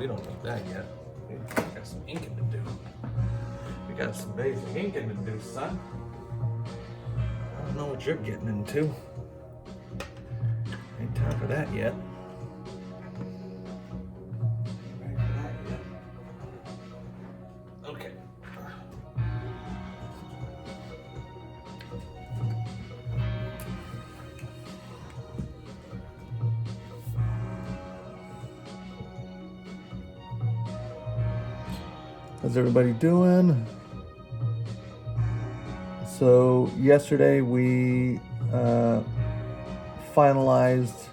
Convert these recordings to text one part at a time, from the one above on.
we don't need that yet. We got some inking to do. We got some basic inking to do, son. I don't know what you're getting into. Ain't time for that yet. Ready for that yet? Okay. How's everybody doing? So yesterday we finalized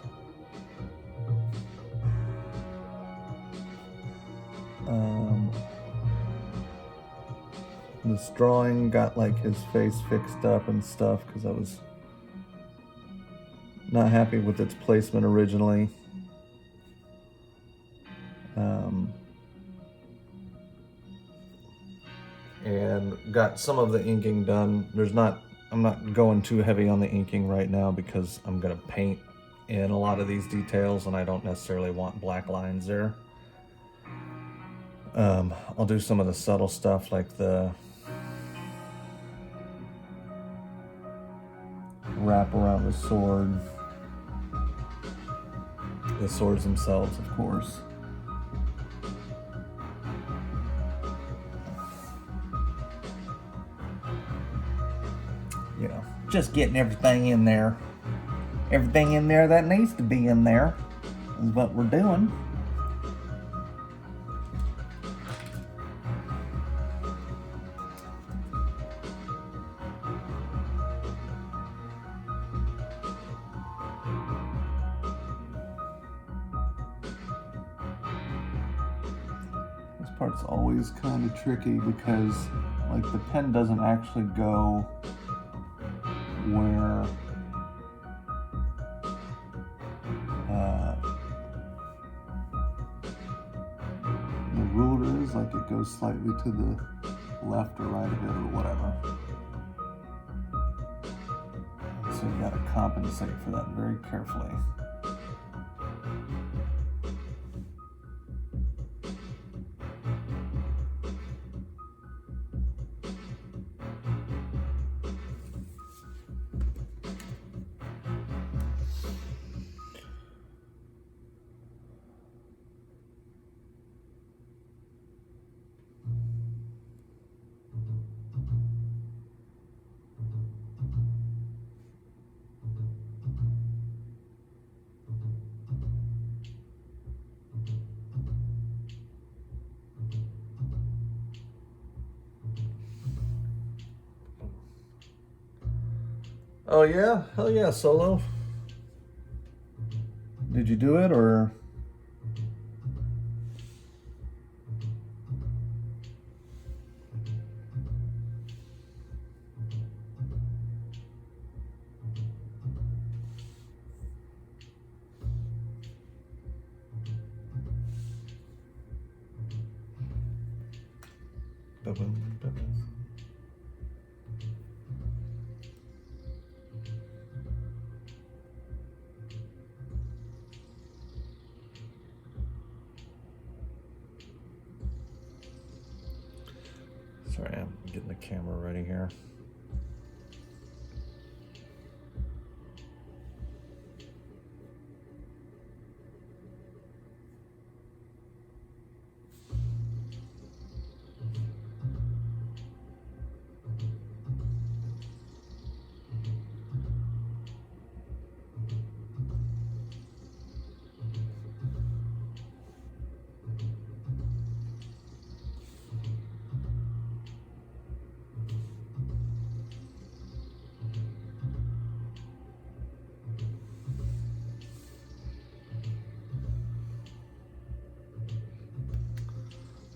this drawing, got like his face fixed up and stuff because I was not happy with its placement originally. And got some of the inking done. I'm not going too heavy on the inking right now because I'm gonna paint in a lot of these details and I don't necessarily want black lines there. I'll do some of the subtle stuff like the wrap around the sword, the swords themselves, of course. You know, just getting everything in there. Everything in there that needs to be in there is what we're doing. This part's always kind of tricky because like the pen doesn't actually go where the ruler is, like it goes slightly to the left or right of it or whatever. So you gotta compensate for that very carefully. Oh yeah? Hell yeah, Solo. Did you do it or? Sorry, I'm getting the camera ready here.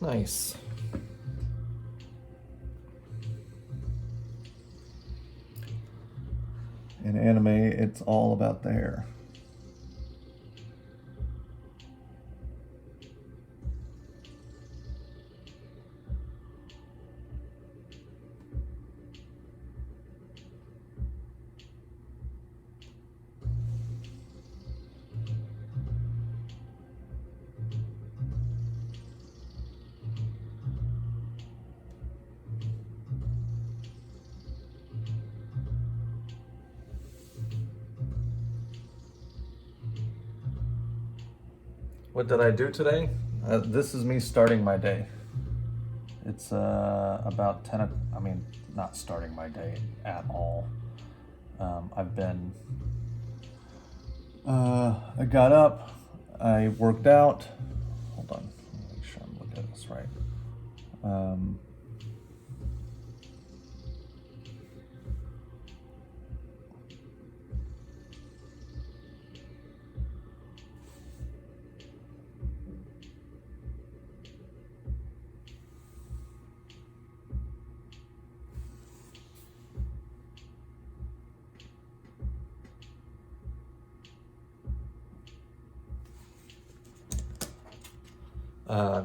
Nice. In anime, it's all about the hair. What did I do today? This is me starting my day. It's about 10 I mean, not starting my day at all. I've been, I got up, I worked out. Hold on, let me make sure I'm looking at this right.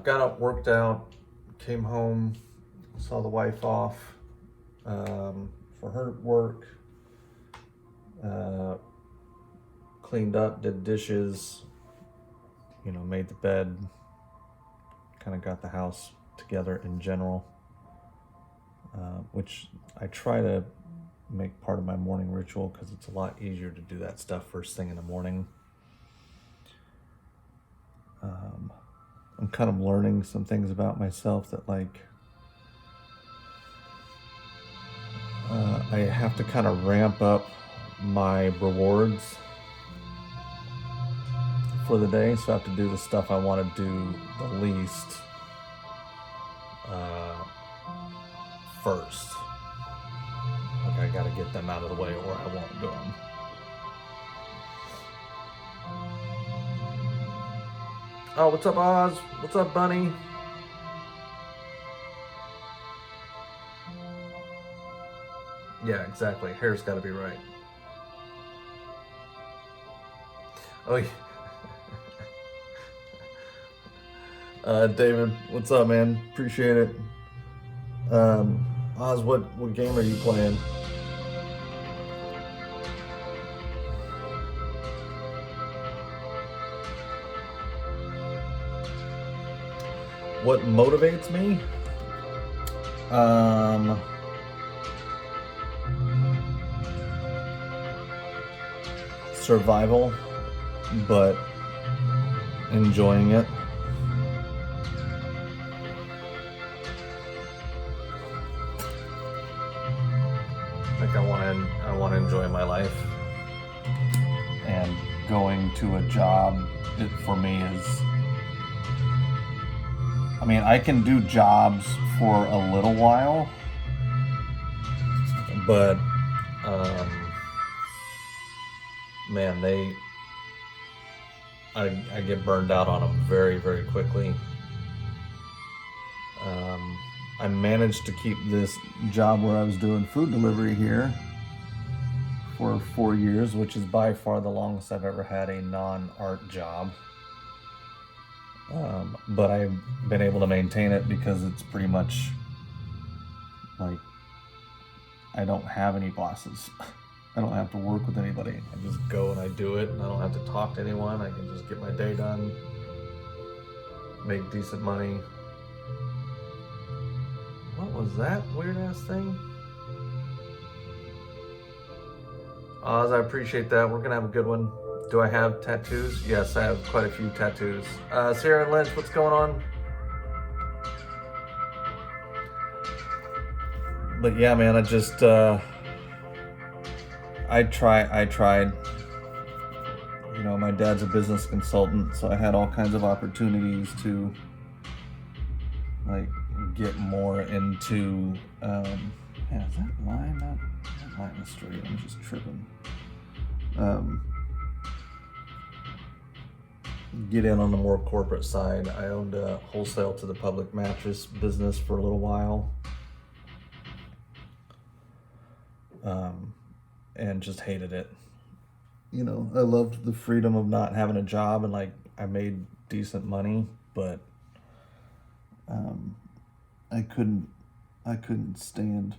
Got up, worked out, came home, saw the wife off for her work, cleaned up, did dishes, made the bed, kind of got the house together in general, which I try to make part of my morning ritual because it's a lot easier to do that stuff first thing in the morning. I'm kind of learning some things about myself that I have to kind of ramp up my rewards for the day, so I have to do the stuff I want to do the least first. Like I gotta get them out of the way or I won't do them. Oh, what's up, Oz? What's up, Bunny? Yeah, exactly. Hair's gotta be right. Oh, yeah. David, what's up, man? Appreciate it. Oz, what game are you playing? What motivates me? Survival, but enjoying it. Like I want to enjoy my life, and going to a job, for me is. I mean, I can do jobs for a little while, but man, I get burned out on them very, very quickly. I managed to keep this job where I was doing food delivery here for 4 years, which is by far the longest I've ever had a non-art job. But I've been able to maintain it because it's pretty much like I don't have any bosses. I don't have to work with anybody. I just go and I do it, and I don't have to talk to anyone. I can just get my day done, make decent money. What was that weird ass thing? Oz, I appreciate that. We're gonna have a good one. Do I have tattoos? Yes, I have quite a few tattoos. Sarah and Lynch, what's going on? But yeah, man, I just I tried. My dad's a business consultant, so I had all kinds of opportunities to get more into. Yeah, is that line? That line is straight. I'm just tripping. Get in on the more corporate side. I owned a wholesale to the public mattress business for a little while. And just hated it. I loved the freedom of not having a job, and I made decent money, but I couldn't stand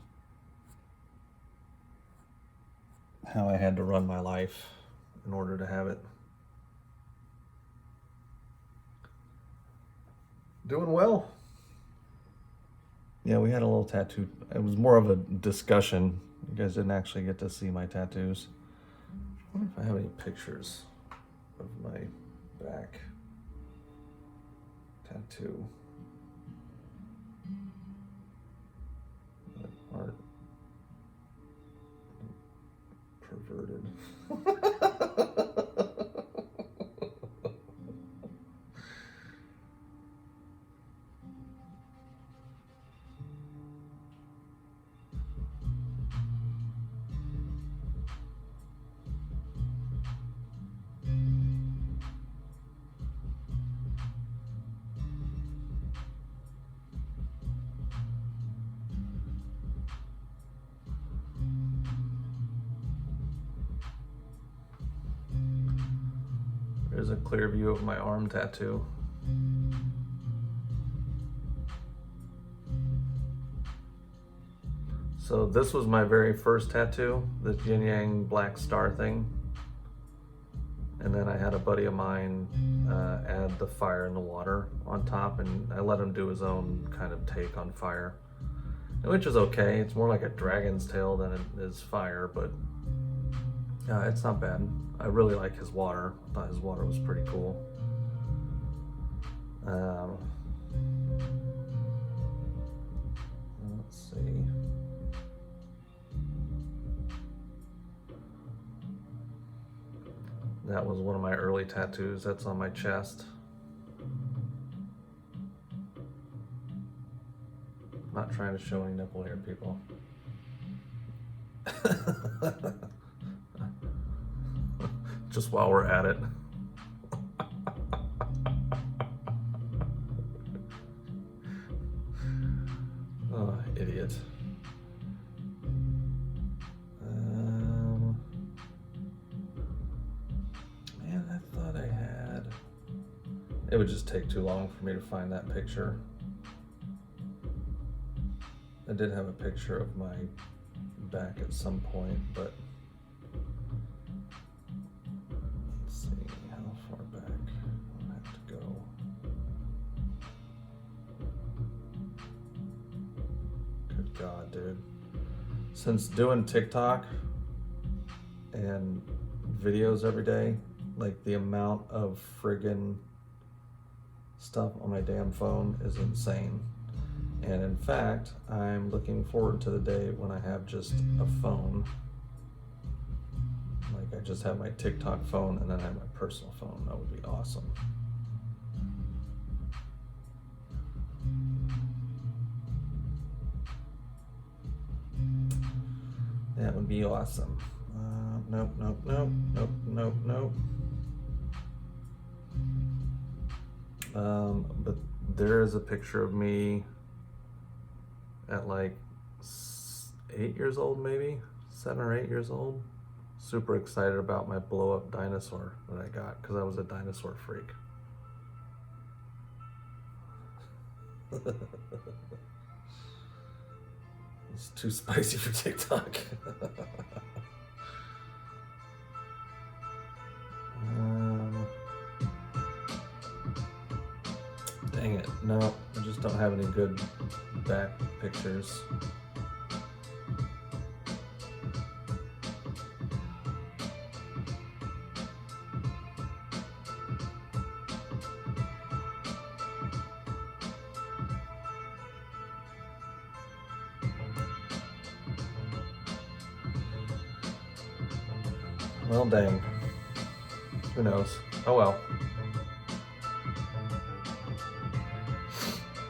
how I had to run my life in order to have it. Doing well. Yeah, we had a little tattoo. It was more of a discussion. You guys didn't actually get to see my tattoos. I wonder if I have any pictures of my back. tattoo. That art. Perverted. There's a clear view of my arm tattoo. So this was my very first tattoo, this yin yang black star thing. And then I had a buddy of mine add the fire and the water on top, and I let him do his own kind of take on fire, which is okay. It's more like a dragon's tail than it is fire, but it's not bad. I really like his water. I thought his water was pretty cool. Let's see. That was one of my early tattoos. That's on my chest. Not trying to show any nipple here, people. Just while we're at it. Oh, idiot. Man, I thought I had... It would just take too long for me to find that picture. I did have a picture of my back at some point, but... Let's see, how far back I'll have to go. Good God, dude. Since doing TikTok and videos every day, like the amount of friggin' stuff on my damn phone is insane. And in fact, I'm looking forward to the day when I have just a phone. Like I just have my TikTok phone and then I have my personal phone. That would be awesome. That would be awesome. Nope, nope, nope, nope, nope, nope. But there is a picture of me at like 8 years old, maybe 7 or 8 years old. Super excited about my blow up dinosaur that I got because I was a dinosaur freak. It's too spicy for TikTok. Dang it, no, I just don't have any good back pictures. Well, dang. Who knows? Oh well.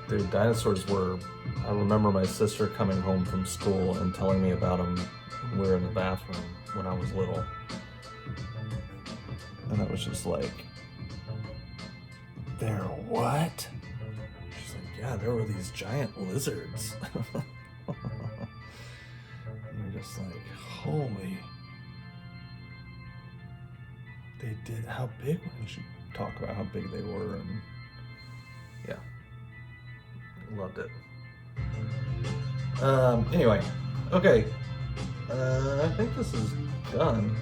Dude, dinosaurs were... I remember my sister coming home from school and telling me about them when we were in the bathroom when I was little. And I was just like, they're what? She's like, yeah, there were these giant lizards. And you're just like, holy... They did, how big? When she talk about how big they were, and yeah, loved it. Anyway, okay, I think this is done.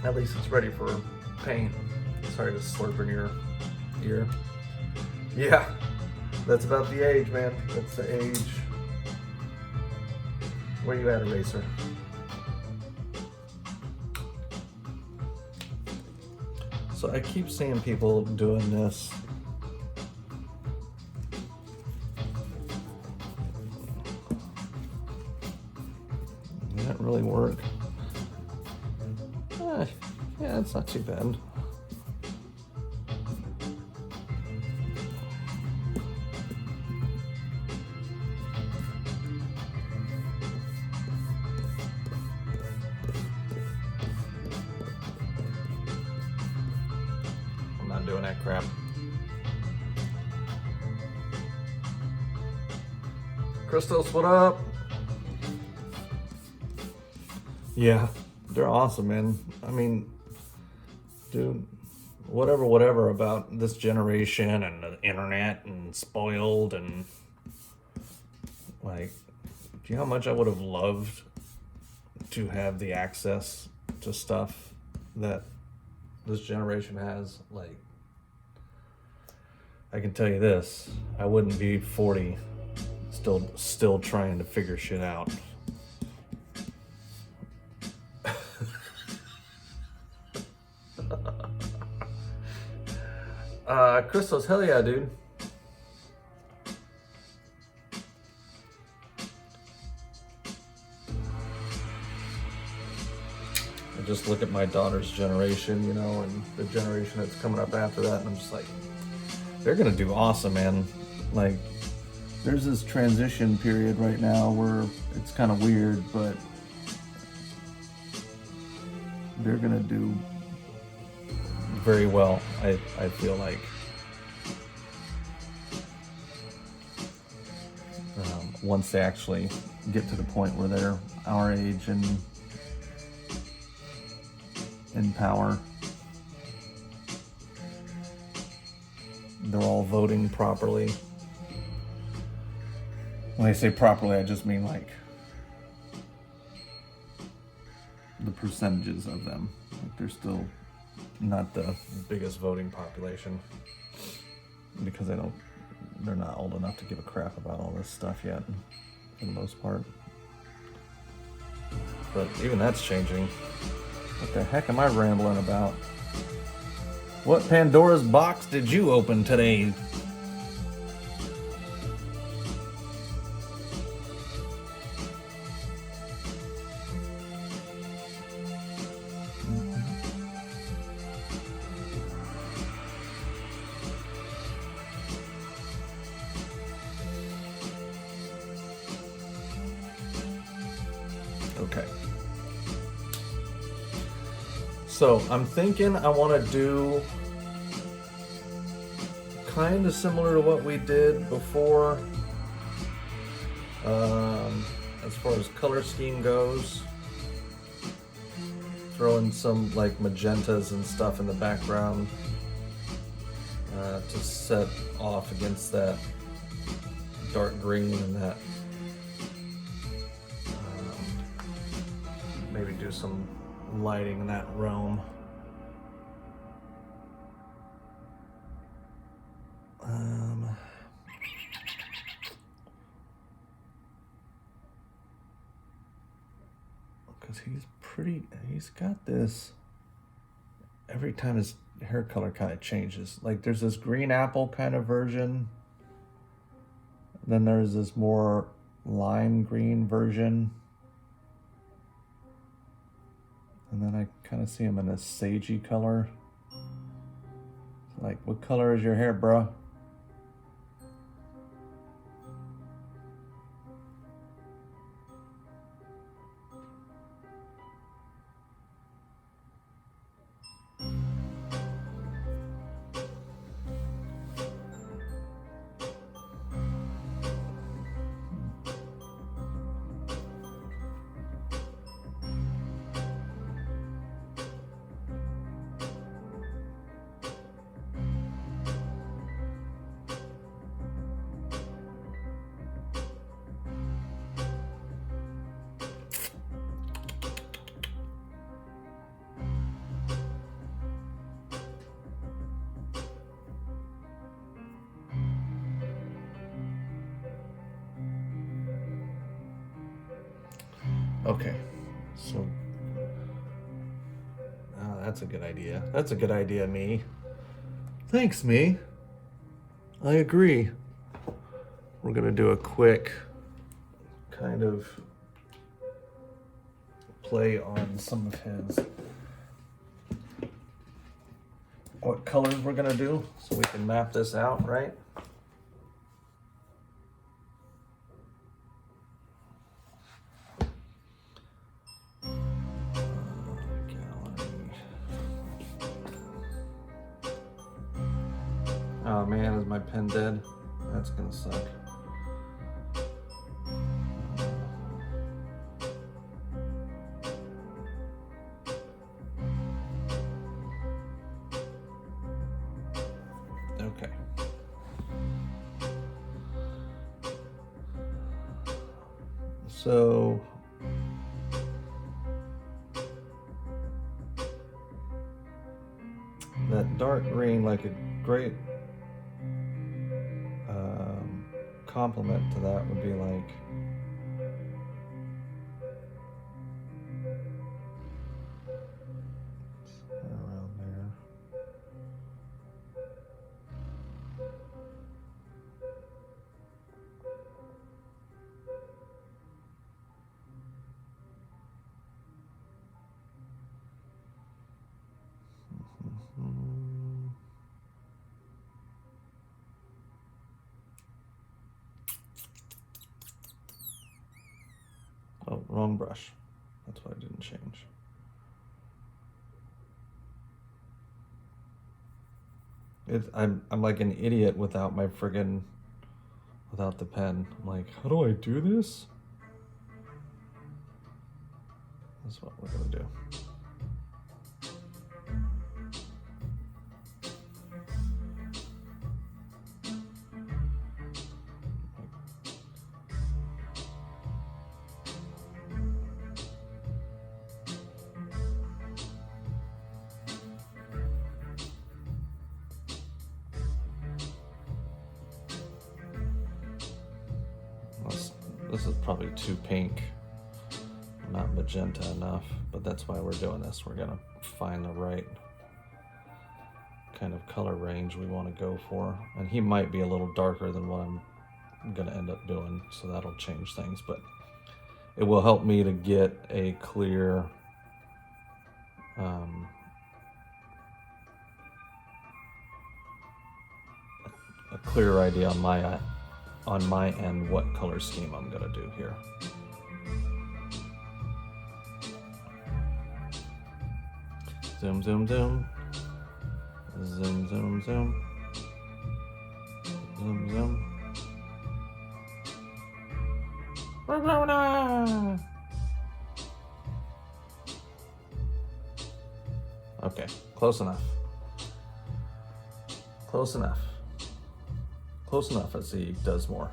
At least it's ready for paint. Sorry to slurp in your ear. Yeah, that's about the age, man. That's the age. Where you at, Eraser? So I keep seeing people doing this. Did that really work? Yeah, it's not too bad. I'm not doing that crap. Christos, what up? Yeah, they're awesome, man. I mean, dude, whatever about this generation and the internet and spoiled and like, do you know how much I would have loved to have the access to stuff that this generation has? Like, I can tell you this, I wouldn't be 40 still trying to figure shit out. Christos, hell yeah, dude. I just look at my daughter's generation, you know, and the generation that's coming up after that, and I'm just like, they're gonna do awesome, man. Like, there's this transition period right now where it's kind of weird, but they're gonna do very well, I feel like. Once they actually get to the point where they're our age and in power, they're all voting properly. When I say properly, I just mean like the percentages of them. Like, they're still not the biggest voting population because they're not old enough to give a crap about all this stuff yet, for the most part. But even that's changing. What the heck am I rambling about? What Pandora's box did you open today? Okay. So I'm thinking I want to do kind of similar to what we did before, as far as color scheme goes. Throw in some like magentas and stuff in the background to set off against that dark green and that. Maybe do some lighting in that realm. Because he's got this, every time his hair color kind of changes. Like, there's this green apple kind of version, then there's this more lime green version, and then I kind of see him in a sagey color. Like, what color is your hair, bruh? Okay, so that's a good idea. That's a good idea, me. Thanks, me. I agree. We're gonna do a quick kind of play on some of his what colors we're gonna do so we can map this out, right? Oh man, is my pen dead? That's gonna suck. Okay. So that dark green, like a great complement to that would be like around there. Oh, wrong brush. That's why I didn't change. I'm like an idiot without my friggin' without the pen. I'm like, how do I do this? That's what we're gonna do. This is probably too pink, not magenta enough, but that's why we're doing this. We're gonna find the right kind of color range we want to go for. And he might be a little darker than what I'm gonna end up doing, so that'll change things, but it will help me to get a clear idea on my end what color scheme I'm gonna do here. Zoom, zoom, zoom. Zoom, zoom, zoom. Zoom, zoom. Roronoa! Okay, close enough. Close enough. Close enough as he does more.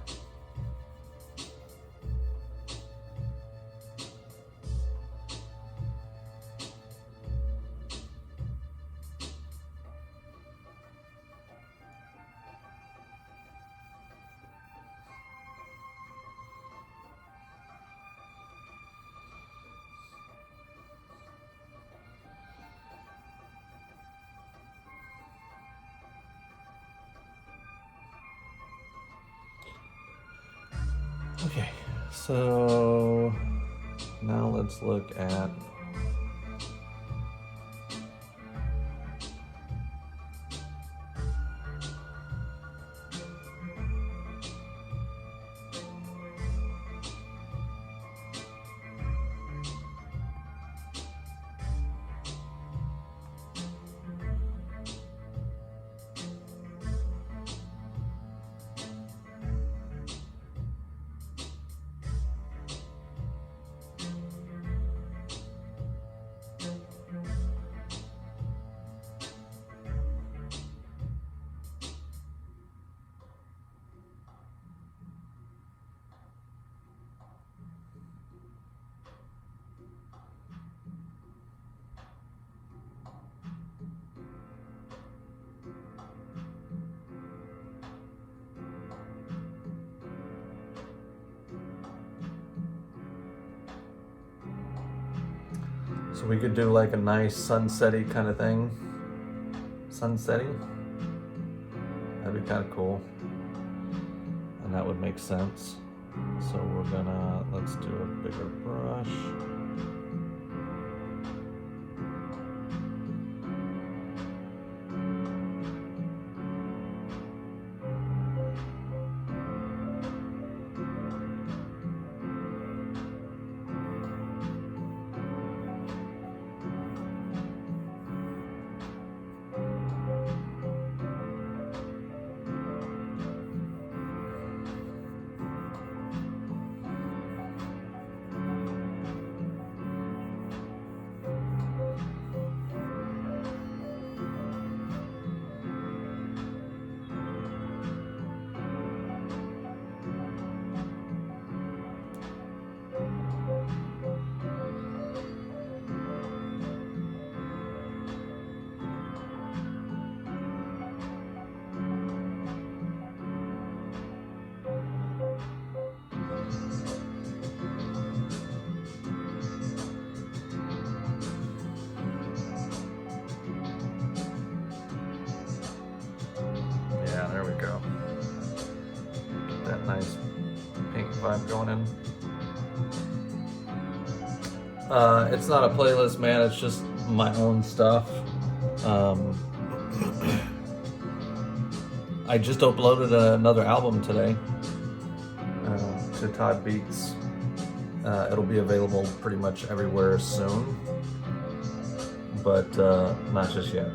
Okay, so now let's look at So we could do like a nice sunsetty kind of thing. Sunsetty? That'd be kind of cool. And that would make sense. So let's do a bigger brush. Yeah, there we go. Get that nice pink vibe going in. It's not a playlist, man. It's just my own stuff. I just uploaded another album today to Todd Beats. It'll be available pretty much everywhere soon, but not just yet.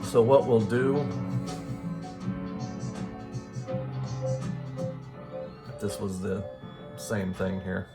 So what we'll do, if this was the same thing here.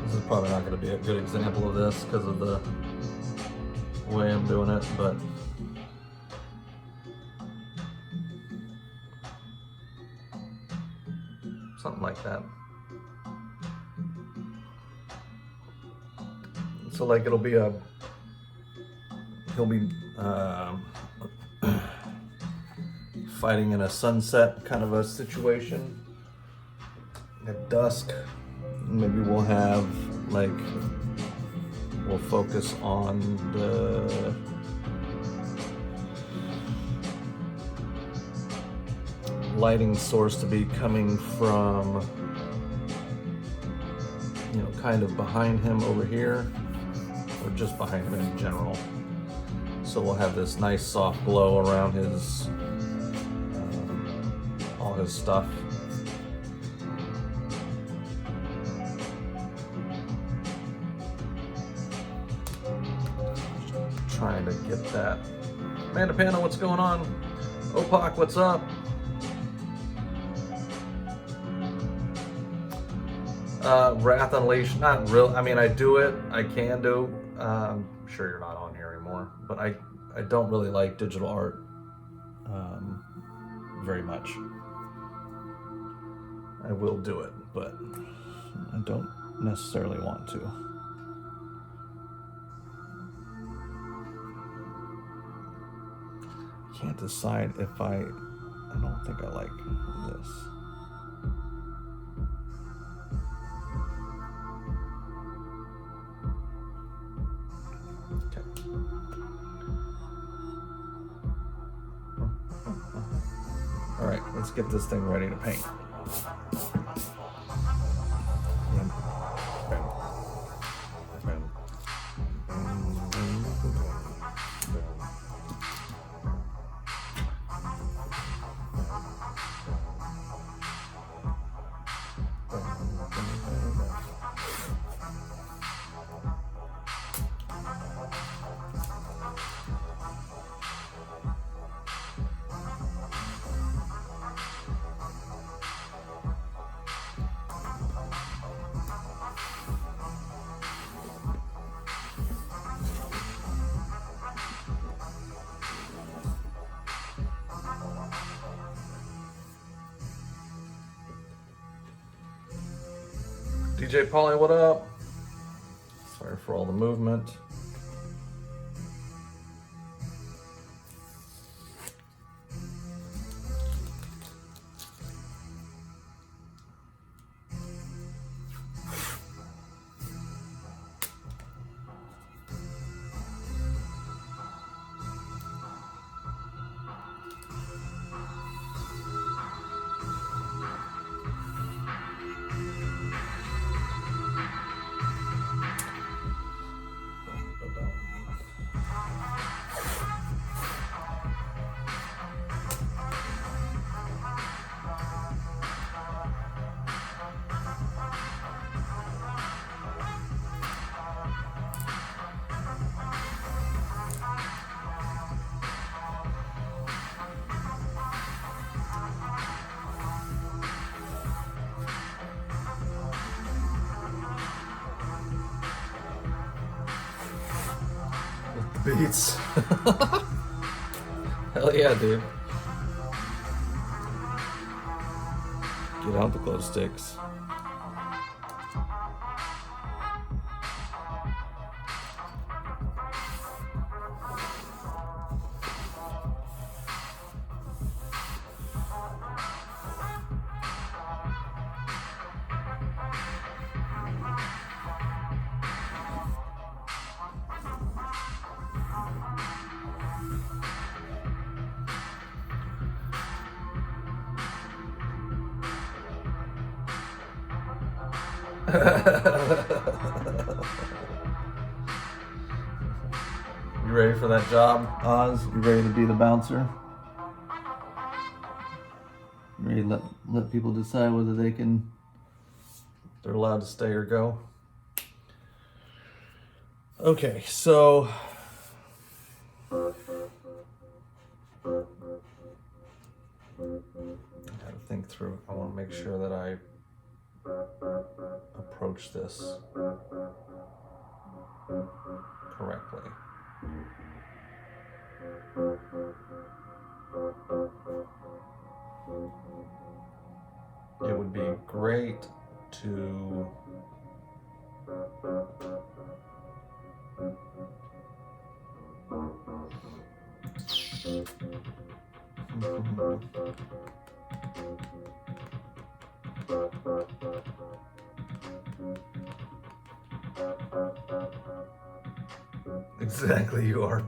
This is probably not going to be a good example of this because of the way I'm doing it, but something like that. So like he'll be fighting in a sunset kind of a situation at dusk. Maybe we'll have we'll focus on the lighting source to be coming from, kind of behind him over here, or just behind him in general. So we'll have this nice soft glow around his, all his stuff. Trying to get that. Amanda Panda, what's going on? Opak, what's up? Wrath Unleashed, not real. I mean, I do it. I can do. I'm sure you're not on here anymore, but I don't really like digital art very much. I will do it, but I don't necessarily want to. can't decide if I don't think I like this. Okay. All right, let's get this thing ready to paint. DJ Polly, what up? Sorry for all the movement. Beats. Hell yeah, dude. Get out the glow sticks. You ready for that job, Oz? You ready to be the bouncer? You ready to let people decide whether they're allowed to stay or go? Okay, so I gotta think through. I want to make sure that I approach this correctly. It would be great to Exactly, you are.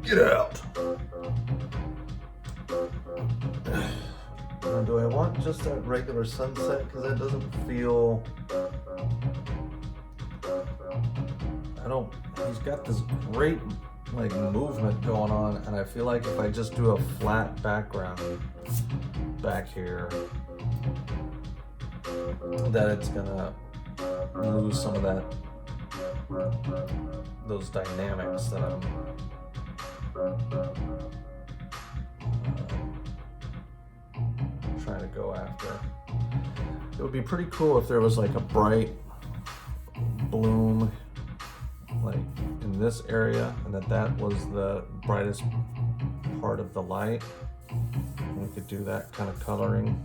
Get out. Now, do I want just that regular sunset? Because that doesn't feel... He's got this great like movement going on, and I feel like if I just do a flat background back here, that it's gonna lose some of those dynamics that I'm trying to go after. It would be pretty cool if there was like a bright bloom like in this area, and that was the brightest part of the light. We could do that kind of coloring.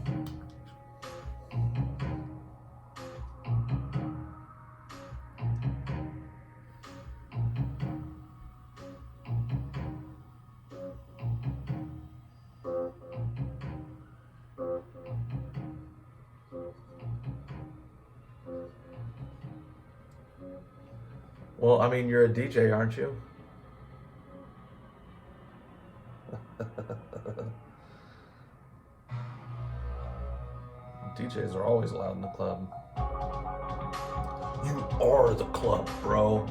Well, I mean, you're a DJ, aren't you? DJs are always allowed in the club. You are the club, bro.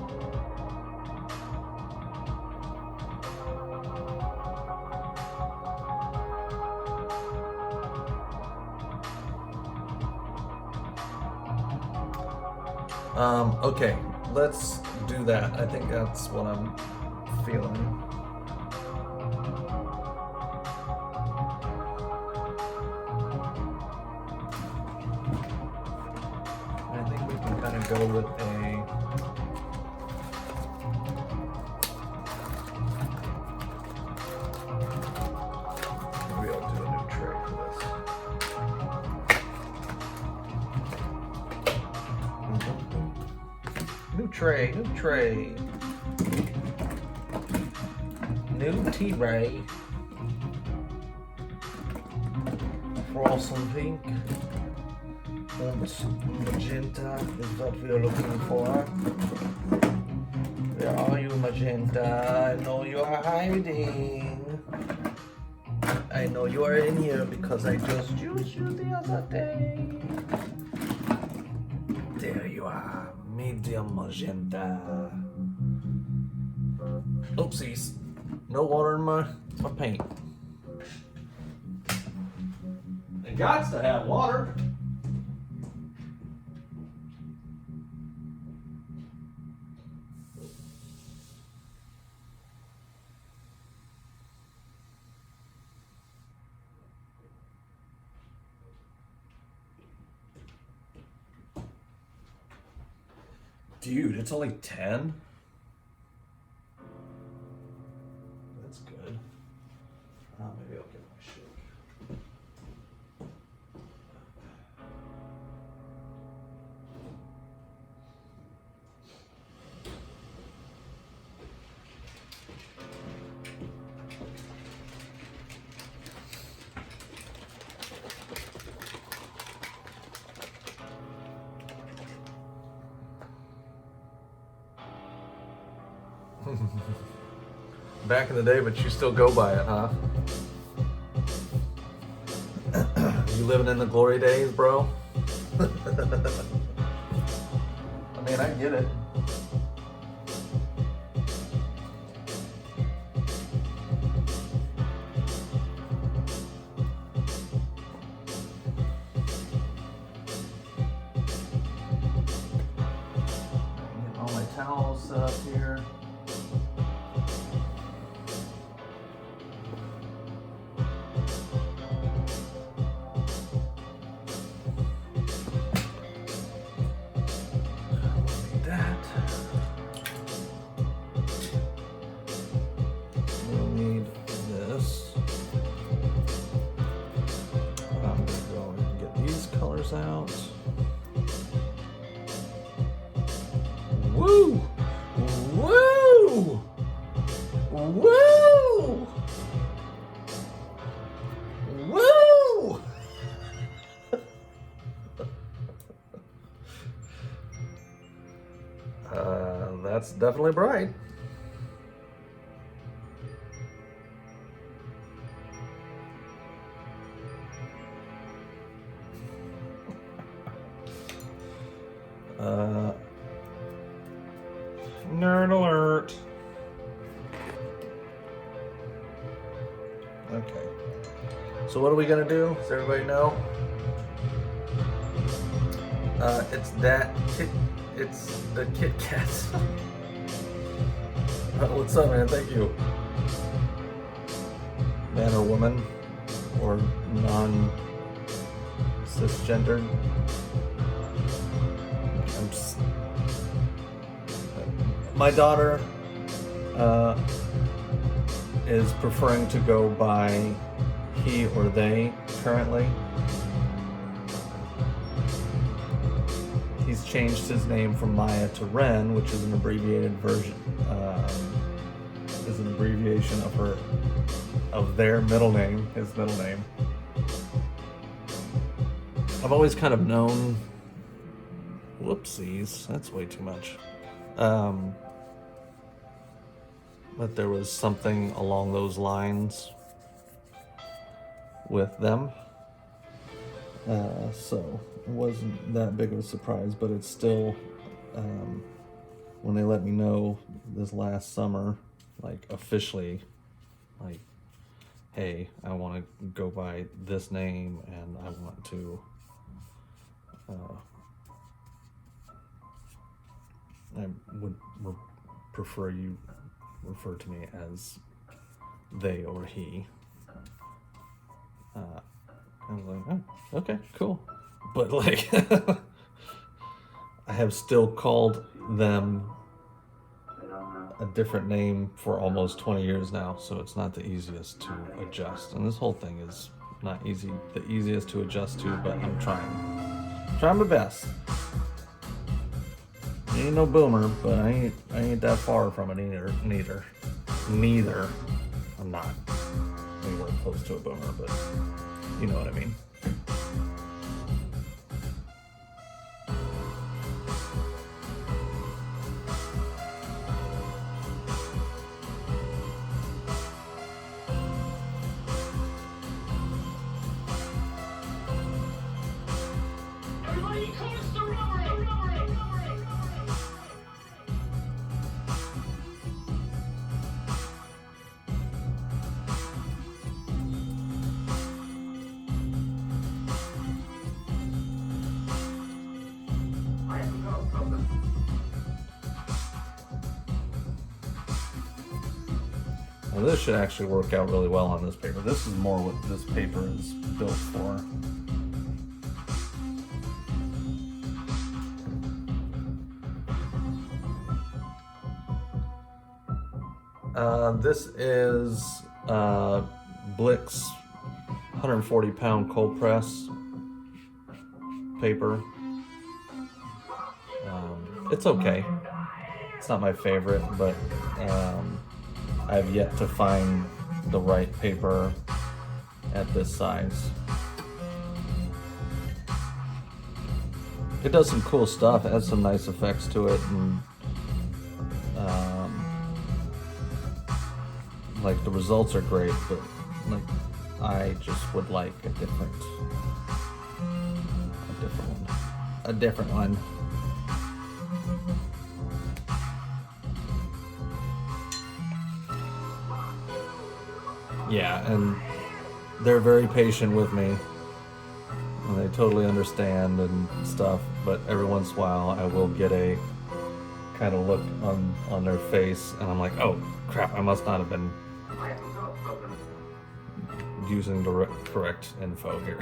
Okay, let's do that. I think that's what I'm feeling. I think we can kind of go with a maybe I'll do a new tray for this. New tray, new tray. New T-Ray. Frozen pink. And magenta is what we are looking for. Where are you, magenta? I know you are hiding. I know you are in here because I just used you the other day. There you are, medium magenta. Oopsies, no water in my paint. It gots to have water. Dude, it's only 10? That's good. Maybe I'll get my shake. Back in the day, but you still go by it, huh? You living in the glory days, bro? I mean, I get it. Get all my towels set up here. Out. Woo! Woo! Woo! Woo! That's definitely bright. Nerd alert. Okay. So what are we gonna do? Does everybody know? It's that kit. It's the Kit Kat. What's up, man? Thank you. Man or woman, or non-cisgendered. My daughter is preferring to go by he or they currently. He's changed his name from Maya to Ren, which is an abbreviated version, is an abbreviation of their middle name, his middle name. I've always kind of known, whoopsies, that's way too much. But there was something along those lines with them. So it wasn't that big of a surprise, but it's still, when they let me know this last summer, like officially, like, hey, I want to go by this name and I want to, I would prefer you refer to me as they or he. I was like, oh, okay, cool. But like, I have still called them a different name for almost 20 years now, so it's not the easiest to adjust. And this whole thing is not the easiest to adjust to, but I'm trying my best. I ain't no boomer, but I ain't that far from it neither. I'm not anywhere close to a boomer, but you know what I mean. Everybody close the rubber! Well, this should actually work out really well on this paper. This is more what this paper is built for. This is Blick's 140-pound cold press paper. It's okay. It's not my favorite, but I've yet to find the right paper at this size. It does some cool stuff. It has some nice effects to it, and like the results are great, but like I just would like a different one. Yeah, and they're very patient with me, and they totally understand and stuff, but every once in a while I will get a kind of look on their face, and I'm like, oh crap, I must not have been using the correct info here.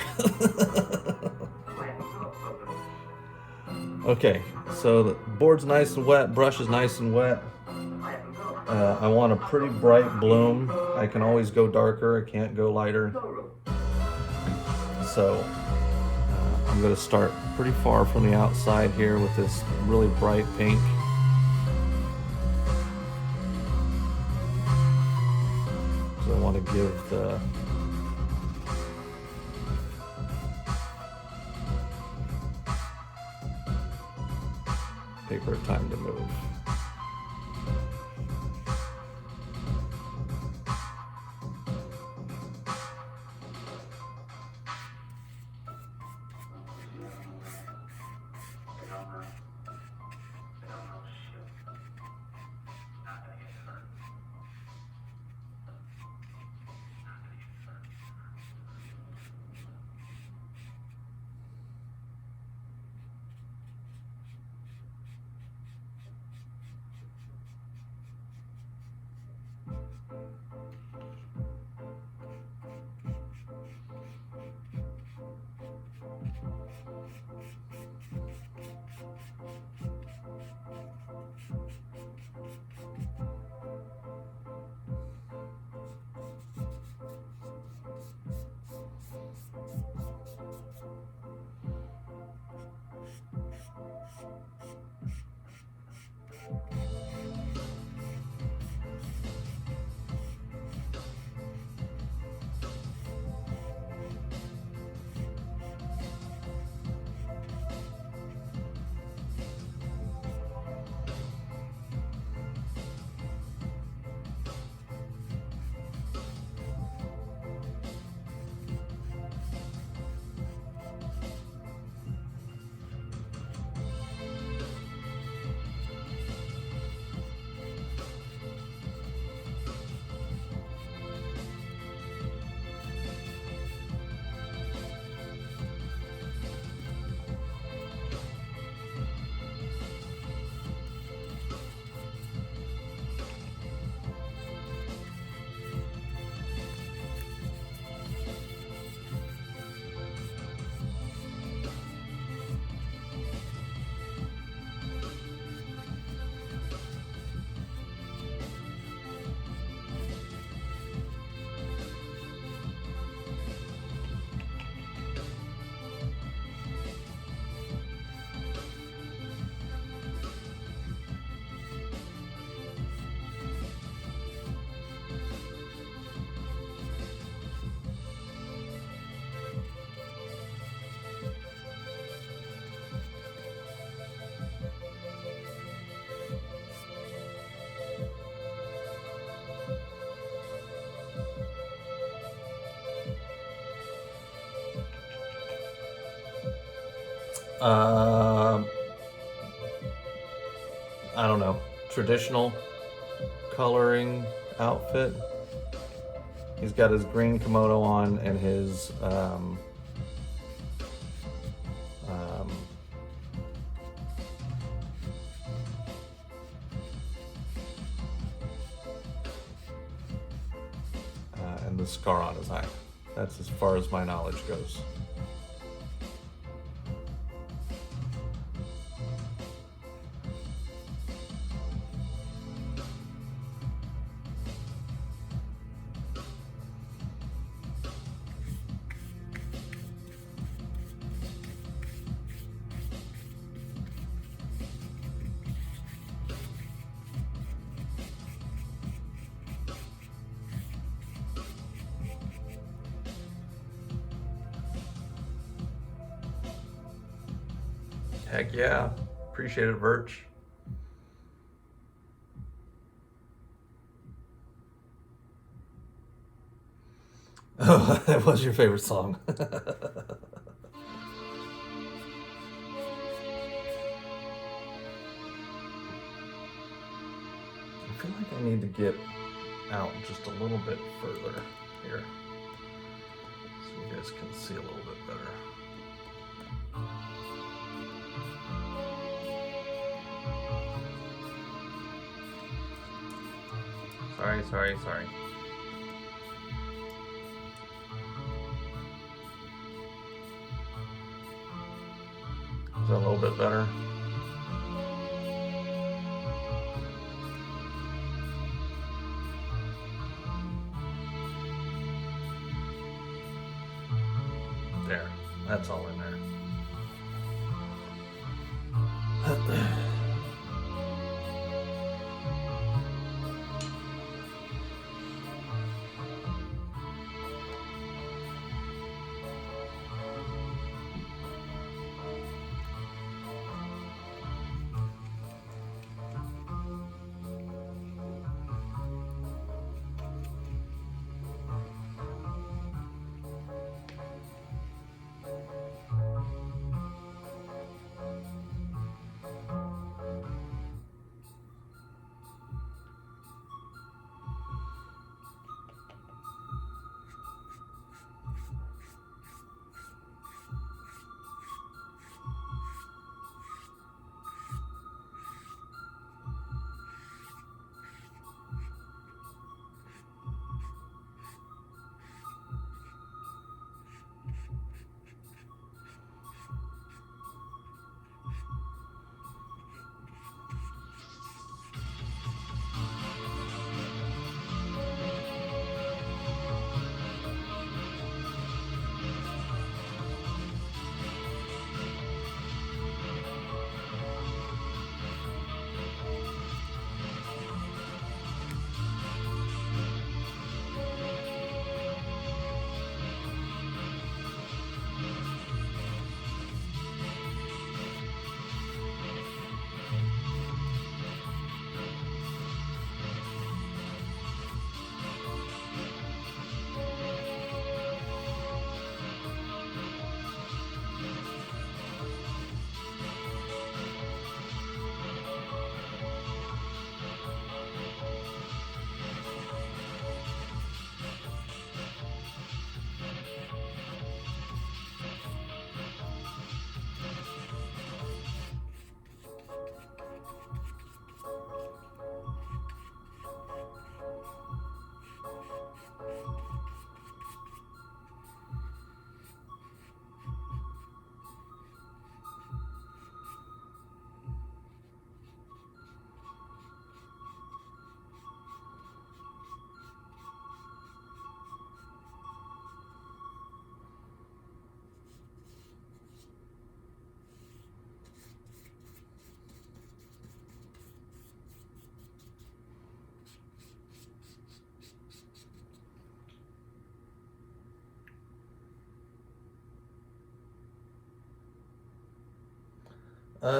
Okay, so the board's nice and wet, brush is nice and wet. I want a pretty bright bloom. I can always go darker, I can't go lighter. So I'm going to start pretty far from the outside here with this really bright pink. So I want to give the paper time to move. I don't know, traditional coloring outfit. He's got his green kimono on and his and the scar on his eye. That's as far as my knowledge goes. Heck yeah. Appreciate it, Birch. Oh, that was your favorite song. I feel like I need to get out just a little bit further here so you guys can see a little bit better. Sorry. Is that a little bit better? There, that's all in there.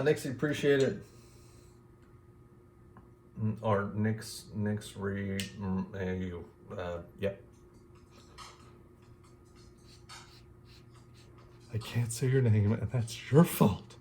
Nixie, appreciate it. Or Nix you. Yep. I can't say your name, and that's your fault.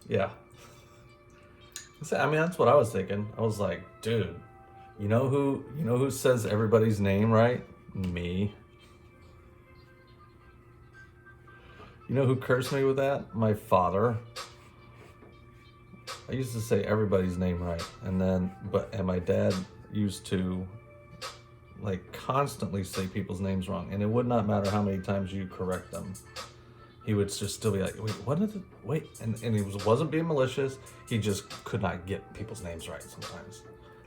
Yeah. I mean, that's what I was thinking. I was like, dude, you know who says everybody's name right? Me. You know who cursed me with that? My father. I used to say everybody's name right, and my dad used to like constantly say people's names wrong, and it would not matter how many times you correct them. He would just still be like, wait, what is it? Wait, and he wasn't being malicious. He just could not get people's names right sometimes.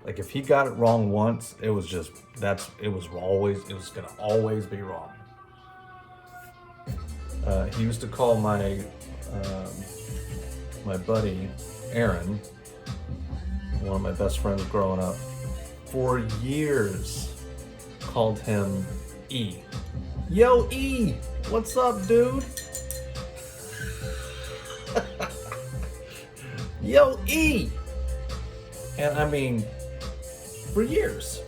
Like if he got it wrong once, it was gonna always be wrong. He used to call my buddy Aaron, one of my best friends growing up, for years, called him E. Yo, E, what's up, dude? Yo, E! And I mean, for years.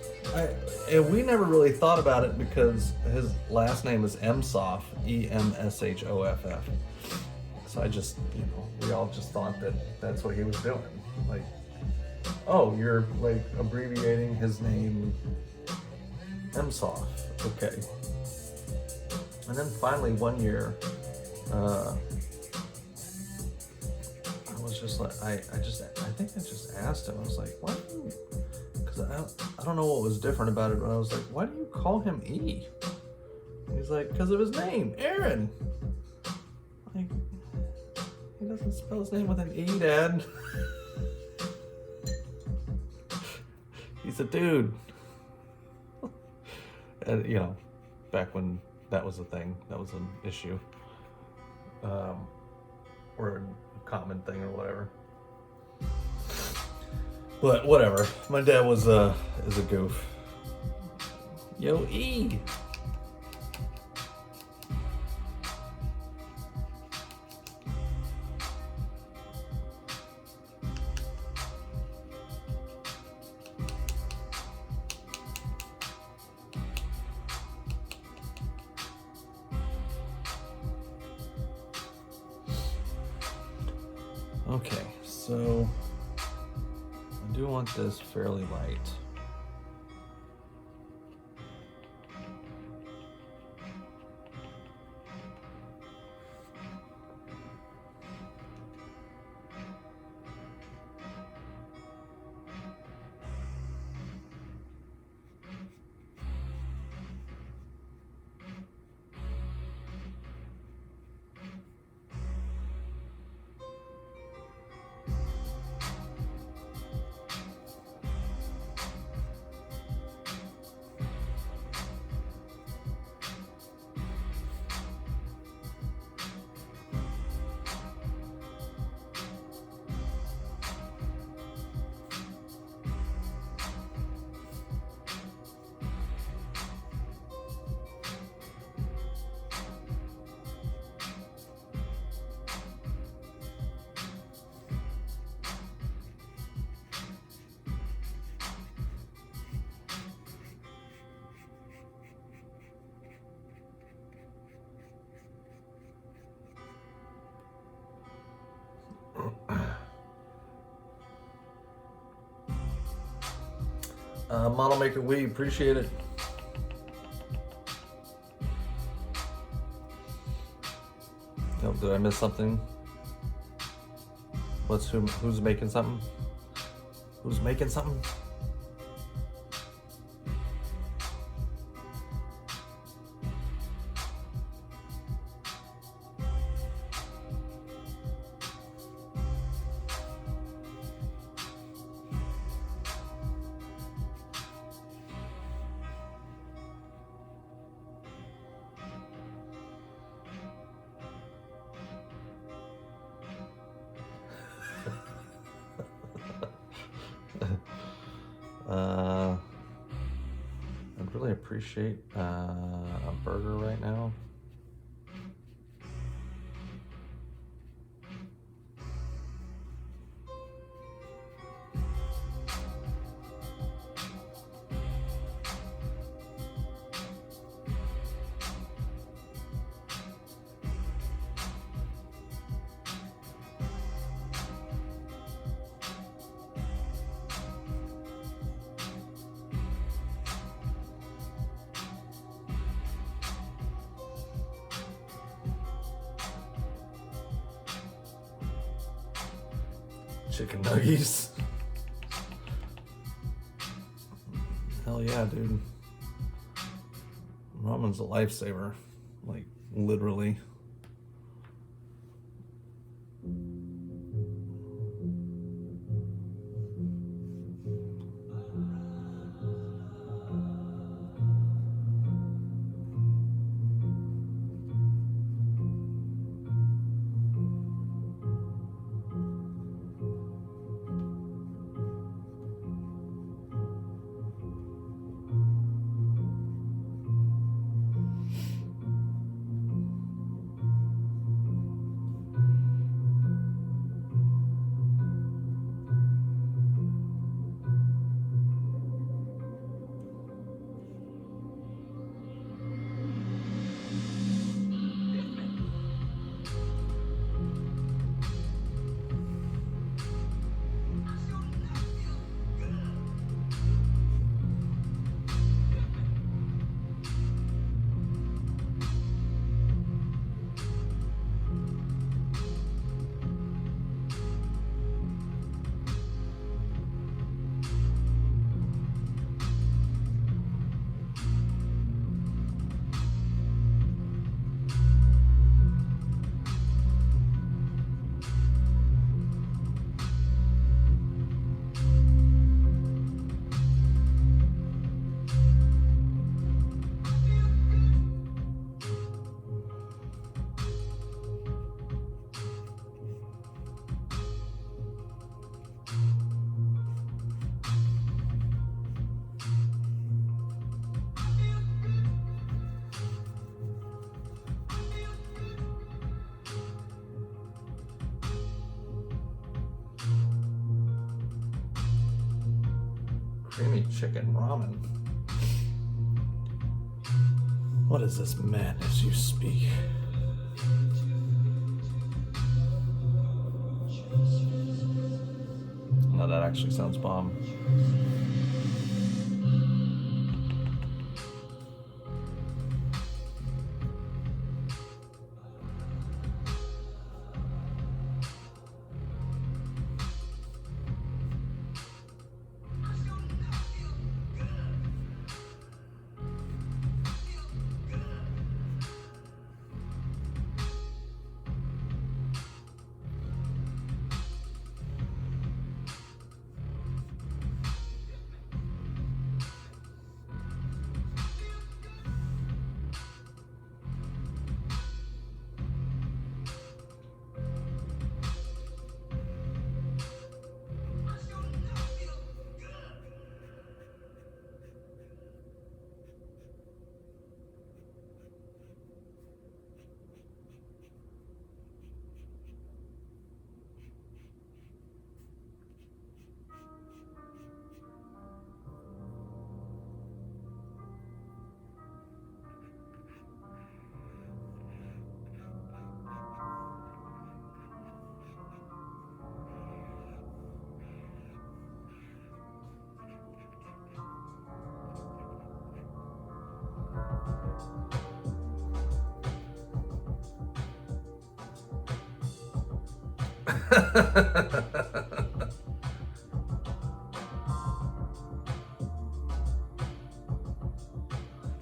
And we never really thought about it because his last name is Emshoff, Emshoff. So I just, we all just thought that that's what he was doing. Like, oh, you're like abbreviating his name, Emshoff. Okay. And then finally one year, I was just like, I think I just asked him. I was like, why do you? Because I don't know what was different about it, but I was like, why do you call him E? And he's like, because of his name, Aaron. Like, he doesn't spell his name with an E, Dad. He's a dude. And back when that was a thing, that was an issue, or a common thing or whatever. But whatever. My dad is a goof. Yo, E. Okay, so I do want this fairly light. Model Maker, we appreciate it. Oh, did I miss something? Who's making something? Who's making something? I'd really appreciate a burger right now. Chicken nuggies. Hell yeah, dude. Ramen's a lifesaver. Like, literally. Creamy chicken ramen. What is this madness you speak? No, that actually sounds bomb.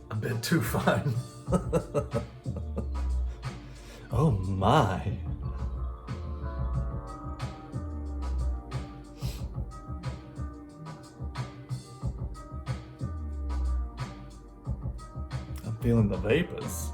A bit too fine. Oh my. I'm feeling the vapors.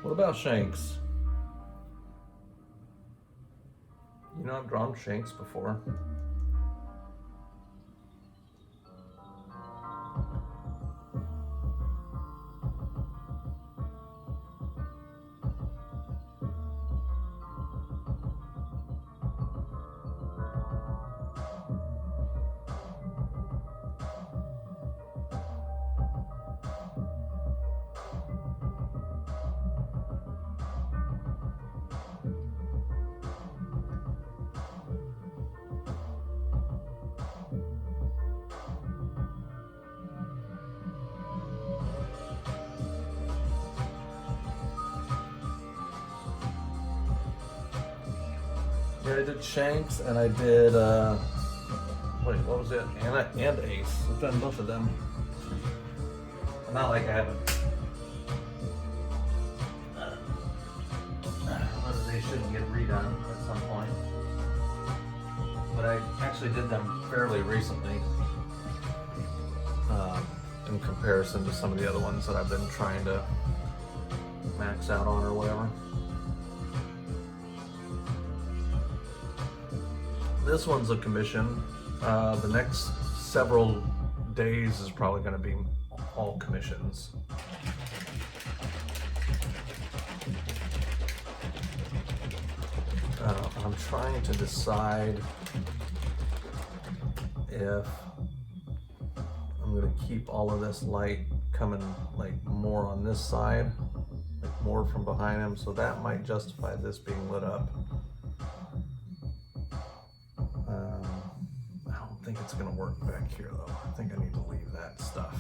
What about Shanks? You know, I've drawn Shanks before. Yeah, I did Shanks and I did, wait, what was it? Anna and Ace. I've done both of them. Not like I haven't. They shouldn't get redone at some point. But I actually did them fairly recently. In comparison to some of the other ones that I've been trying to max out on or whatever. This one's a commission. The next several days is probably going to be all commissions. I'm trying to decide if I'm going to keep all of this light coming like more on this side, like more from behind him, so that might justify this being lit up. I don't think it's going to work back here though. I think I need to leave that stuff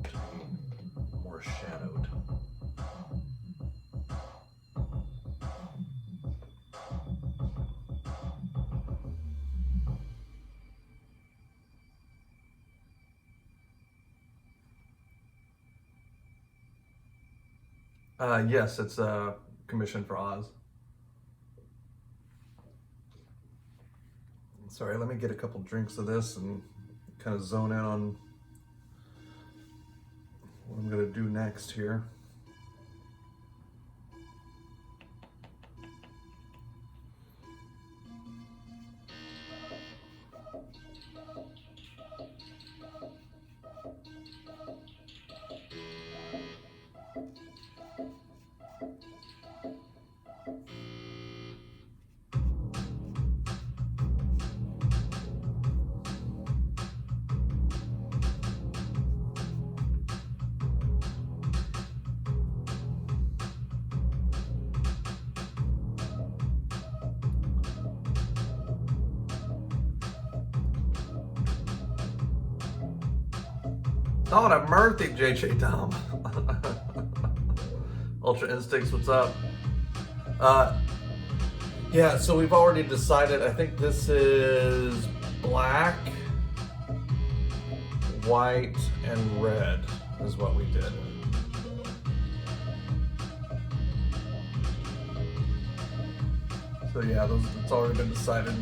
to be more shadowed. Yes, it's a commission for Oz. Sorry, let me get a couple drinks of this and kind of zone in on what I'm going to do next here. Todd, I'm Murthy, JJ Dom. Ultra Instincts, what's up? Yeah, so we've already decided, I think this is black, white, and red is what we did. So yeah, it's already been decided.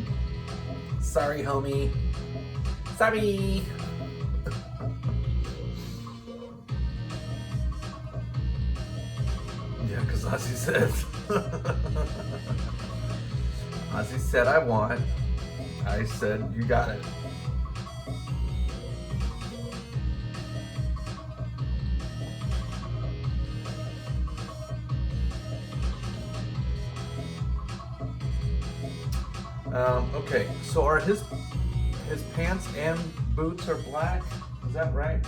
Sorry, homie. Sorry. Yeah, because Ozzy says. Ozzy said I want. I said you got it. Okay, so are his pants and boots are black? Is that right?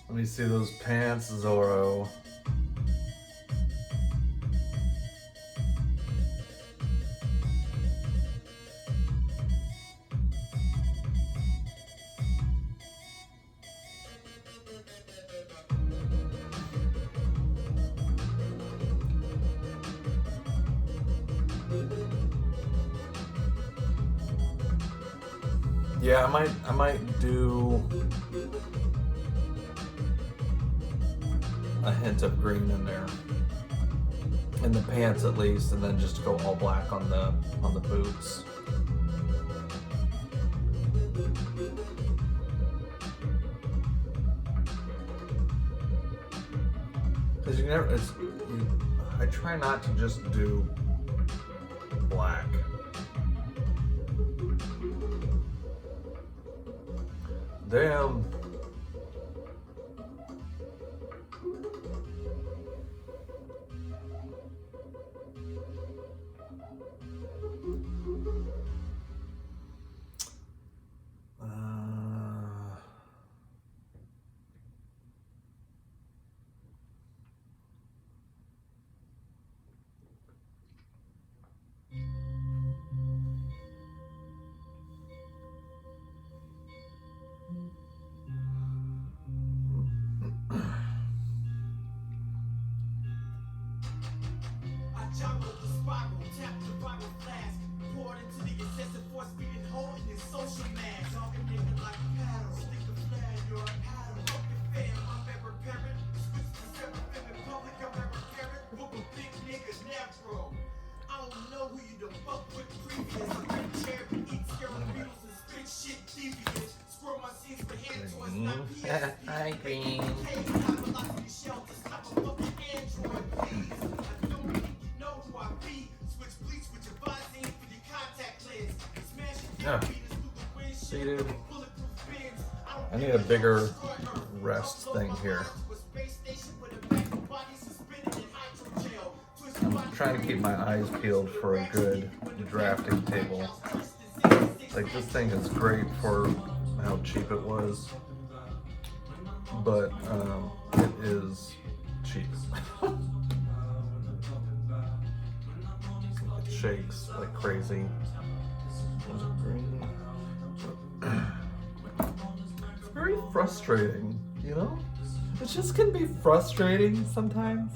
Let me see those pants, Zoro. Yeah, I might do a hint of green in there. In the pants at least, and then just go all black on the boots. Because I try not to just do black. Damn. Hi, Green. Yeah. See, dude, I need a bigger rest thing here. I'm trying to keep my eyes peeled for a good drafting table. Like, this thing is great for how cheap it was, but it is cheap. It shakes like crazy. Was it green? It's very frustrating, you know? It just can be frustrating sometimes.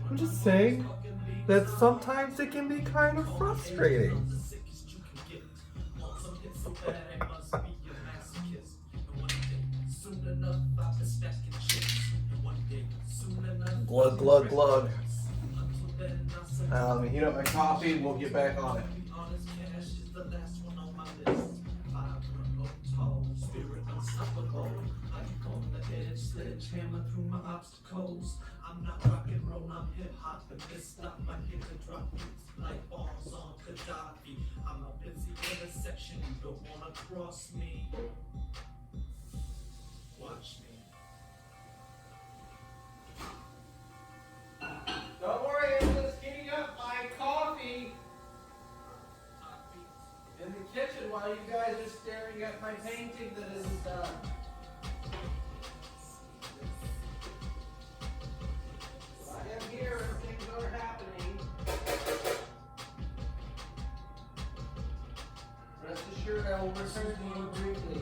I'm just saying that sometimes it can be kind of frustrating. Glug, glug, glug. Let me heat up my coffee and we'll get back on it. I'm not rock and roll, I'm hip hop, but this stop my hit to drop like bombs on Gaddafi. I'm a busy intersection, you don't wanna cross me. Watch me. Don't worry, I'm just heating up my coffee in the kitchen while you guys are staring at my painting that isn't done. I am here and things are happening. Rest assured I will return to you briefly.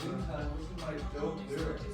Meantime, listen to my dope lyrics.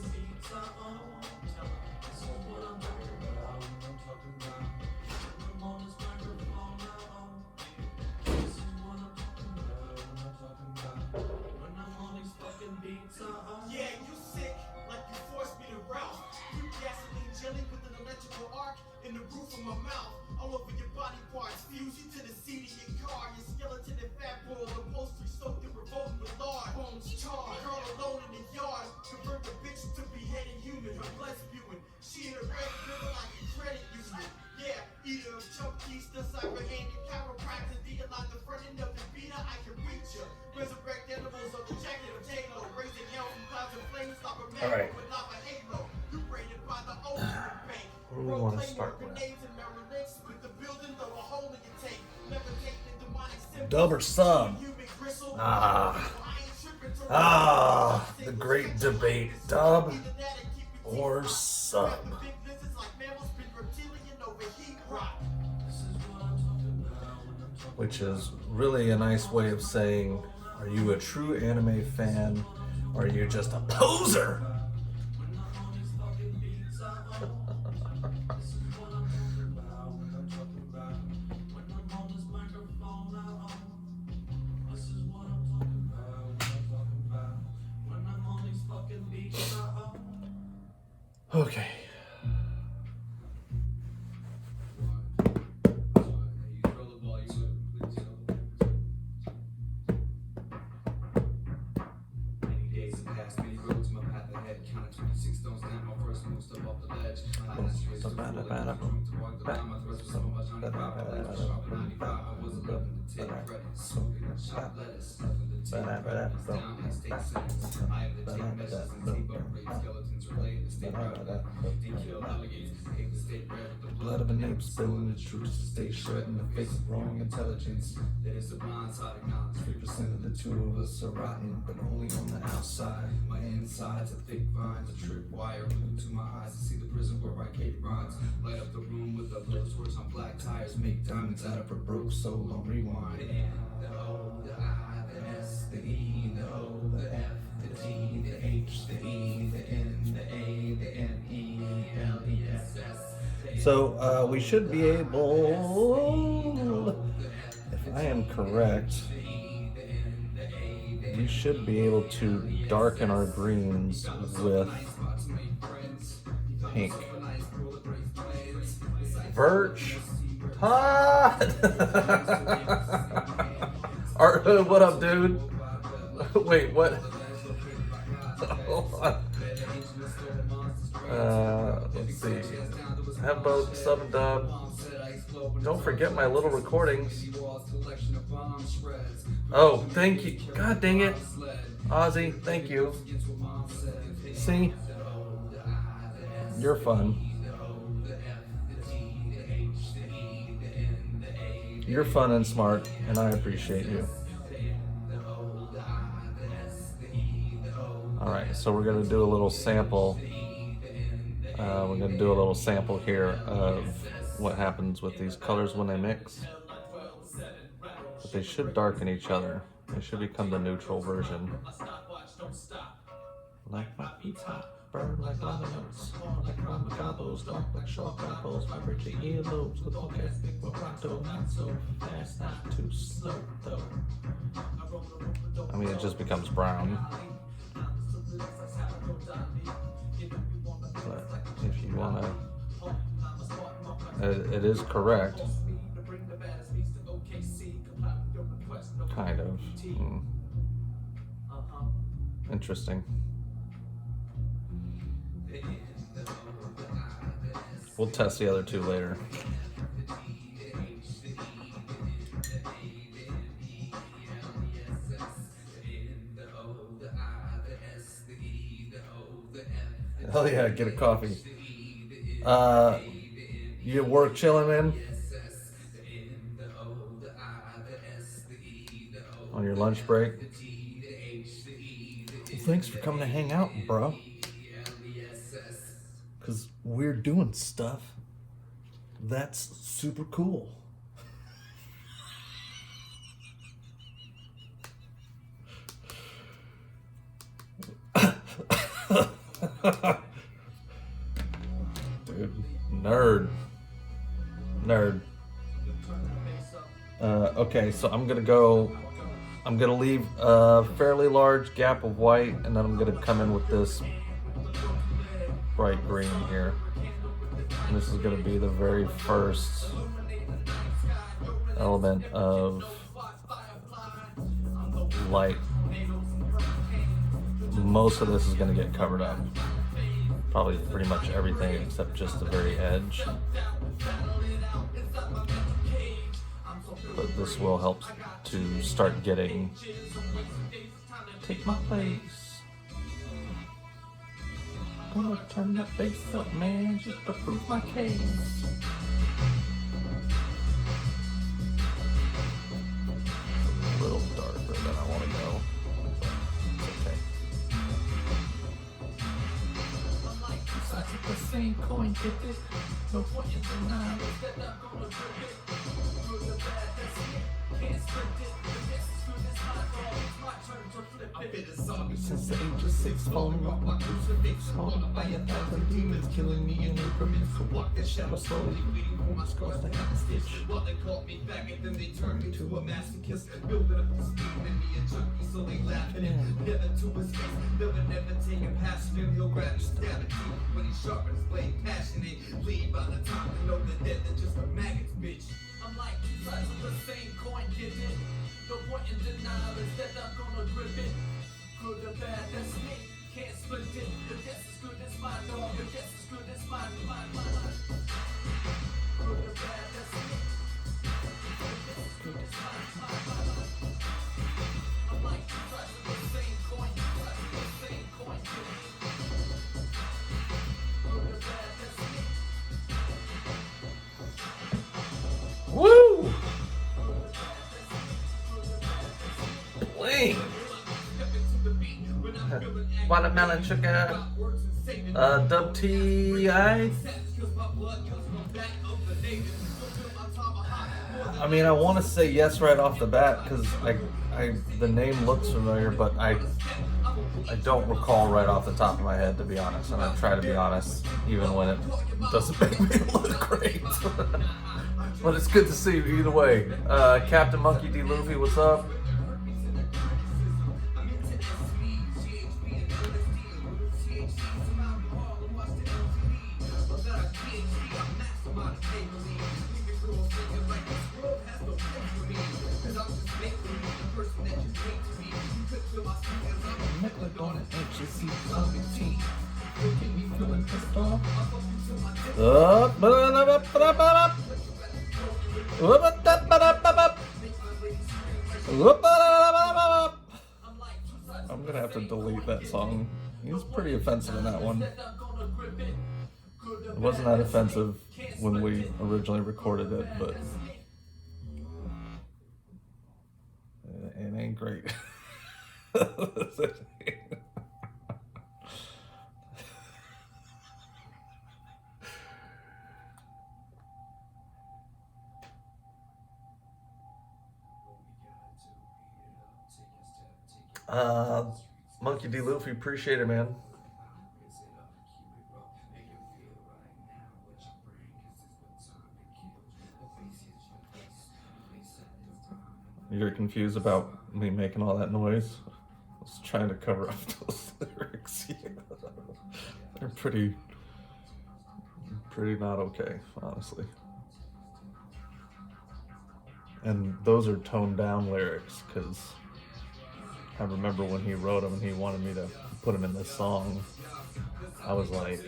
Yeah, you sick, like you forced me to route. You gasoline jelly with an electrical arc in the roof of my mouth. All over your body parts, fuse you to the seat of your car. Your skeleton and fat bowl, upholstery soaked and revolting with lard. Bones charred, girl alone in the yard. Convert the bitch to beheaded human, her blood spewing. She in a red river like a credit union. Yeah, eater of chunk keys, the cyber-handed chiropractor. Dealine the front end of the beater, I can reach ya. Resurrect animals of the jacket of J-Lo. Raising hell from clouds of flames, stop a man Alright. with lava halo. You raided by the ocean bank. What do we want to start with? Dub or sub? The great debate. Dub or sub? Which is really a nice way of saying, are you a true anime fan or are you just a poser? Okay. Many days have passed, many roads in my path ahead. Counted 26 stones down, my first move step off the ledge. My aspirations to room to walk the line. My threats were some about 95, my legs were sharp at 95. I wasn't looking to take credit. Smoking and chop lettuce, nothing to take credit. Down in state sentence. I am the tape measures and tape upgrade. Skeletons related to state prevalent. They kill delegates, hate the state red with the blood of an ape. Spilling the truth to stay shred in the face of wrong intelligence. That is the blind side of knowledge. 3% of the two of us are rotten, but only on the outside. My insides are thick vines, a tripwire glued to my eyes to see the prison where I Cape rhymes. Light up the room with the blood torch on black tires. Make diamonds out of a broke soul on rewind. The N, the O, the I, the S, the E, the O, the F, the T, the H, the E, the N, the A, the N, E, L, E, S, S. So we should be able, if I am correct, we should be able to darken our greens with pink. Birch, Todd! Art, what up, dude? Wait, what? Hold on. Let's see. Hemboat, sub dub. Don't forget my little recordings. Oh, thank you. God dang it. Ozzy, thank you. See? You're fun. You're fun and smart, and I appreciate you. Alright, so we're going to do a little sample. We're going to do a little sample here of what happens with these colors when they mix. But they should darken each other. They should become the neutral version. Like my pizza, burn like lava notes, like ramen combos, dark like shark apples, my Richard earlobes, the podcast big vibrato, not so fast, not too slow though. I mean, it just becomes brown. But if you wanna, it is correct. Kind of. Interesting. We'll test the other two later. Hell yeah, get a coffee. You at work chilling, man? On your lunch break? Well, thanks for coming to hang out, bro. Because we're doing stuff that's super cool. Dude, nerd. Okay, so I'm gonna leave a fairly large gap of white, and then I'm gonna come in with this bright green here. And this is gonna be the very first element of light. Most of this is gonna get covered up. Probably pretty much everything except just the very edge. But this will help to start getting, take my place. Gonna turn that bass up, man, just to prove my case. A little darker than I want to go. It's okay. The same coin, get it? No point in denying since the age of 6, falling off my crucifix, haunted by 1,000 demons, killing me in increments. To walk the shadow slowly, bleeding from my scars like a stitch. Well, they called me faggot, then they turned me to a masochist, building up the steam in me a junkie, so they laughing and never to his face. That would never take him past him. He'll grab and stab it deep when he sharpens blade passionately. By the time you know the dead, they're just a maggots, bitch. I'm like two sides of the same coin, get it? The point in denial is that I'm gonna grip it. Good or bad, that's me. Can't split it. Your guess is good as mine, dog. Your guess is good as mine. Good or bad, that's me. Your guess is good as mine. I'm like two sides of the same coin. Two sides of the same coin, get it? Good or bad, that's me. Woo! Bling! Watermelon sugar. Dub T.I. I mean, I want to say yes right off the bat because the name looks familiar, but I don't recall right off the top of my head, to be honest. And I try to be honest, even when it doesn't make me look great. But it's good to see you either way. Captain Monkey D. Luffy, what's up? I'm gonna have to delete that song. He's pretty offensive in that one. It wasn't that offensive when we originally recorded it, but it ain't great. Monkey D. Luffy, appreciate it, man. You're confused about me making all that noise? I was trying to cover up those lyrics. They're pretty not okay, honestly. And those are toned down lyrics because I remember when he wrote them and he wanted me to put them in this song. I was like,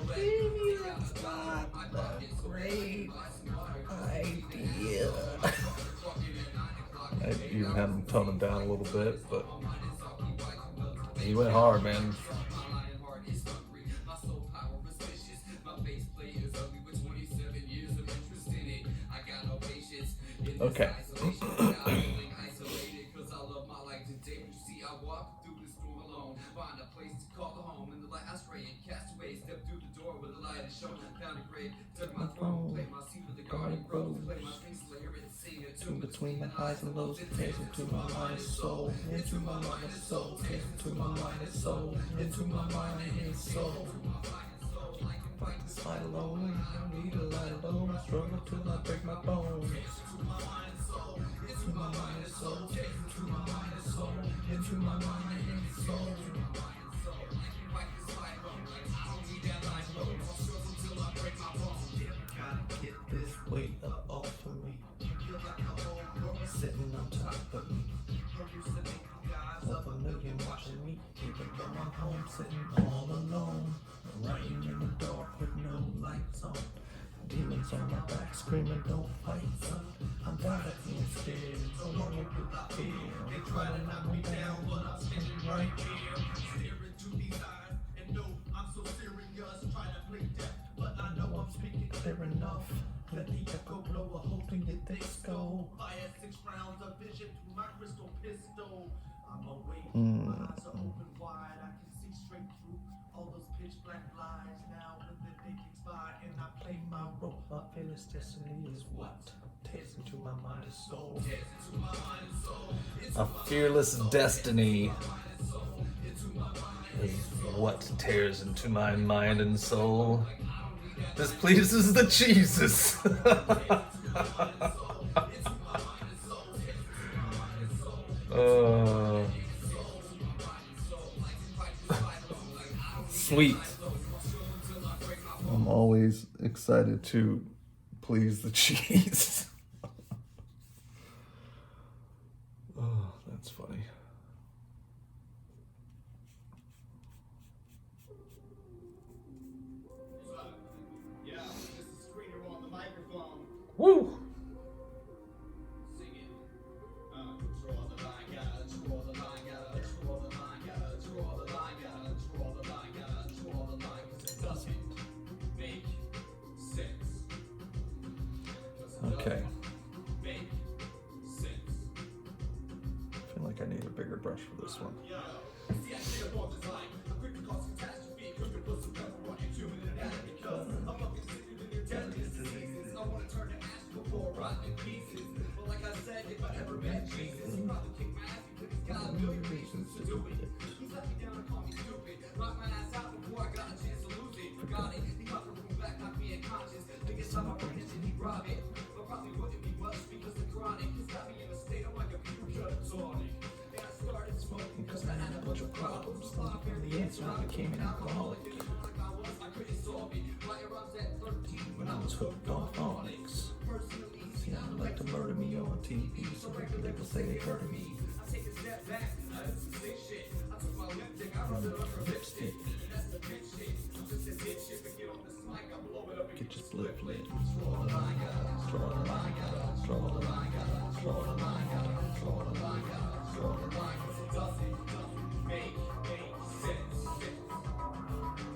maybe that's not a great idea. I even had him tone him down a little bit, but he went hard, man. Okay. Between my highs and lows, phase into my mind and soul, into my mind and soul, phase into my mind and soul, into my mind and soul. Fight this fight alone, I need a light alone, I struggle till I break my bones. Into my mind and soul, into my mind and soul, into my mind and soul, into my mind and soul. Fight this fight alone, I don't need that light alone, I struggle till I break my bones. Gotta get this weight up off of me. Sitting on top of me. Of a million watching me, even though I'm home sitting all alone. Writing in the dark with no lights on. Demons on my back screaming, don't fight, son. I'm tired of being scared, so long with the fear. They try to knock me down, but I'm standing right here. Staring to these eyes, and no, I'm so serious. Trying to play deaf, but I know I'm speaking clear enough. Let the echo blow a hole in your thick skull. Fire 6 rounds of vision through my crystal pistol. I'm awake, my eyes are open wide. I can see straight through all those pitch black lies. Now when the day kicks by and I play my role, my fearless destiny is what tears into my mind and soul. A fearless destiny is what tears into my mind and soul. This pleases the cheeses. uh, Sweet. I'm always excited to please the cheese. Oh, that's funny. Yeah, this is Screener on the microphone. Woo! Sing it. Draw the line, gotta draw the line, gotta draw the line, gotta draw the line, gotta draw the line, gotta draw the line, 'cause it doesn't make sense. Okay. Make sense. I feel like I need a bigger brush for this one. Yo, see, I shit up on design. I'm quick to cause catastrophe. Quick to put some pepper on your human anatomy. Because I'm fucking sick of your deadliest diseases. I wanna turn to ash before rotten in pieces. But like I said, if I ever met Jesus, he'd probably kick my ass because he's got a million reasons to do it. He let me down and called me stupid. Knocked my ass out before I got a chance to lose it. Forgot it. He got the room back, not being conscious. Biggest time I bring it, and he robbed it. But probably wouldn't be much because the chronic has got me in a state of like a future tonic. And I started smoking because I had a bunch of problems. Thought I found the answer, I became an alcoholic. I couldn't solve it. My erupts at 13 when I was hooked on phonics. Personally, see, I would like to murder me on TV. So regulators say they heard of me. I take a step back, I did some sick shit. I took my lipstick, I rubbed it up for lipstick. That's the bitch shit. I'm just this hit shit, but get on this mic, I blow it up and Get your split lit. draw the line, draw the line, draw the line, draw the line, draw the line, draw the line, 'cause it doesn't make sense.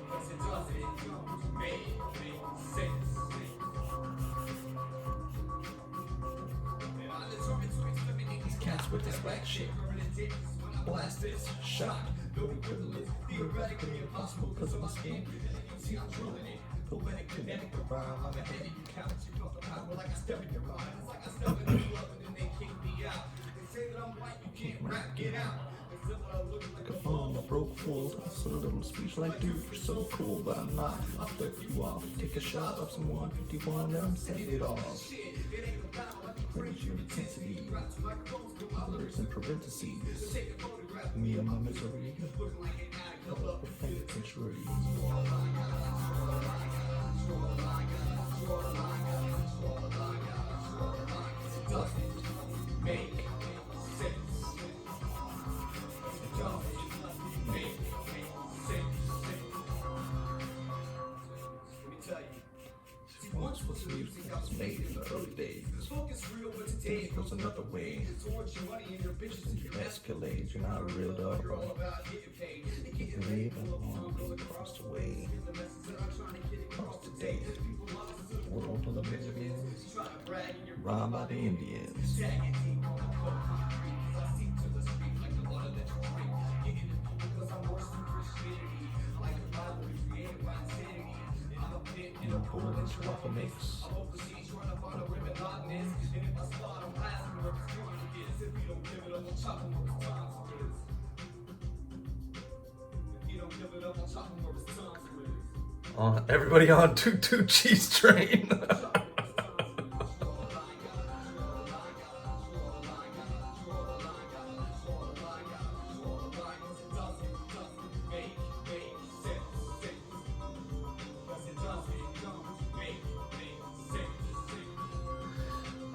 'Cause it doesn't make sense. And I'm determined to exterminate these cats with this whack shit. Blast this shot. No equivalent, theoretically impossible because of my skin. See, I'm drilling it. Poetic, kinetic, the rhyme. I'm a heavy count. You felt the power like I step in your mind. It's like I step in your love and then they kick me out. They say that I'm white, you can't rap, get out. They feel that I look like a I broke full. I said a little speech like, dude, you're so cool, but I'm not. I'll flip you off. Take a shot of some 151 and set it off. Praise your intensity. Others in parentheses. Me and my misery. Hello, penitentiary. doesn't make sense. It doesn't make sense. Let me tell you. See, once was music that was made in the early days. Focus real, but today it goes another way. Towards your money and your bitches and your Escalade, you're not a real dog. you're all about getting paid. And getting Leave paid. alone across the way. The message that I'm trying to get across today. People love us to the World to the millions. try to brag and you're Robbed by the Indians. tagging deep on the cold concrete. 'Cause I seep to the street like the water that you drink. Getting it because I'm worse than Christianity. I like the Bible we created by insanity. And I'm a pit in a pool that you off a mix. I'm overseas trying to find a rim and hotness. And if I start, I'm blasting where it's going to get. If you don't give it up, I'll chop them where it's time to live. If you don't give it up, I'll chop them where it's time to live. Everybody on Toot Cheese Train.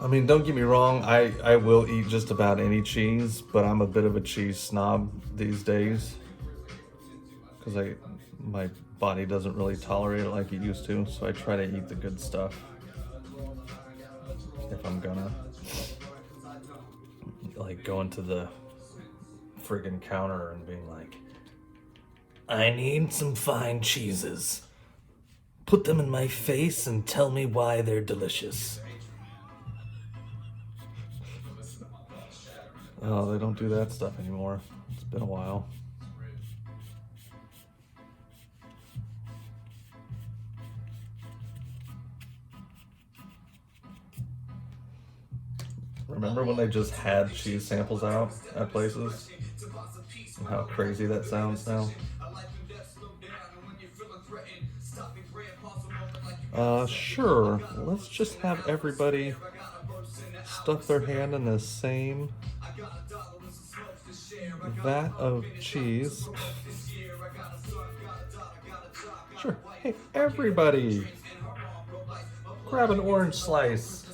I mean, don't get me wrong, I will eat just about any cheese, but I'm a bit of a cheese snob these days. Because my body doesn't really tolerate it like it used to, so I try to eat the good stuff. If I'm gonna. Like going to the friggin' counter and being like, I need some fine cheeses. Put them in my face and tell me why they're delicious. Oh, they don't do that stuff anymore. It's been a while. Remember when they just had cheese samples out at places? And how crazy that sounds now? Sure. Let's just have everybody stuff their hand in the same vat of cheese. Sure. Hey, everybody, grab an orange slice.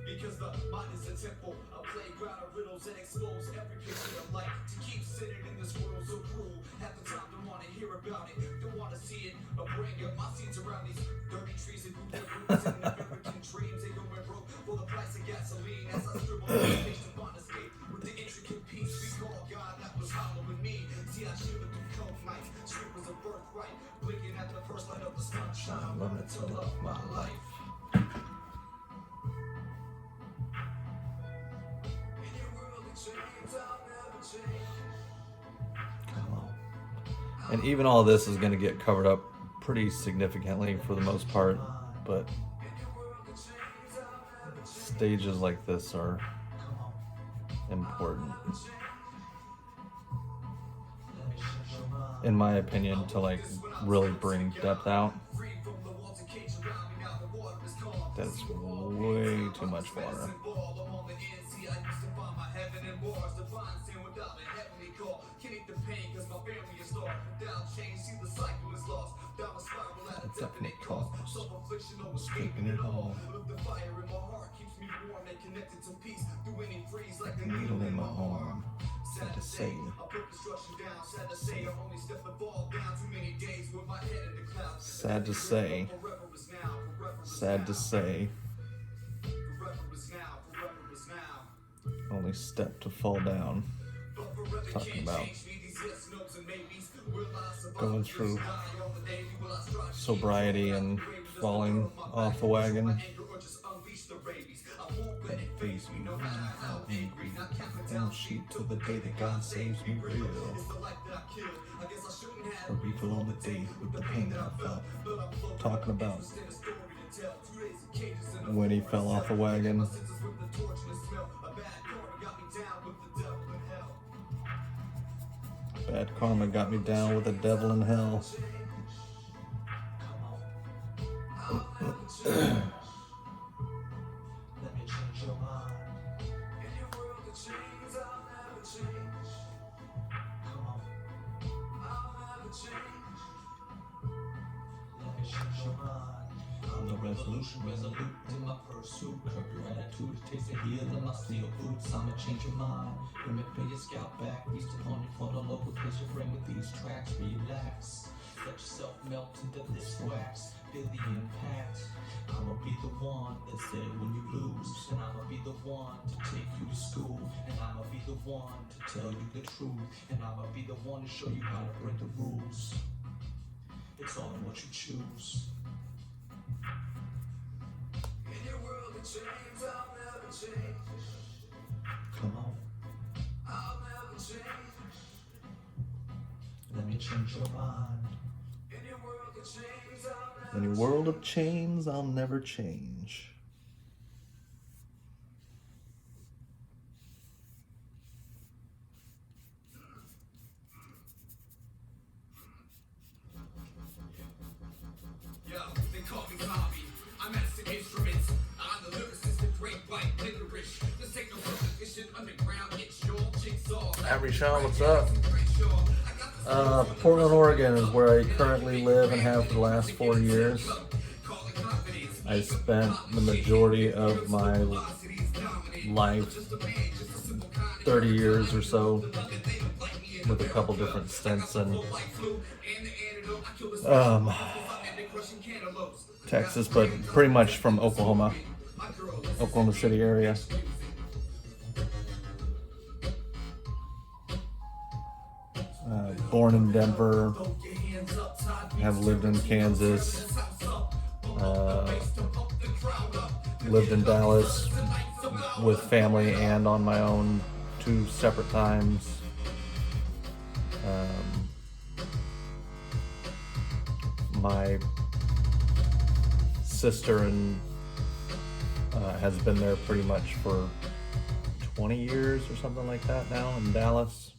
Because the mind is a temple, a playground of riddles and expose every picture of life to keep sitting in this world so cruel. Half the time don't want to hear about it, don't want to see it, but bring up my seeds around these dirty trees and bootleg roots and American dreams. They going broke for the price of gasoline as I scribble on the page to find escape with the intricate piece we call God that was following me. See, I shivered through cold nights, street was a birthright, blinking at the first light of the sunshine, learning to love my life. Come on. And even all this is going to get covered up pretty significantly for the most part, but stages like this are important, in my opinion, to like really bring depth out. That's way too much water. Definitely cause speaking it all. The needle in my arm. Sad to say. Sad to say. Sad to say. Only step to fall down. Talking about going through sobriety and falling off the wagon. Face me, how angry, down sheet till the day that God saves me real. A refill on the day with the pain that I felt. Talking about when he fell off the wagon. Bad karma got me down with the devil in hell. Let me change your mind. In your world of chains, I'll never change. Come on, I'll never change. Let me change your mind. I'm the resolution, resolute in my pursuit. Curb your attitude, taste the heel of my steel boots. I'ma change your mind. Remember your scalp back. Feast upon you for the local place your friend with these tracks. Relax. Let yourself melt into this wax. Feel the impact. I'ma be the one that's there when you lose. And I'ma be the one to take you to school. And I'ma be the one to tell you the truth. And I'ma be the one to show you how to break the rules. It's all in what you choose. In your world of chains, I'll never change. Come on. I'll never change. Let me change your mind. In your world of chains, I'll never In a world of chains, I'll never change. Yo, they call me Bobby. I'm master instruments. I'm the lyricist, the great white licorice. This ain't no competition underground. It's your jigsaw. Avery Sean, what's up? Portland, Oregon is where I currently live and have for the last 4 years. I spent the majority of my life, 30 years or so, with a couple different stints in Texas, but pretty much from Oklahoma City area. Born in Denver, have lived in Kansas, lived in Dallas with family and on my own 2 separate times. My sister and has been there pretty much for 20 years or something like that now in Dallas.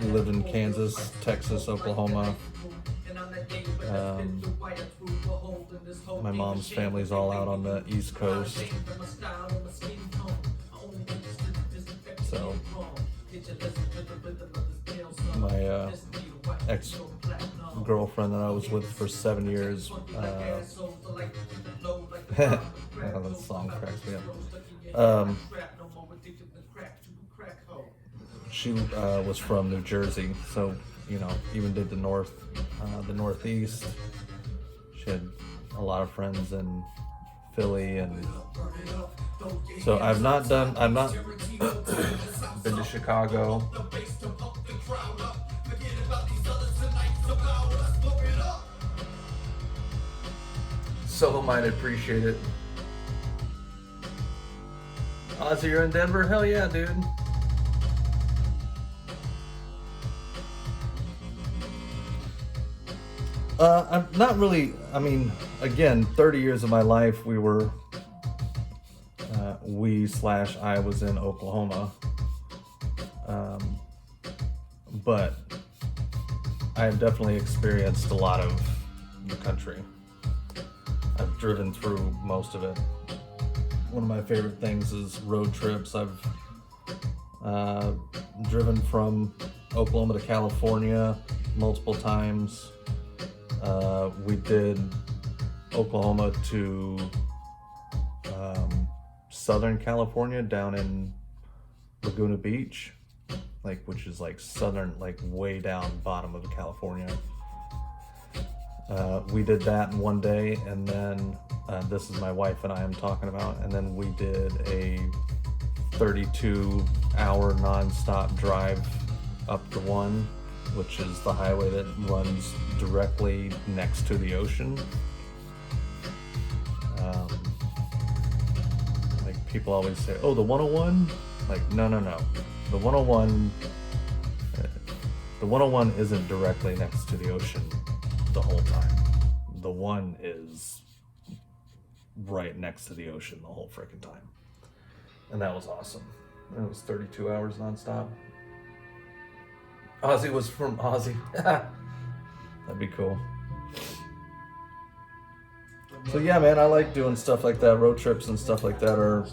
We lived in Kansas, Texas, Oklahoma. My mom's family's all out on the East Coast. So my ex-girlfriend that I was with for 7 years, that song cracks me up. She was from New Jersey, so even did the Northeast. She had a lot of friends in Philly, and so I've not been to Chicago. Solo might appreciate it. Ozzy, you're in Denver? Hell yeah, dude. I'm not really, again, 30 years of my life I was in Oklahoma. But I have definitely experienced a lot of the country. I've driven through most of it. One of my favorite things is road trips. I've driven from Oklahoma to California multiple times. We did Oklahoma to Southern California, down in Laguna Beach, which is southern, way down bottom of California. We did that in one day, and then this is my wife and I am talking about, and then we did a 32-hour non-stop drive up the one, which is the highway that runs directly next to the ocean. People always say, oh, the 101? No. The 101 isn't directly next to the ocean the whole time. The one is right next to the ocean the whole freaking time. And that was awesome. It was 32 hours nonstop. Ozzy was from Ozzy. That'd be cool. So yeah, man, I like doing stuff like that. Road trips and stuff like that are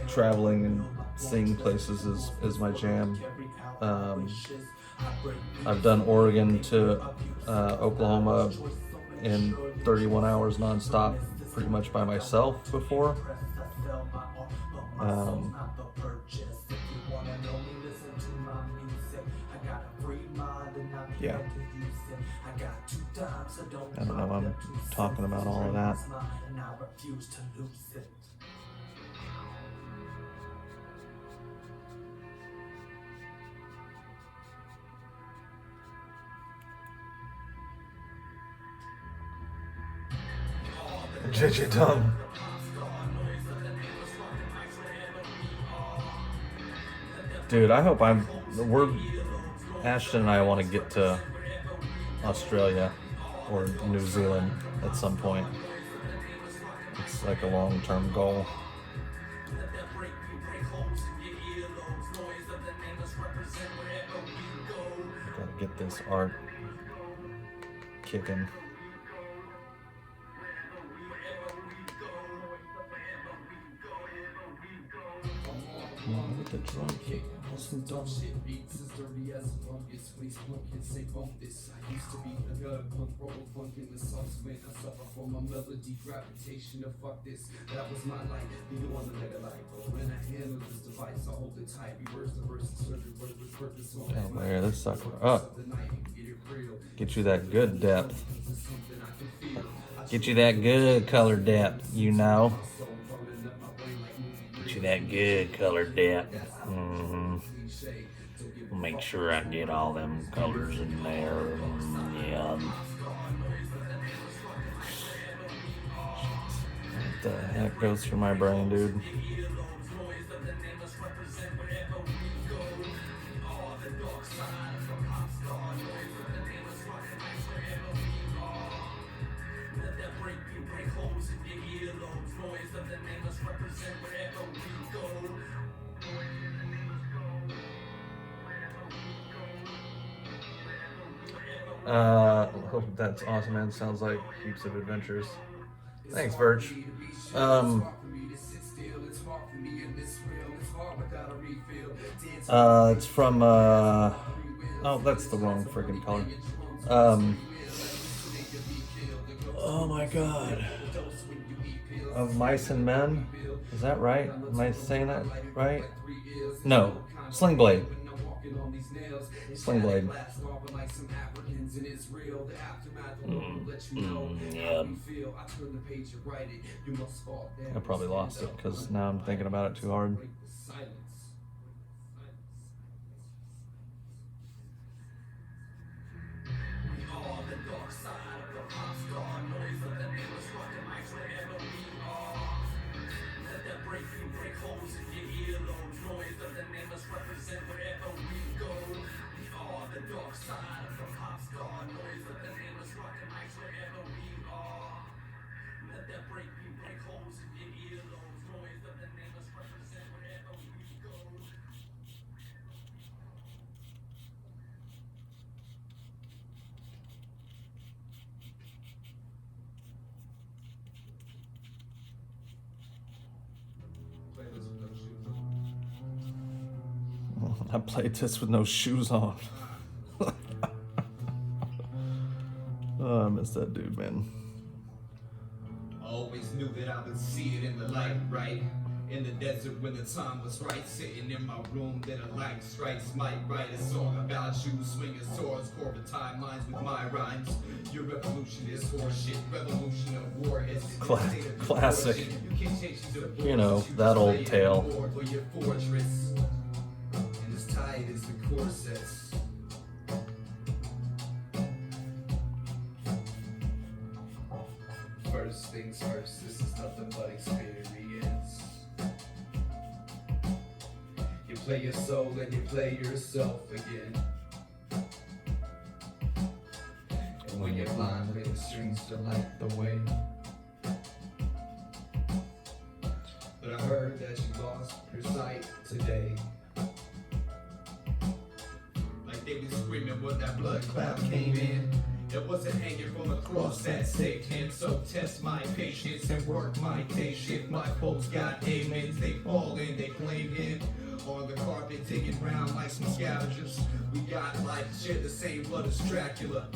traveling and seeing places is my jam. I've done Oregon to Oklahoma in 31 hours nonstop, pretty much by myself before. Yeah. I don't know, I'm talking about all of that. JJ Dumb. Dude, I hope Ashton and I want to get to Australia or New Zealand at some point. It's like a long-term goal. Gotta get this art kicking. The drum kick. Some dumb beats as dirty as a bump. It's waste punk, it's say bump this. I used to be a gut punk, roll funk in the songs when I suffer from my melody gravitation to fuck this. That was my life, you want to let it light. When I handle this device, I hold it tight. Reverse the verse, surgery, work with purpose. Oh, layer this sucker up. Get you that good depth. Get you that good color depth, you know. Get you that good color depth. Make sure I get all them colors in there. Yeah. What the heck goes through my brain, dude? Oh, that's awesome, man. Sounds like heaps of adventures. Thanks, Virch. It's from oh, that's the wrong freaking color. Um, oh my god. Of Mice and Men? Is that right? Am I saying that right? No. Sling Blade. Sling Blade. Yeah. I probably lost it because now I'm thinking about it too hard. I played this with no shoes on. Oh, I miss that dude, man. Always knew that I would see it in the light, right? In the desert when the time was right, sitting in my room, then a light strikes, might write a song about you, swinging swords, carving timelines with my rhymes. Your revolution is horseshit, revolution of war is Classic. You know, that old tale. And as tight as the corsets. First things first, this is nothing but experience. You play your soul and you play yourself again. And when you're blind, play the strings to light the way. But I heard that you lost your sight today. Like they been screaming when that blood cloud came in. It wasn't hanging from a cross that saved him. So test my patience and work my day shift. My folks got amens, they fall in, they blame him. On the carpet digging round like some scavengers. We got life, share the same blood as Dracula.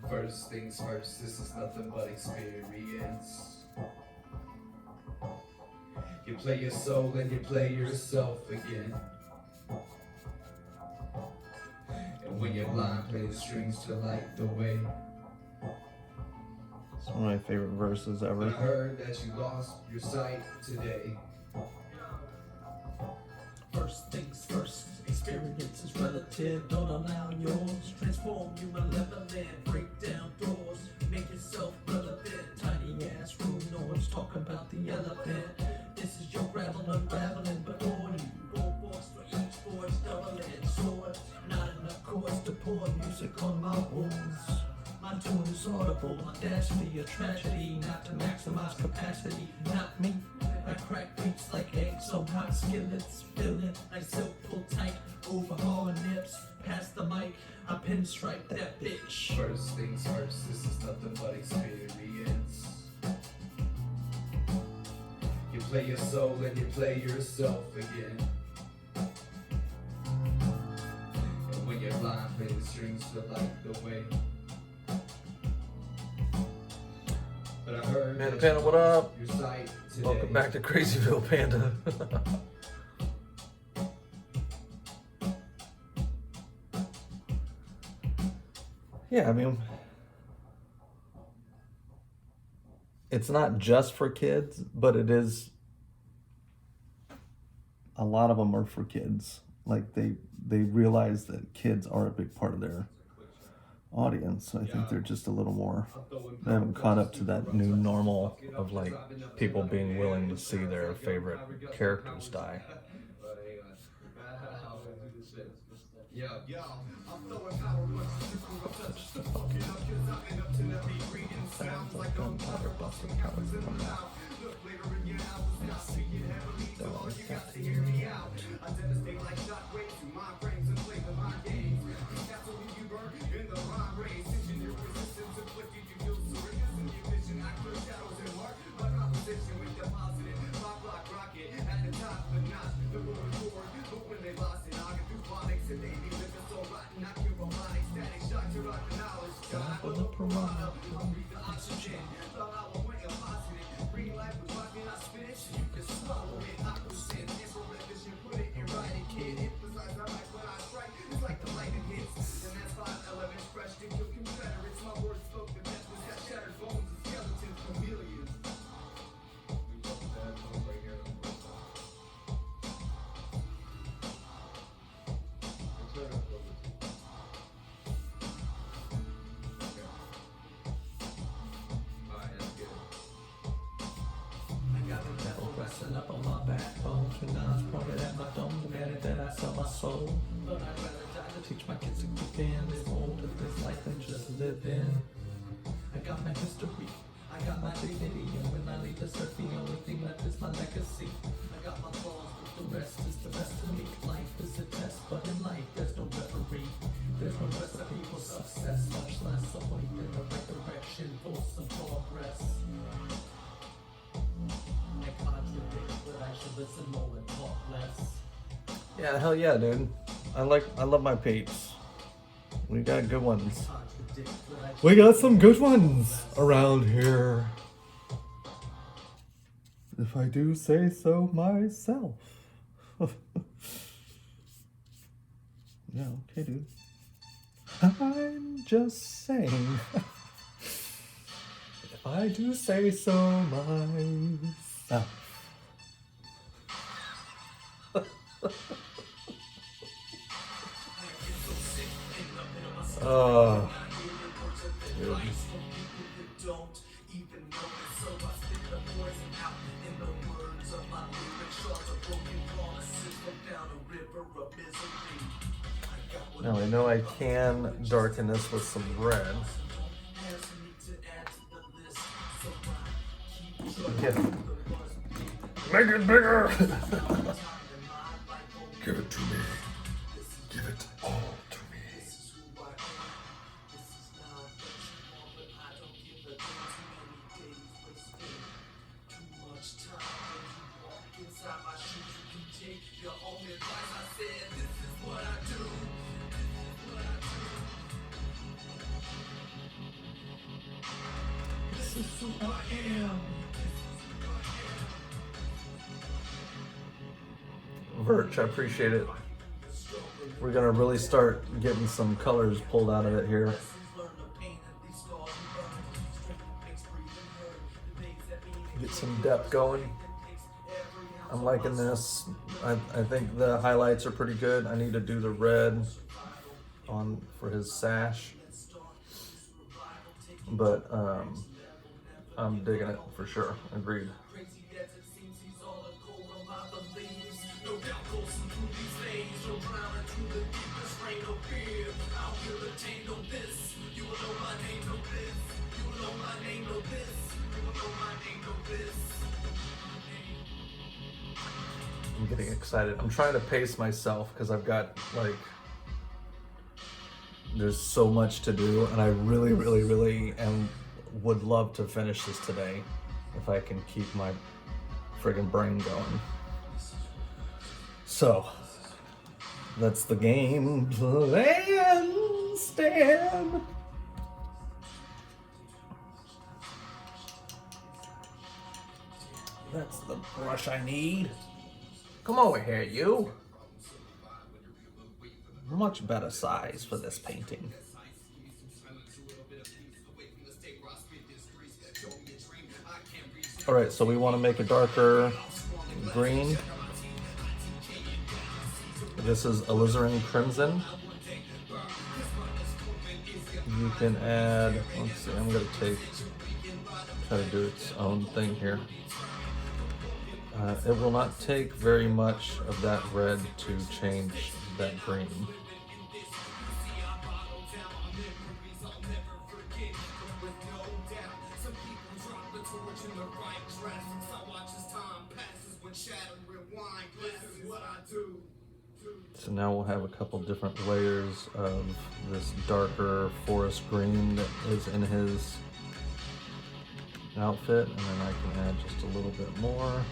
First things first, this is nothing but experience. You play your soul and you play yourself again. And when you're blind, play the strings to light the way. It's one of my favorite verses But I ever. heard that you lost your sight today. First things first, experience is relative, don't allow yours. Transform you malevolent, break down doors, make yourself relevant. Tiny ass room, no one's talking about the elephant. This is your gravel unraveling, but all you go force for each forge, double-edged sword. Not enough chords to pour music on my wounds. My tune is audible, audacity, a tragedy, not to maximize capacity, not me. I crack beats like eggs on hot skillets, filling like silk pull tight over hard nips. Pass the mic, I pinstripe that bitch. First things first, this is nothing but experience. You play your soul and you play yourself again. And when you're blind, play the strings to light the way. But I heard Panda that Panda, you what lost up? your sight today. Welcome back to Crazyville, Panda. Yeah, I mean, it's not just for kids, but it is. A lot of them are for kids. Like they realize that kids are a big part of their audience. So I think they're just a little more. They haven't caught up to that new normal of like people being willing to see their favorite characters die. Yo, I'm throwing power punches to cool up touches to fuck it up, cause I've been up to that beat reading sounds like gunpowder busting powers in my mouth. Look later in your hours, now see it heavily, so all you got to hear me out. I devastate my frames and play the mind games. These cats will leave you burned in the rhyme race. Engineer resistance inflicted, you feel surrenders in your vision. I clear shadows and mark my composition with deposited. My block rocket at the top of the notch. The rolling forward, but when they lost it, I get through phonics and they leave it so rotten. I hear robotic static shock to rock the knowledge. God, For the piranha. I'll breathe the oxygen. Thought I was way positive. Green light was rocking, I spit it. You can swallow it. I percent. Infrared vision, put it in writing, kid. Emphasize I like when I strike. It's like the lightning hits. And that's 511 fresh to kill Confederates. My words spoke the best was got shattered bones and skeletons, chameleons. We put that one right here. I got the devil resting up on my backbone. And now it's pointed at my dome. Demanded that I sell my soul. But I'd rather die to teach my kids to keep in. Live old to this life and just live in. I got my history. I got my dignity. And when I leave this earth, the only thing left is my legacy. I got my flaws, but the rest is the rest of me. Life is a test, but in life there's no referee. There's no recipe for success, much less a point in the right direction for some progress. I contradict, but I should listen more and talk less. Yeah, hell yeah, dude. I love my peeps. We got good ones. Contradict, but I should We got some good ones around here. If I do say so myself. Yeah, okay, dude. I'm just saying. If I do say so myself. Oh, dude. Don't even notice, so I spit the poison out in the words of my lyrics. Shards of broken promises from down a river of misery. I got what Now I know I can darken this with some red. has me to add to the list, so I keep Get it. the buzz. Make it bigger. Time in my life, Give it to me. Give it all to me. this is who I am. This is not what you want, but I don't give a damn. Too many days wasted. Too much time when you walk inside my shoes. You can take your own advice. I said, this is what I do. This is what I do. This is who I am. Virch, I appreciate it. We're gonna really start getting some colors pulled out of it here. Learn the pain of these scars we burn. Strength makes breathing hurt. The things that mean Get some depth going. I'm liking this. I think the highlights are pretty good. I need to do the red on for his sash. But I'm digging it for sure. Agreed. crazy as it seems, he's all a gold on my beliefs. No doubt coursing through these veins, no drowning through the deepest rain, no fear. I'll feel attained on this. You will know my name, know this. You will know my name, know this. You will know my name, know this. I'm getting excited. I'm trying to pace myself because I've got there's so much to do, and I really would love to finish this today if I can keep my friggin' brain going. So that's the game plan, Stan. That's the brush I need. Come over here, you. Much better size for this painting. All right, so we want to make a darker green. This is alizarin crimson. You can add, let's see, I'm gonna try to do its own thing here. It will not take very much of that red to change that green. Shadow rewind, this is what I do. So now we'll have a couple different layers of this darker forest green that is in his outfit, and then I can add just a little bit more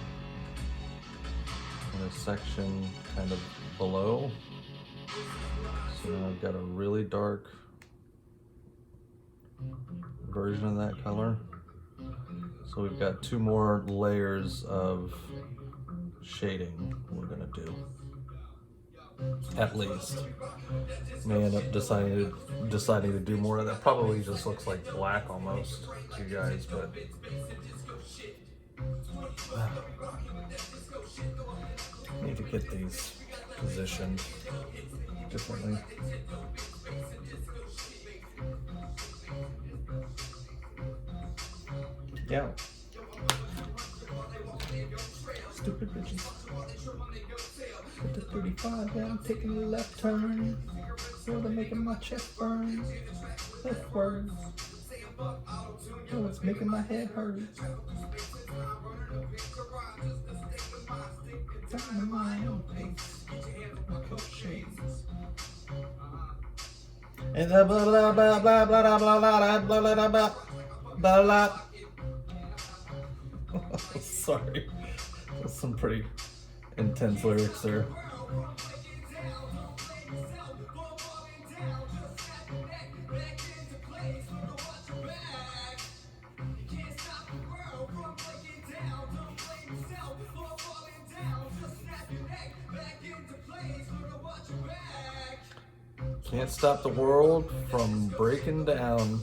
in a section kind of below. So now I've got a really dark version of that color. So we've got 2 more layers of shading we're gonna do. At least. May end up deciding to do more of that. Probably just looks like black almost to you guys, but I need to get these positioned differently. Yeah. Stupid bitches. With the 35, yeah, I'm taking a left turn. So they're making my chest burn. Left words. Oh, it's making my head hurt. It's on my own pace. My coat shades. And blah blah blah blah blah blah blah blah blah blah blah blah blah. Sorry, that's some pretty intense lyrics there. Can't stop the world from breaking down.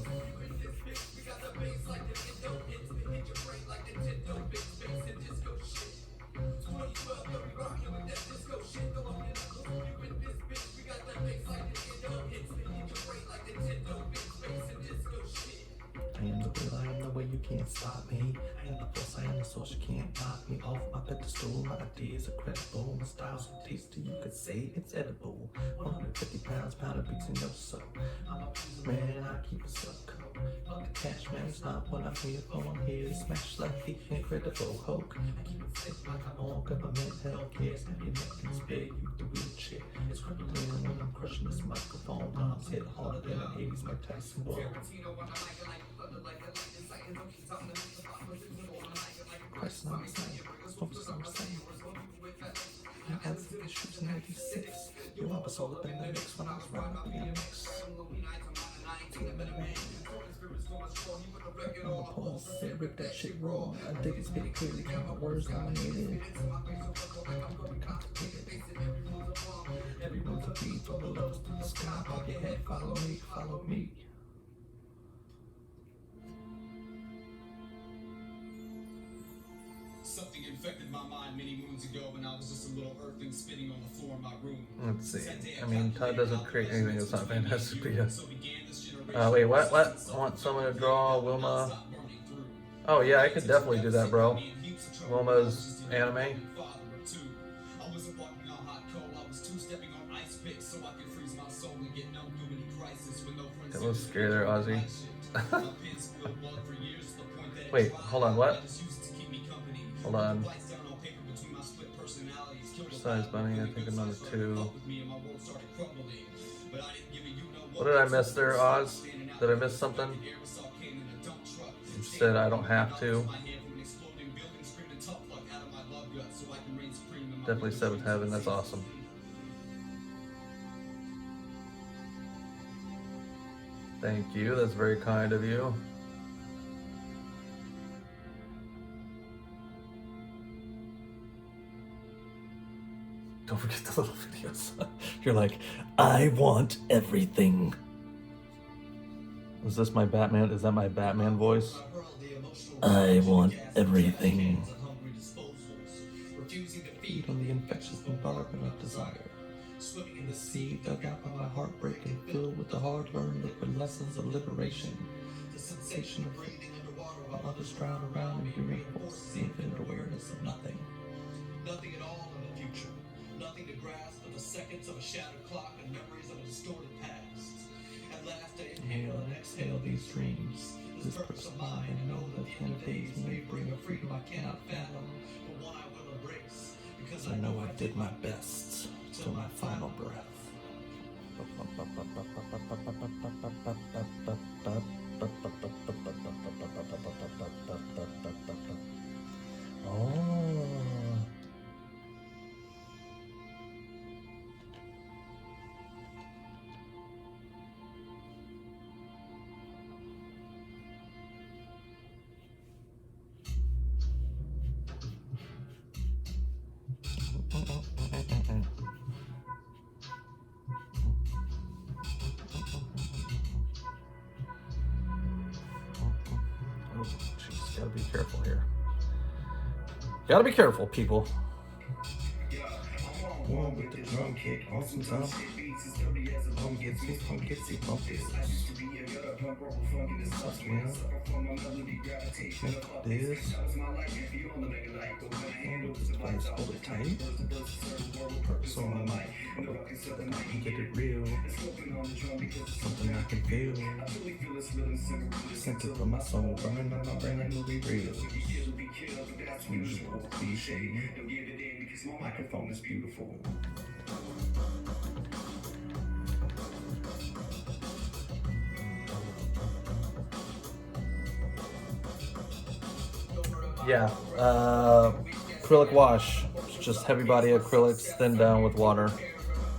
I am the will, I am the way, you can't stop me. I am the force, I am the source, you can't knock me off my pedestal. My ideas are credible, my style's so tasty, you could say it's edible. 150 pounds, powder beats in your soul. I'm a man, I keep it so cold. Fuck the cash, man, it's not what I'm here for. I'm here to smash like the Incredible Hulk. I keep it sick like I'm on government healthcare. Snap your neck and spare you the wheelchair. It's crippling when I'm crushing this microphone. Bombs hit harder than an 80s Mike Tyson ball. Christ, I'm saying, smokes, I'm saying. I had some issues in 96. You I was all up in the mix when I was riding up the MX. On the pulse, say rip that shit raw. I dig it, spit it clearly, count my words dominated. Complicated. Everyone's a beat, throw the levels to the sky. Pop your head, follow me, follow me. Something infected my mind many moons ago when I was just a little earthling spinning on the floor in my room. Let's see. I mean, Todd doesn't create anything that's not Fantastic Beasts. Wait, what? I want someone to draw Wilma. Oh, yeah, I could definitely do that, bro. Wilma's anime. I wasn't walking on hot coal, I was two-stepping on ice picks so I could freeze my soul and get numb through any crisis with no friends. It was scary there, Ozzy. Wait, hold on, what? Hold on. Size bunny, I think I'm number 2. What did I miss there, Oz? Did I miss something? You said I don't have to. Definitely 7th Heaven, that's awesome. Thank you, that's very kind of you. Don't forget the little videos. You're like, I want everything. Is this my Batman? Is that my Batman voice? I want everything. Feed on the infectious bombardment of desire. Swimming in the sea, dug out by my heartbreak and filled with the hard-learned liquid lessons of liberation. The sensation of breathing underwater while others drown around and you reinforce the infinite awareness of nothing. Nothing at all in the future. Nothing to grasp but the seconds of a shattered clock and memories of a distorted past. At last I inhale and exhale these dreams. This purpose of mine, and know that the end of days may bring a freedom I cannot fathom, but one I will embrace, because I know I did my best. to my final breath. Oh. Oh, jeez, gotta be careful here. Gotta be careful, people. One with the drum kick, awesome time. Gets me, gets it, bump it. This. Handle this place, hold it tight. So I might get it real. Something I can feel. Sent it from my soul, burning on my brain, I know be real. Usual cliche. My microphone is beautiful. Yeah, acrylic wash. It's just heavy body acrylics thinned down with water.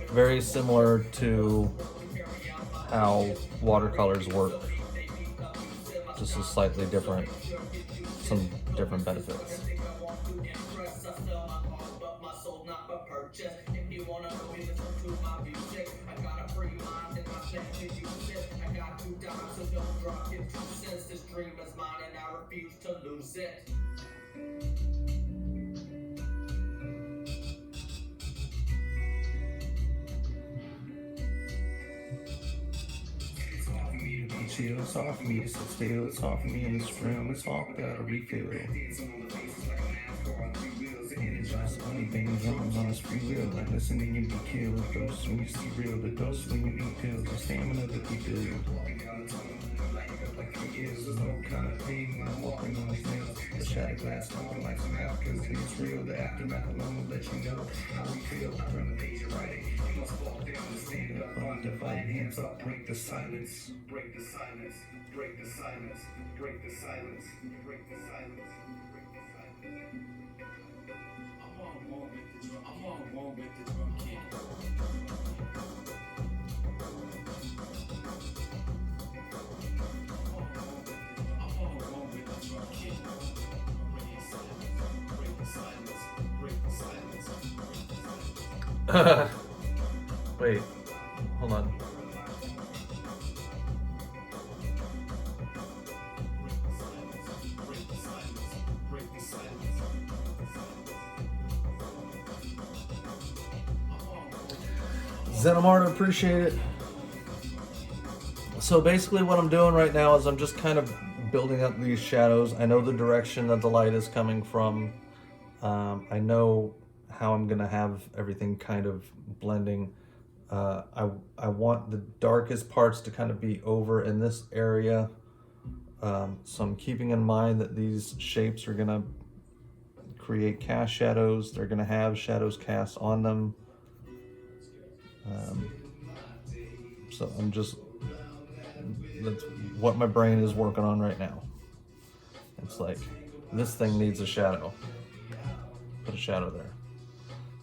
Very similar to how watercolors work. Just a slightly different, some different benefits. Chill, it's hard for me to sit still, it's hard for me in this room, it's hard without a refill. Just funny things, drums on this free will, like listening and be killed. The dose when you see real, the dose when you eat pills, the stamina that we build. Like 3 years, there's no kind of pain when I'm walking on these nails. The shattered glass, talking like some Africans, and it's real. The aftermath alone will let you know how we feel. I turn the page of writing, you must fall down and stand up, undivided hands up, break the silence. Break the silence, break the silence, break the silence, break the silence, break the silence. I'm on one with the drum kit. I'm on one with the drum kit. Break the silence, break the silence, break the silence. Wait, hold on. Xenomart, appreciate it. So basically what I'm doing right now is I'm just kind of building up these shadows. I know the direction that the light is coming from. I know how I'm gonna have everything kind of blending. I want the darkest parts to kind of be over in this area. So I'm keeping in mind that these shapes are gonna create cast shadows. They're gonna have shadows cast on them. So I'm just, that's what my brain is working on right now. It's like, this thing needs a shadow. Put a shadow there.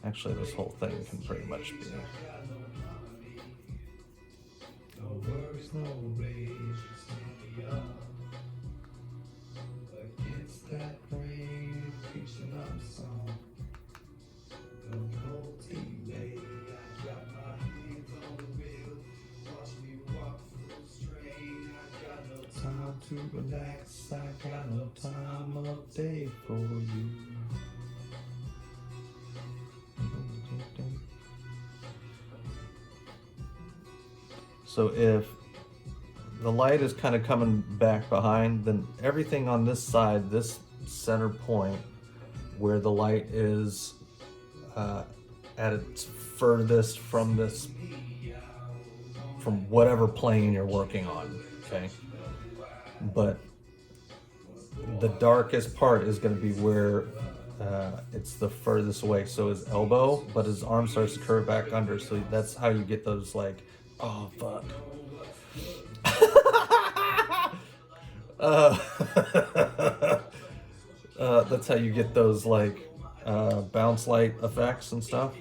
Actually, this whole thing can pretty much be. To relax, I got no time of day for you. So if the light is kind of coming back behind, then everything on this side, this center point where the light is at its furthest from this, from whatever plane you're working on, okay? But the darkest part is going to be where it's the furthest away. So his elbow, but his arm starts to curve back under. So that's how you get those like, oh fuck. uh, that's how you get those like bounce light effects and stuff.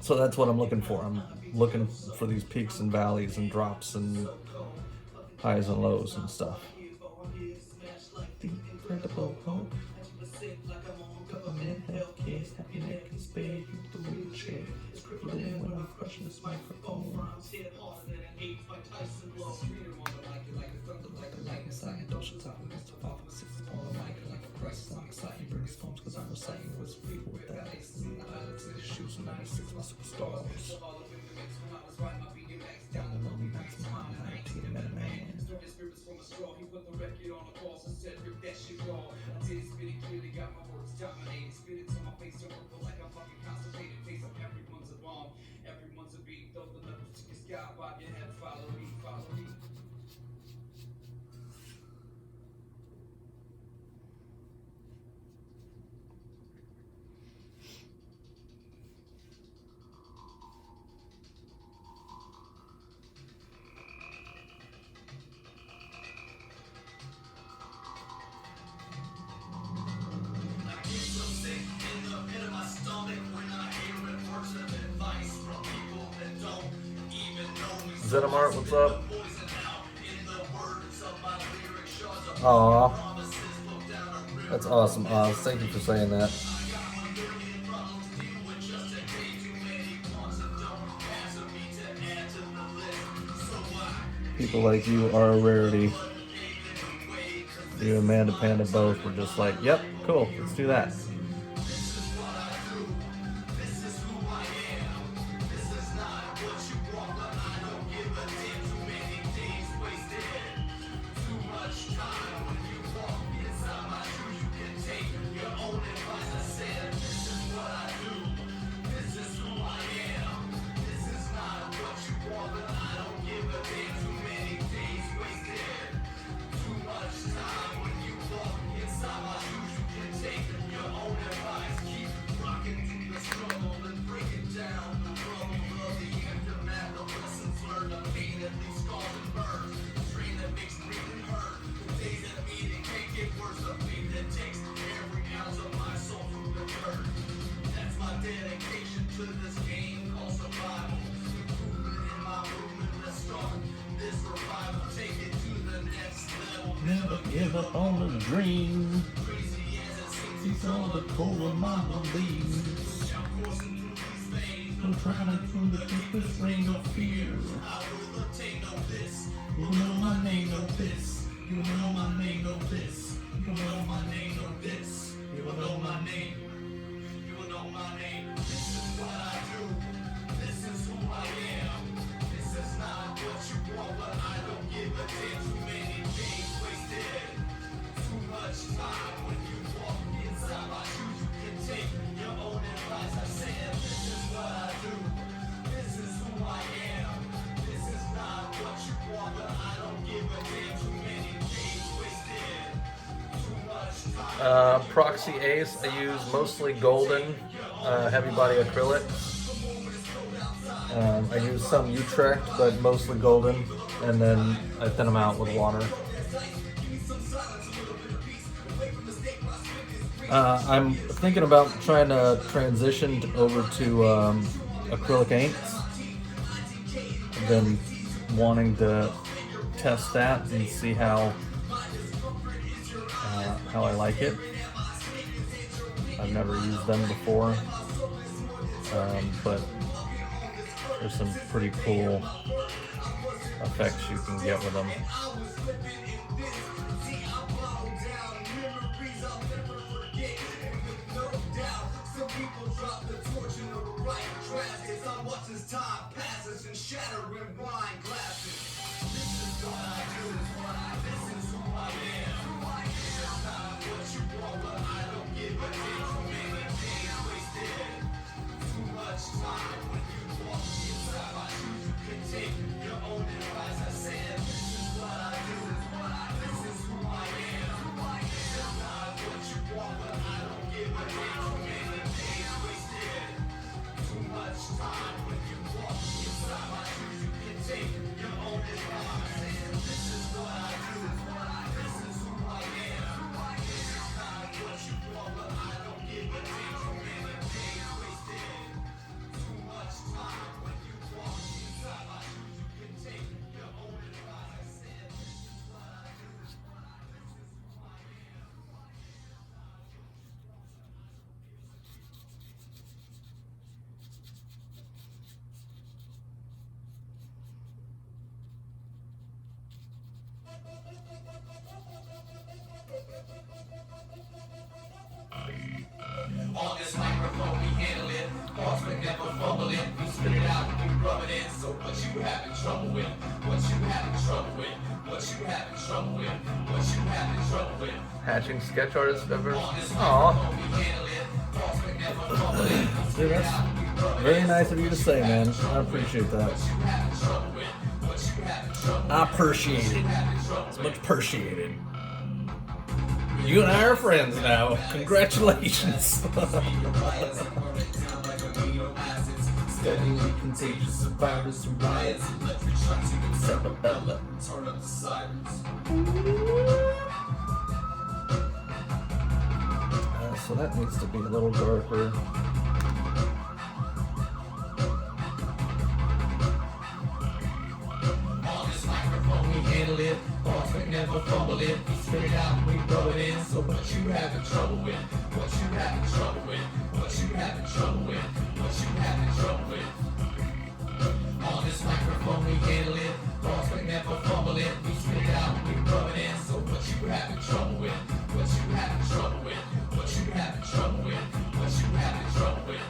So that's what I'm looking for. I'm looking for these peaks and valleys and drops and highs and lows and stuff. The incredible hope. Government health care, happy neck and spade, the wheelchair, scribbling when I'm crushing this microphone. Like a light inside, don't talk against the father, sits upon the mic like a Christ. I'm excited, bring his phones because I'm reciting what's people with that ice and the eyelids and his shoes and 96 my superstars. Down the lonely nights, my high tea and man. Zenimart, what's up? Aw, that's awesome, Oz. Thank you for saying that. People like you are a rarity. You and Amanda Panda both were just like, yep, cool, let's do that. Never give up on the dream. These are the core of my beliefs. I'm trying to kill the deepest rain of fear. You know my name, know this. You know my name, know this. You know my name, know this. You will know my name. You will know my name. This is what I do. This is who I am. This is not what you want, but I don't give a damn. Too many days wasted. Too much time when you walk inside my shoes. You can take your own advice. I said, this is what I do. This is who I am. This is not what you want, but I don't give a damn. Too many days wasted. Too much time. Proxy Ace, I use mostly golden heavy body acrylic. I use some Utrecht, but mostly golden, and then I thin them out with water. I'm thinking about trying to transition over to acrylic inks. I've been wanting to test that and see how I like it. I've never used them before, but there's some pretty cool effects you can get with them. On this microphone we handle it, pause but never fumble it. We spit it out, we rub it in. So what you having trouble with? What you having trouble with? What you having trouble with? What you having trouble with? Hatching sketch artist members. On this Aw, microphone we handle it, pause but never fumble it. dude, that's very nice of you to say, man. I appreciate that. I appreciate it. It's much appreciated. You and I are friends now. Congratulations. Steadily contagious survivors and riots. Electric shocks even cerebella. Turn up the sirens. So that needs to be a little darker. On this microphone we handle it, pause but never fumble it. We spit it out, we rub it in. So what you having trouble with? What you having trouble with? What you having trouble with? What you having trouble with? On this microphone we handle it, pause but never fumble it. We spit it out, we rub it in. So what you having trouble with? What you having trouble with? What you having trouble with? What you having trouble with?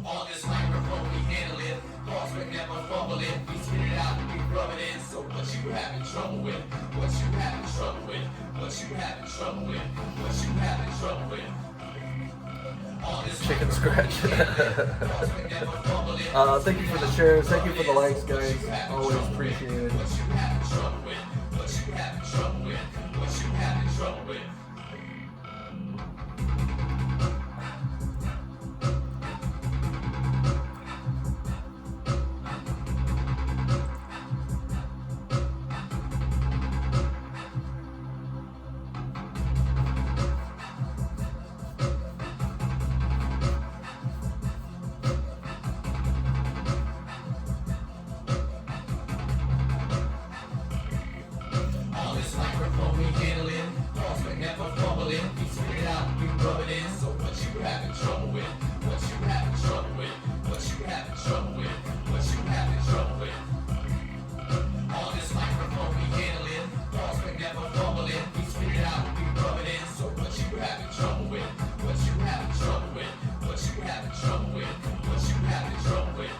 On this microphone we handle it, pause but never fumble it. We spit it out, we rub it in. So what you having trouble with? What you having trouble with? What you having trouble with? What you having trouble with? On this Chicken scratch. pause but never fumble it. Thank you for the shares. Thank you for the likes, guys. Always appreciated. What you having trouble with? What you having trouble with? What you having trouble with? On this microphone we handle it, pause but never fumble it. We spit it out, we rub it in. So what you having trouble with? What you having trouble with? What you having trouble with? What you having trouble with? On this microphone we handle it, pause but never fumble it. We spit it out, we rub it in. So what you having trouble with? What you having trouble with? What you having trouble with? What you having trouble with?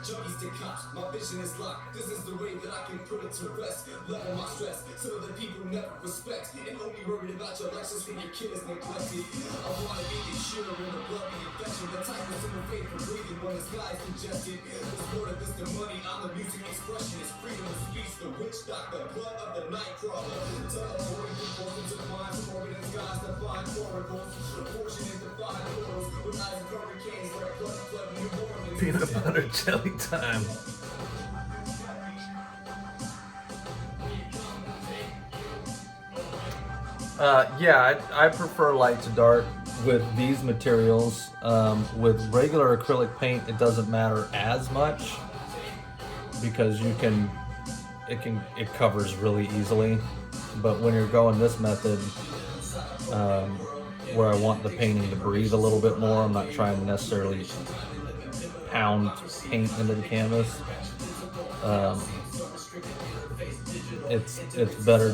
Junkies to cops, my vision is locked. This is the way that I can put it to rest. Level my stress, some of the people never respect. And only worried about your lessons when your kid is neglected. I wanna be the shooter in the blood, the infection. The type of simple faith for breathing when the sky's congested. There's more to this than money, I'm the music expression. It's freedom of speech, the witch doctor, blood of the night crawler. Teleporting people into the minds of orbit skies that find oracles. Portion is defined portals with eyes of hurricanes where blood flood New Orleans. Peanut butter jelly time. Yeah, I prefer light to dark with these materials. With regular acrylic paint, it doesn't matter as much because it covers really easily. But when you're going this method, where I want the painting to breathe a little bit more, I'm not trying to necessarily pound paint into the canvas. It's better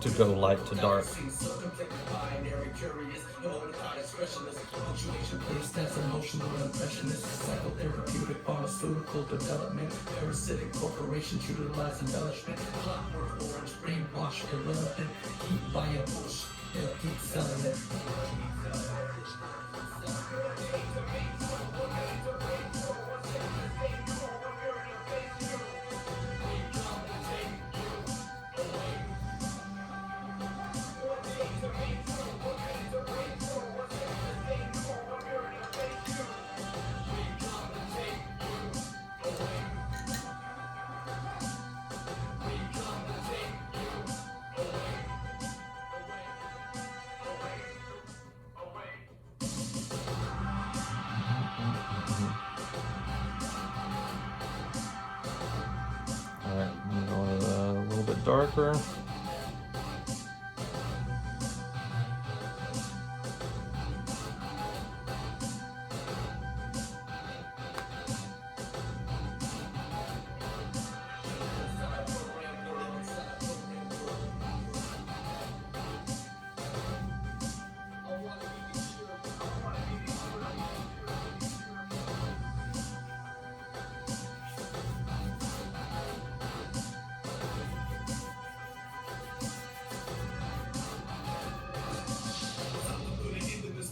to go light to dark. That's emotional impressionist, psychotherapeutic, pharmaceutical development, parasitic corporations utilize embellishment, clockwork orange, brainwash, irrelevant, keep buying bush, they'll keep selling it. darker.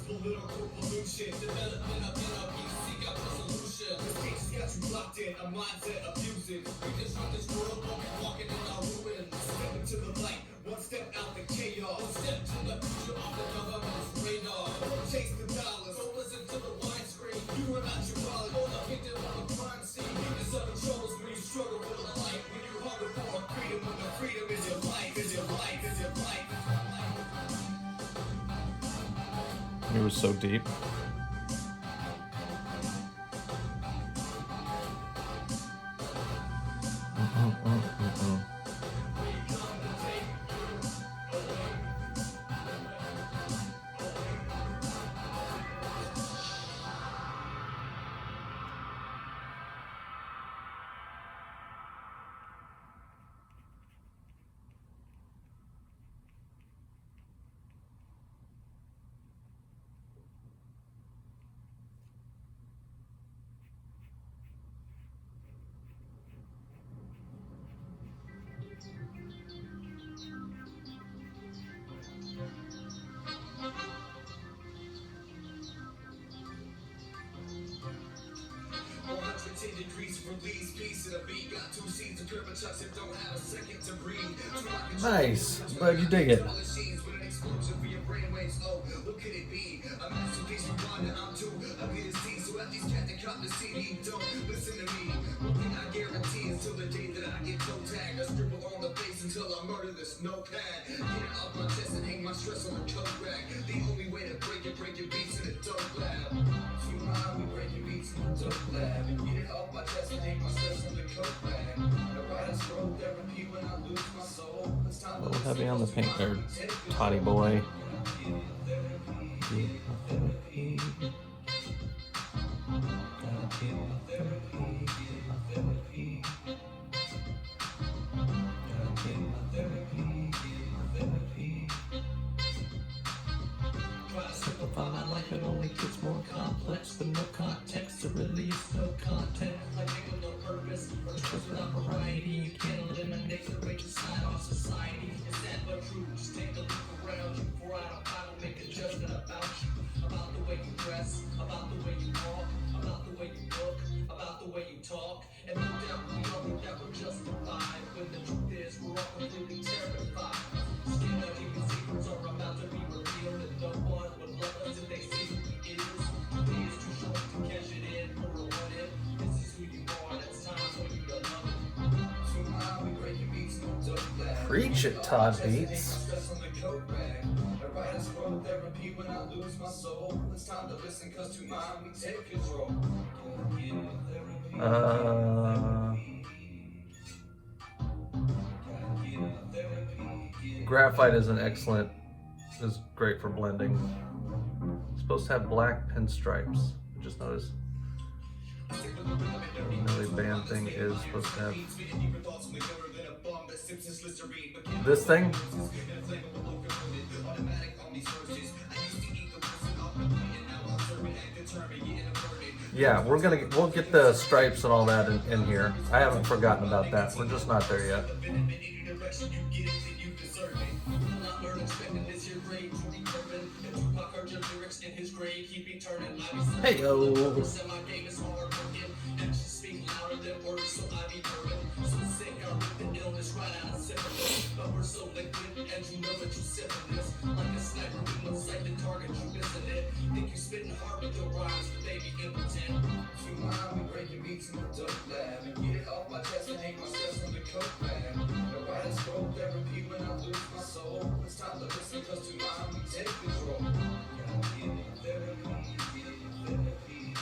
Political pollution, development of NRPC got the solution. This case has got you locked in, a mindset abusing. We construct this world, walking in our ruins. Step into the light, one step out the chaos. One step to the future off the government's radar. Don't chase the dollars, don't listen to the widescreen. You are not your wallet, or the victim of a crime scene. You deserve controls when you struggle for the light. When you hunger for freedom, when the freedom is your life, is your life, is your life. It was so deep. Nice, glad you dig it. Until I murder this notepad. Get it off my chest and hang my stress on the coat rack. The only way to break your beats in a dope lab. You mind we break your beats in a dope lab. Get it off my chest and hang my stress on the coat rack. I write a scroll therapy when I lose my soul. It's time A little heavy on the paint there, Toddy boy. Simplify my life, it only gets more complex. With no context, to release no content. Like with no purpose, or just without variety. You can't eliminate the raging side of society. Is that but true? Just take a look around you. For I don't make a judgment about you. About the way you dress, about the way you walk, about the way you look, about the way you talk. And no doubt we all think that we're justified. When the truth is, we're all completely terrified. Skin of demon secrets are about to be revealed, and no one would love us if they see who he is. Today is too short to cash it in for a what if. This is who you are, it's time for you to love it. Tomorrow we break your beats, no dope lab. Preach it, Todd Beats. I write a scroll therapy when I lose my soul. It's time to listen, cause to mind we take control. Graphite is great for blending. It's supposed to have black pinstripes. I just noticed. The Millie Band thing is supposed to have this thing. Yeah, we'll get the stripes and all that in here. I haven't forgotten about that. We're just not there yet. Hey yo. We're so liquid, and you know that you sipping this like a sniper with no sight to target you missing it. Think you spitting hard with your rhymes, but they be impotent. You mind we break your beats in the dope lab and get it off my chest and hang my stress on the coke bag. I write a scroll therapy when I lose my soul. It's time to listen, cause to mind we take control. Gotta get it therapy, get it therapy.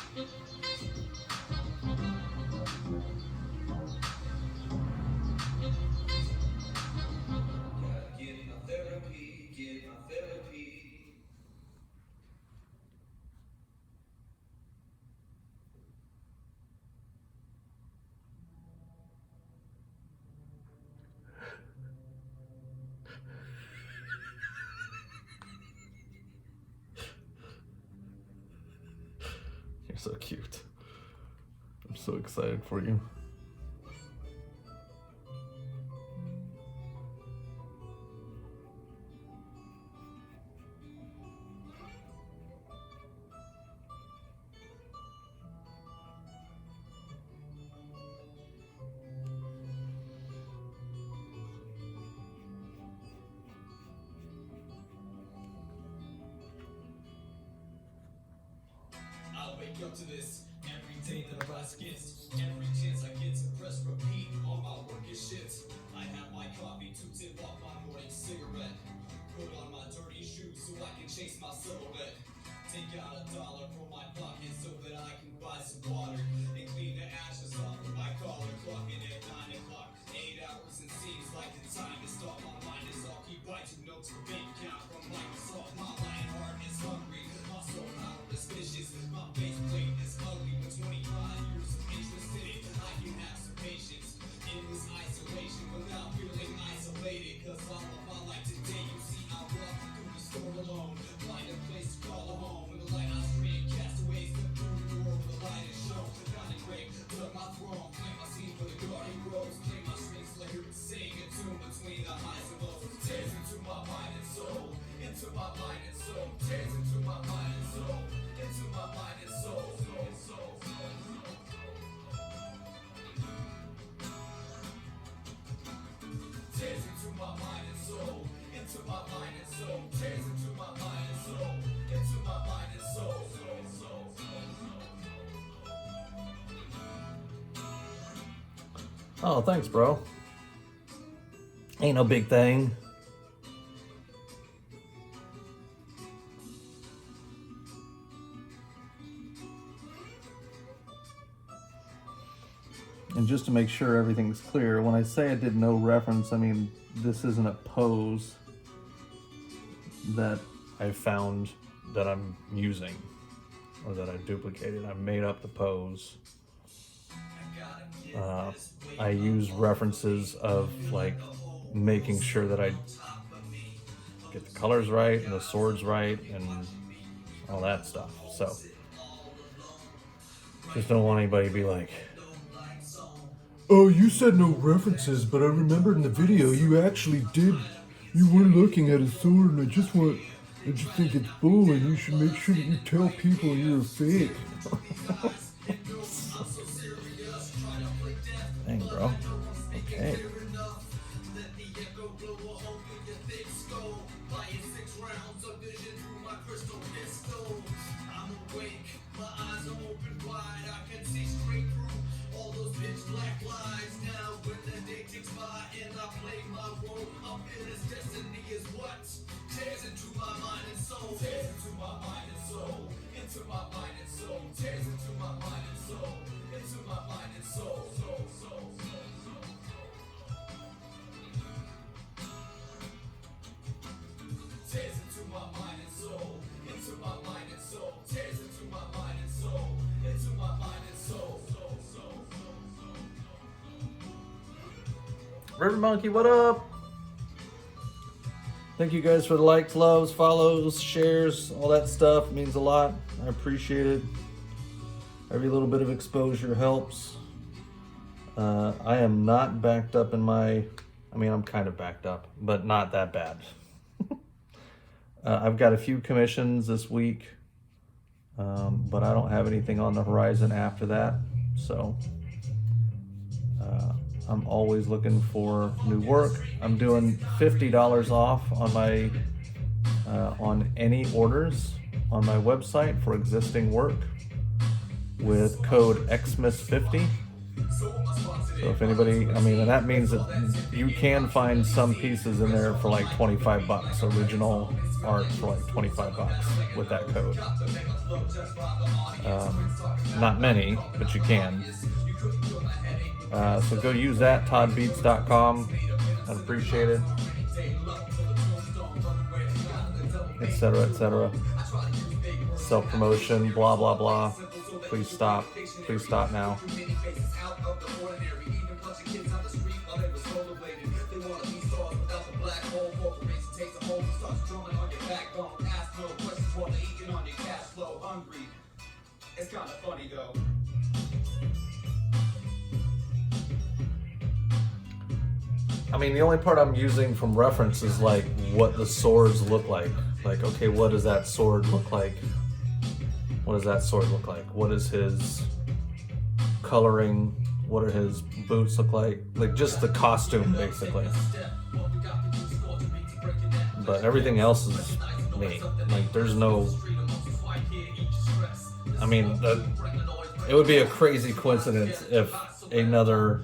You're so cute. I'm so excited for you. I wake up to this every day that I rise against. Every chance I get to press repeat on my working shit. I have my coffee to tip off my morning cigarette. Put on my dirty shoes so I can chase my silhouette. Take out $1 from my pocket so that I can buy some water and clean the ashes off of my collar. Clocking at 9 o'clock, 8 hours, and seems like the time is off. My mind is off, keep writing notes for bank account from Microsoft. My lion heart is hungry, my soul power is vicious. My face plate is ugly, but 25 years of interest in it. I can have some patience in this isolation without feeling isolated. Cause all of my life today, you see, I walk through the store alone. Find a place to call a home. When the lighthouse ring, castaways step through the door where the light is shown. Found a grave, dug my throne, claim my scene for the garden grows. Play my strings later and sing a tune between the highs and lows. Tears into my mind and soul, into my mind and soul. Tears into my mind and soul, into my mind and soul. Tears into my mind and soul, into my mind and soul. Tears into my mind and soul, into my mind and soul. Oh, thanks, bro. Ain't no big thing. And just to make sure everything's clear, when I say I did no reference, I mean this isn't a pose that I found that I'm using or that I duplicated. I made up the pose. I use references of like making sure that I get the colors right and the swords right and all that stuff. So just don't want anybody to be like, oh, you said no references, but I remember in the video you actually did. You were looking at a sword, and I just think it's bull, and you should make sure that you tell people you're a fake. Dang, bro. Okay. River Monkey, what up? Thank you guys for the likes, loves, follows, shares, all that stuff. It means a lot. I appreciate it. Every little bit of exposure helps. I am not backed up in my... I mean, I'm kind of backed up, but not that bad. I've got a few commissions this week, but I don't have anything on the horizon after that. So I'm always looking for new work. I'm doing $50 off on my on any orders on my website for existing work with code XMIS50. So if anybody, I mean, and that means that you can find some pieces in there for like 25 bucks, original art for like 25 bucks with that code. Not many, but you can. So go use that, toddbeats.com. I'd appreciate it. Etc., etc. Self-promotion, blah, blah, blah. Please stop. Please stop now. It's kind of funny though. I mean, the only part I'm using from reference is like what the swords look like. Like, okay, what does that sword look like? What does that sword look like? What is his coloring? What are his boots look like? Like just the costume, basically. But everything else is me. Like, there's no. I mean, it would be a crazy coincidence if another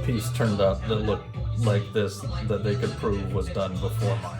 piece turned up that looked like this that they could prove was done before mine.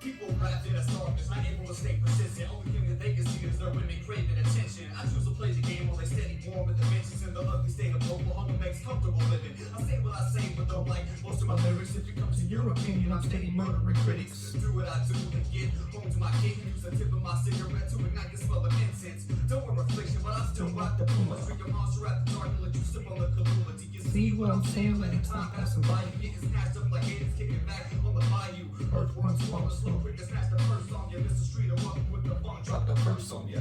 People wrapped in a darkness, not able to stay persistent. Only thing that they can see is their women craving attention. I choose to play the game while they steady warm with the benches in the ugly state of Oklahoma makes comfortable living. I say what I say, but don't like most of my lyrics. If it comes to your opinion, I'm steady murdering critics. Do what I do and get home to my kid. Use the tip of my cigarette to ignite the smell of incense. Don't wear reflection, but I still rock the Puma. Drink a monster at the dark and let you sip on the Kalula. Do you see what I'm saying? Letting time passing by, you getting snatched up like haters kicking back on the bayou. Earthworms flowing slow, quick to snatch the first song. You miss the street and walking with the funk. Drop the first song, yeah.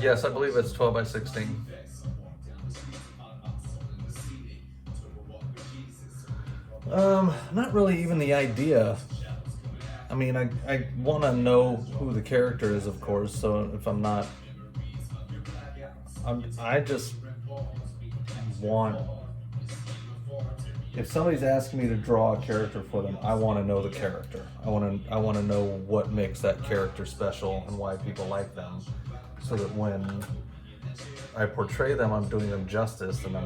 Yes, I believe it's 12 by 16. Not really even the idea. I mean, I want to know who the character is, of course, so if I'm not... I just want... If somebody's asking me to draw a character for them, I want to know the character. I want to know what makes that character special and why people like them, so that when I portray them, I'm doing them justice, and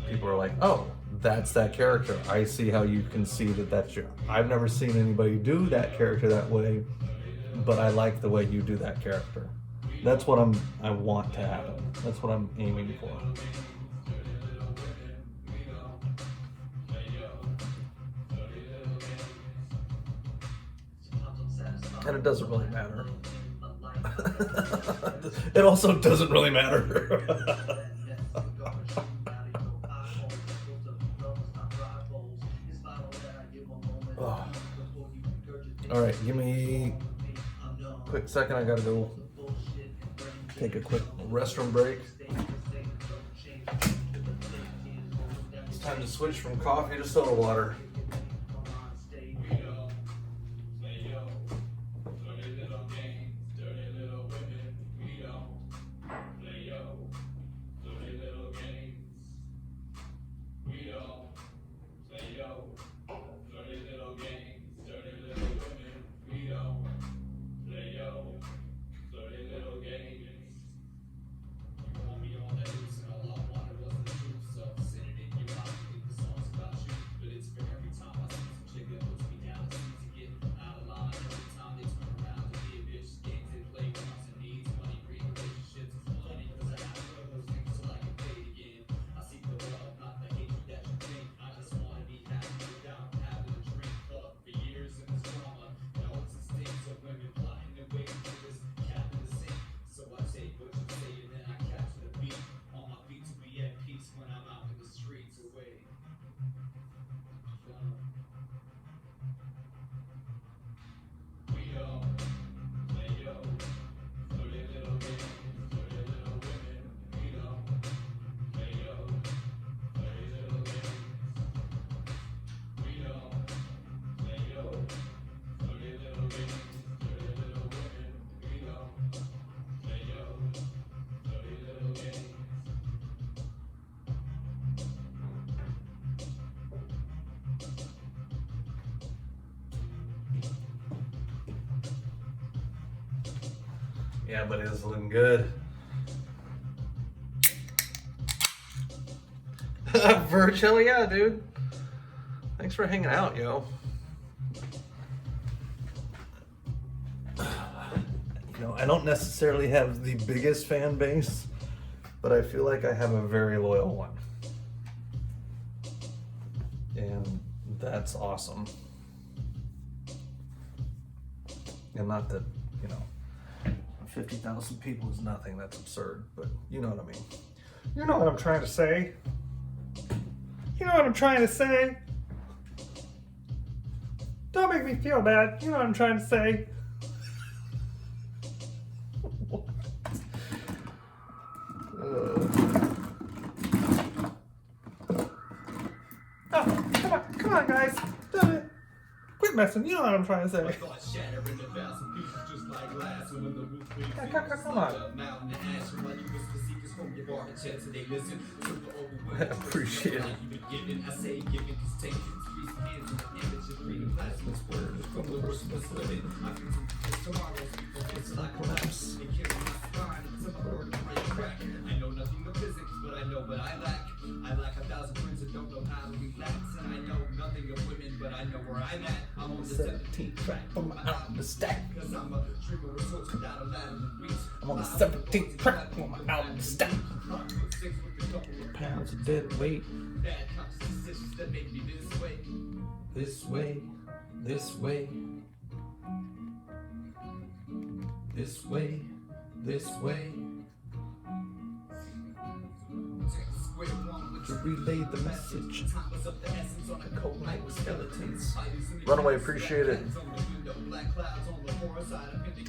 people are like, oh, that's that character. I see how you can see that that's your... I've never seen anybody do that character that way, but I like the way you do that character. That's what I want to happen. That's what I'm aiming for. And it doesn't really matter. It also doesn't really matter. Oh. All right, give me a quick second. I gotta go take a quick restroom break. It's time to switch from coffee to soda water. Yeah, but it's looking good. Virgil, yeah, dude. Thanks for hanging out, yo. You know, I don't necessarily have the biggest fan base, but I feel like I have a very loyal one. And that's awesome. And not that, you know, 50,000 people is nothing, that's absurd, but you know what I mean. You know what I'm trying to say. You know what I'm trying to say. Don't make me feel bad. You know what I'm trying to say. What? Oh, come on, guys. Do it. Quit messing. You know what I'm trying to say. Come on. I appreciate it. I know nothing of physics, but I know what I lack. I lack 1,000 friends that don't know how to relax, and I know nothing of women, but I know where I'm at. I'm on the 17th track from my album to stack. Cause I'm a dreamer with sorts without a ladder to reach. I'm on the 17th track from my album to stack. Pounds of dead weight. Bad conscious decisions that make me this way. This way, this way. This way, this way. To relay the message. A cold night with skeletons. Runaway, appreciate it.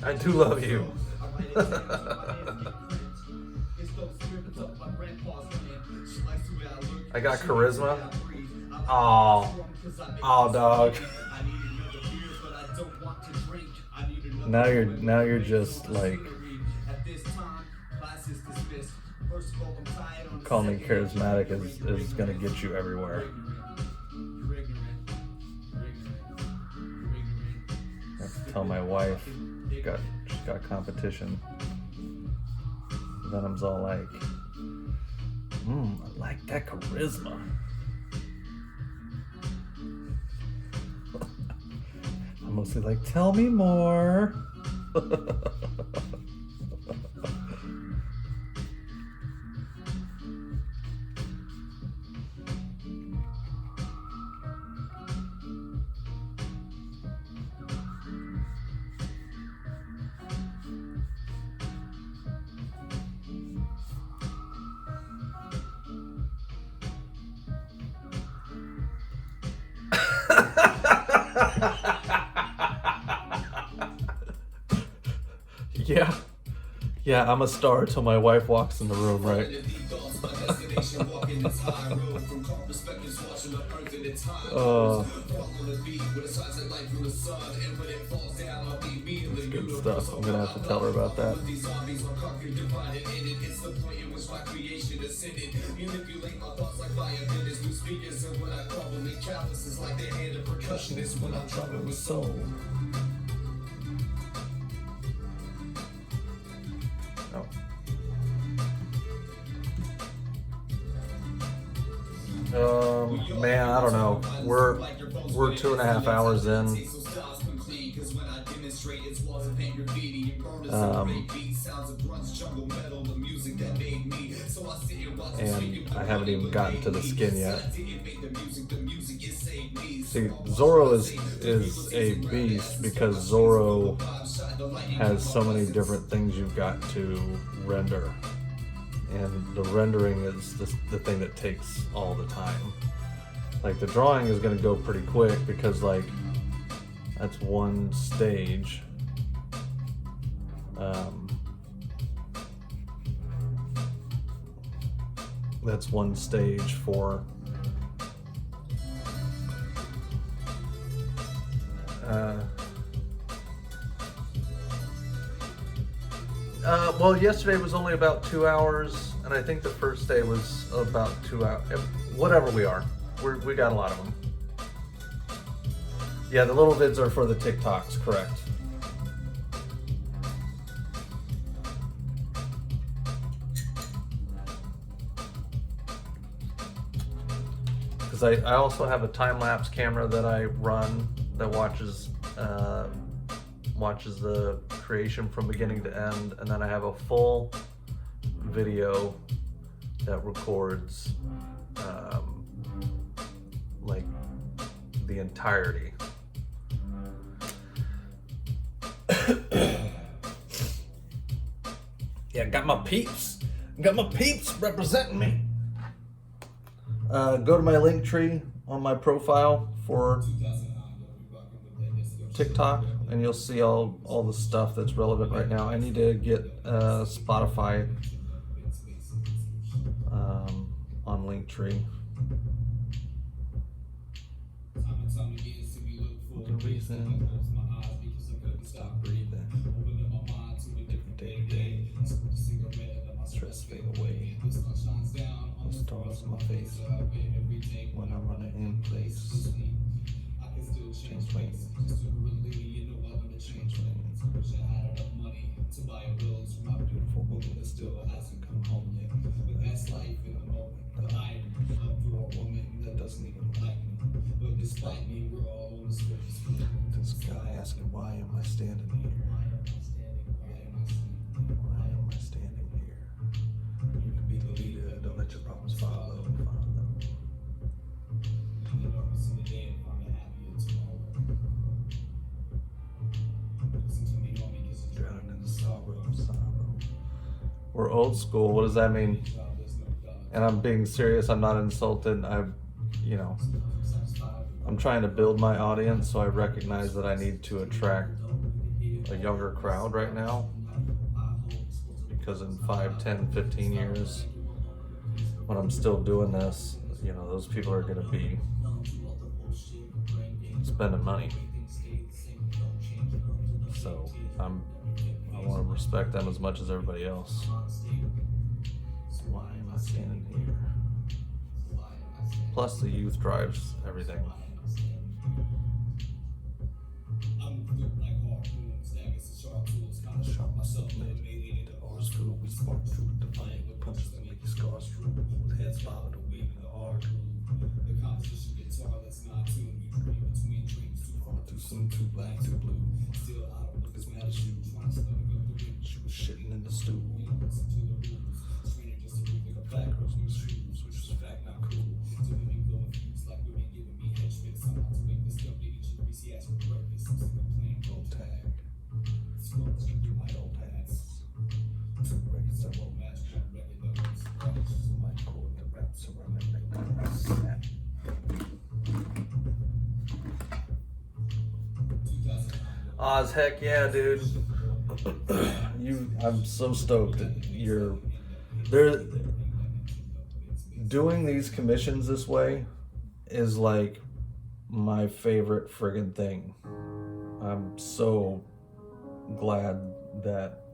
I do love you. I got charisma. Oh, dog. Now you're just like calling me charismatic is gonna get you everywhere. I have to tell my wife she's got competition. Venom's all like, I like that charisma. I'm mostly like, tell me more. Yeah, I'm a star till my wife walks in the room, right? That's good stuff. I'm gonna have to tell her about that. When I'm troubled with soul. Man, I don't know. We're 2.5 hours in. And I haven't even gotten to the skin yet. See, Zoro is a beast because Zoro has so many different things you've got to render. And the rendering is the thing that takes all the time. Like, the drawing is going to go pretty quick because, like, that's one stage. That's one stage for well, yesterday was only about 2 hours, and I think the first day was about 2 hours. Whatever we are, we got a lot of them. Yeah, the little vids are for the TikToks, correct. because I also have a time-lapse camera that I run that watches the creation from beginning to end, and then I have a full video that records like the entirety. Yeah, got my peeps representing me. Go to my link tree on my profile for TikTok, and you'll see all the stuff that's relevant right now. I need to get Spotify on Linktree. The reason stop breathing. Different day to day. Stress fade away. The stars in my face. When I'm running in place. Change lanes. Change lanes. Beautiful woman that still hasn't come home yet. But that's life in the moment. The iron of a woman that doesn't even like me. But despite me, we're all on the surface. This guy asking, why am I standing here? Why am I standing here? You can be the leader, don't let your problems follow. Drowning in the sorrow. We're old school. What does that mean? And I'm being serious. I'm not insulted. I'm trying to build my audience, so I recognize that I need to attract a younger crowd right now, because in 5, 10, 15 years, when I'm still doing this, those people are going to be spending money. So I want to respect them as much as everybody else. Why am I standing here? Plus, the youth drives everything. Shot myself, made the ours through. We spark through the flame with punches that make your scars through. With heads bobbing the weave in the hard groove. The composition guitar that's not tuned. We dream between dreams. Too far, too soon, too black, too blue. Still, I don't look as mad as you. She was shitting in the stool. Listen to the rules. Training just to read the black girls' new shoes, which was fact not cool. To me, blowing fuse like women giving me head spits. I'm out to make this stuff that each of greasy ass for breakfast. I'm sick of playing roll tag. Scrolling through my old hats. Two records that won't match. One record that won't scratch. So my chord that wraps around my neck like a snap. Oz, heck yeah, dude. I'm so stoked that you're doing these commissions this way is like my favorite friggin' thing. I'm so glad that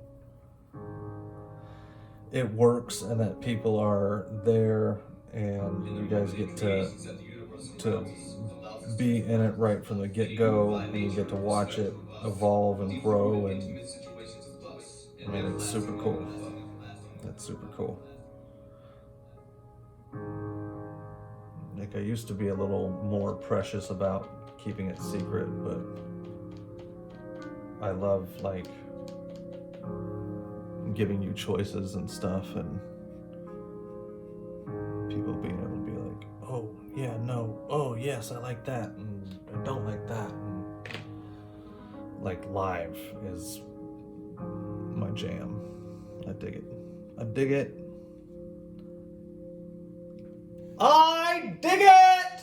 it works and that people are there and you guys get to be in it right from the get-go, and you get to watch it evolve and grow, and I mean, it's super cool. That's super cool. Like, I used to be a little more precious about keeping it secret, but I love like giving you choices and stuff, and people being able to be like, oh yeah, no, oh yes, I like that, and I don't like that, and like live is my jam. I dig it. I dig it. I dig it!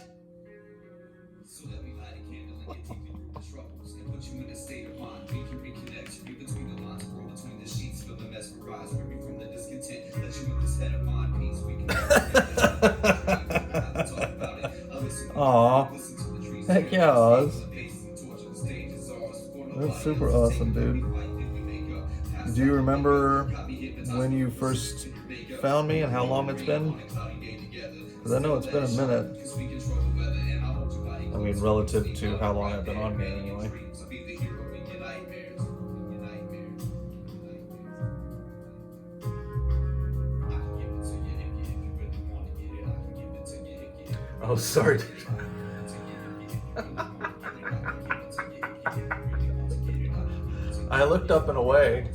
So let me light a candle and get deep through the troubles and put you in a state of mind. We can reconnect, read between the lines, roll between the sheets, feel the mesmerized, free from the discontent. Let you in this head of mine, peace. We can talk about it. Aww. Heck yeah, Oz. That's super awesome, dude. Do you remember when you first found me and how long it's been? Because I know it's been a minute. I mean, relative to how long I've been on here anyway. I Oh, sorry, dude. I looked up and away.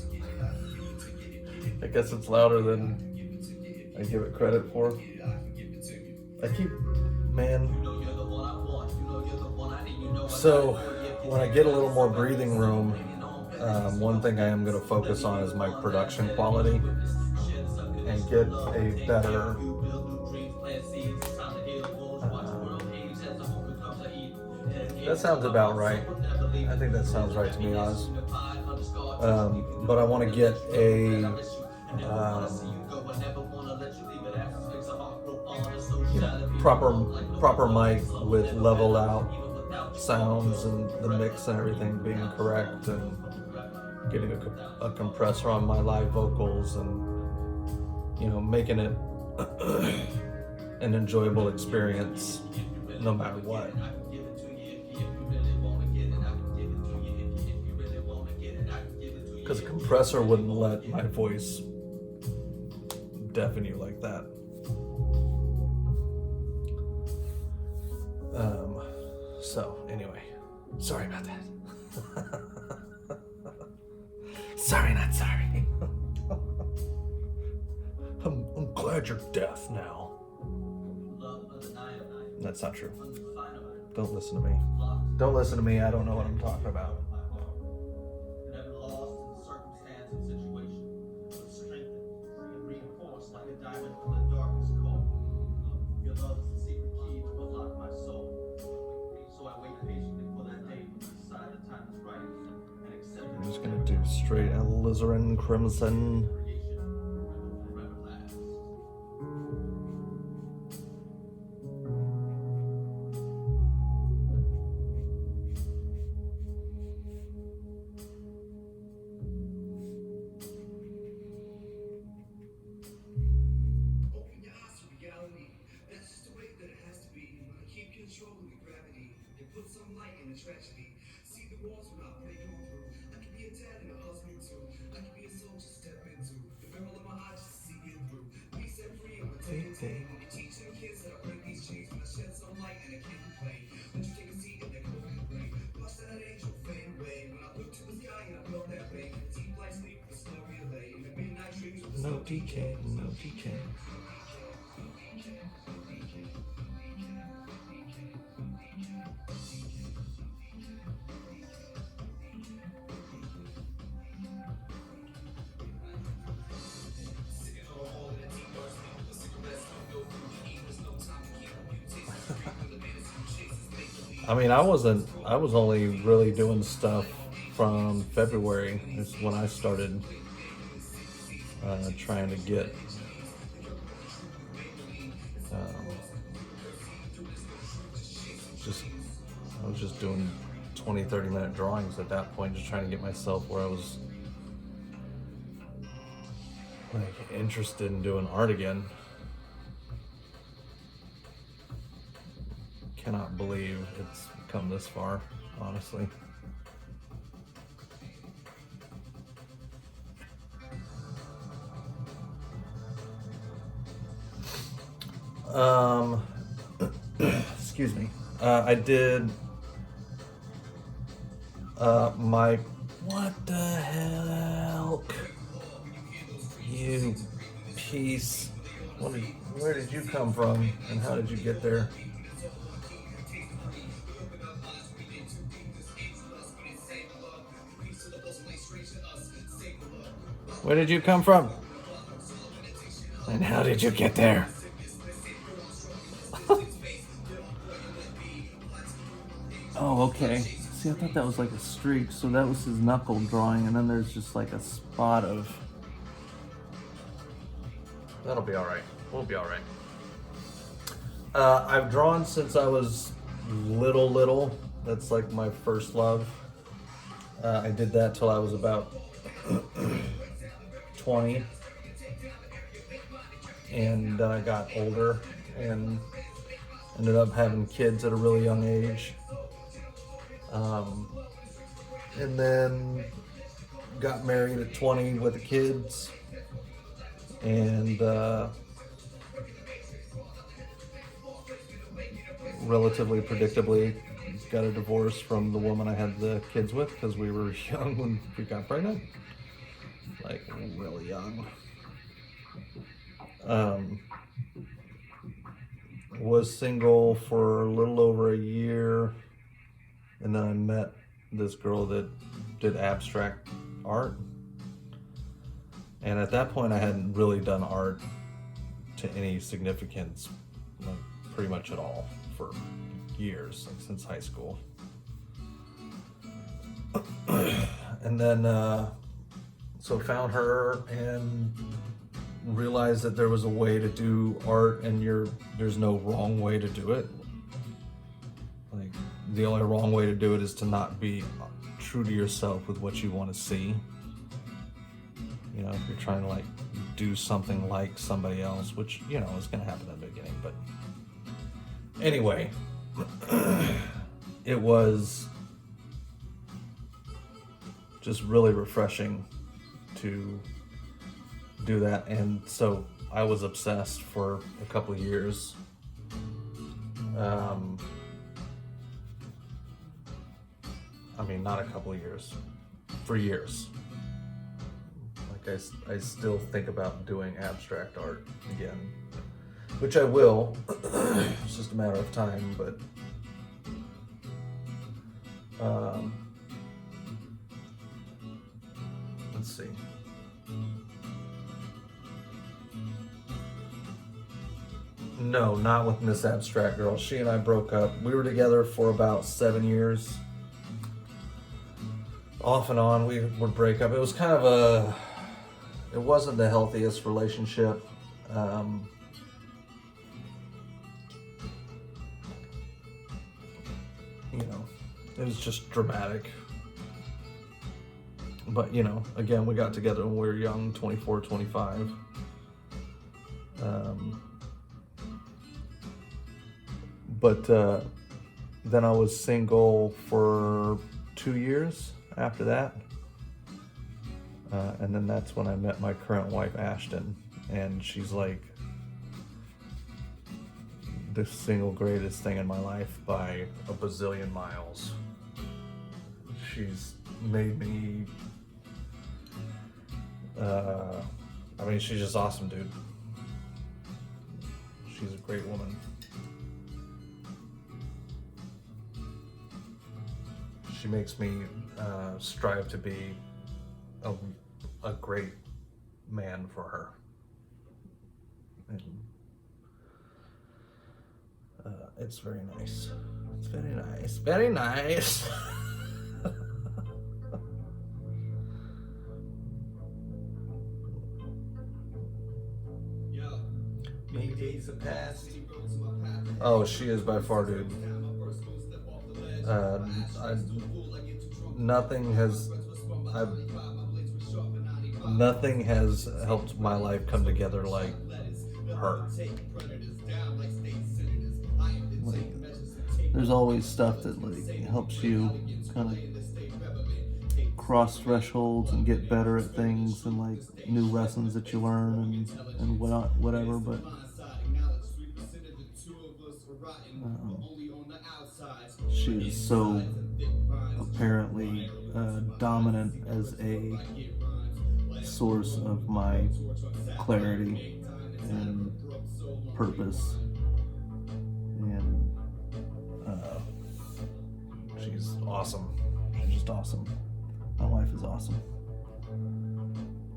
I guess it's louder than I give it credit for. I keep, man. So when I get a little more breathing room, one thing I am going to focus on is my production quality and get a better that sounds about right. I think that sounds right to me, Oz. But I want to get a proper mic with leveled out sounds and the mix and everything being correct, and getting a compressor on my live vocals, and making it an enjoyable experience no matter what. Because a compressor wouldn't let my voice deafen you like that. So anyway, sorry about that. Sorry, not sorry. I'm glad you're deaf now. That's not true. Don't listen to me. Don't listen to me. I don't know what I'm talking about. I'm just gonna do straight alizarin crimson. No DK, no DK. I mean, I was only really doing stuff from February is when I started trying to get I was just doing 20-30 minute drawings at that point, just trying to get myself where I was like interested in doing art again. Cannot believe it's come this far, honestly. Excuse me. I did my what the hell? You piece. Where did you come from and how did you get there? Where did you come from? And how did you get there? Oh, okay. See, I thought that was like a streak, so that was his knuckle drawing, and then there's just like a spot of... That'll be alright. We'll be alright. I've drawn since I was little. That's like my first love. I did that till I was about 20. And then I got older and ended up having kids at a really young age. And then got married at 20 with the kids. And relatively predictably got a divorce from the woman I had the kids with because we were young when we got pregnant. Like, really young. Was single for a little over a year, and then I met this girl that did abstract art. And at that point, I hadn't really done art to any significance, like pretty much at all, for years, like since high school. And then, so found her and realized that there was a way to do art, and there's no wrong way to do it. Like, the only wrong way to do it is to not be true to yourself with what you want to see. You know, if you're trying to like do something like somebody else, which, you know, is going to happen in the beginning. But anyway, it was just really refreshing to do that. And so I was obsessed for a couple of years. I mean, not a couple of years, for years. Like, I still think about doing abstract art again, which I will. It's just a matter of time. But let's see. No, not with Miss Abstract Girl. She and I broke up. We were together for about 7 years. Off and on, we would break up. It was kind of it wasn't the healthiest relationship. You know, it was just dramatic. But, you know, again, we got together when we were young, 24, 25. But then I was single for 2 years after that. And then that's when I met my current wife, Ashton. And she's like the single greatest thing in my life by a bazillion miles. She's made me... I mean, she's just awesome, dude. She's a great woman. She makes me strive to be a great man for her. And it's very nice. It's very nice. Very nice. Oh, she is by far, dude. Nothing has helped my life come together like her. Like, there's always stuff that like helps you kind of cross thresholds and get better at things, and like new lessons that you learn and whatever. But she is so apparently dominant as a source of my clarity and purpose, and she's awesome. She's just awesome. My wife is awesome.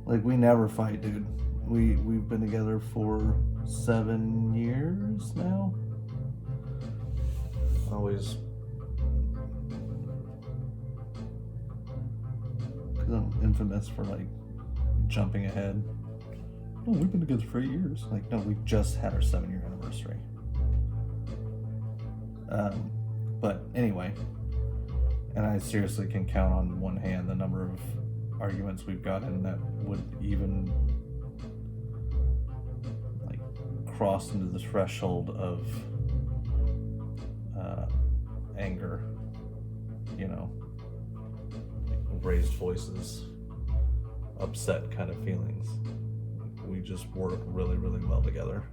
Like, we never fight, dude. We've been together for 7 years now. Always, because I'm infamous for like jumping ahead. Oh, we've been together for 8 years. Like, no, we just had our 7-year anniversary. But anyway, and I seriously can count on one hand the number of arguments we've gotten that would even like cross into the threshold of anger, you know, like raised voices, upset kind of feelings. We just work really, really well together.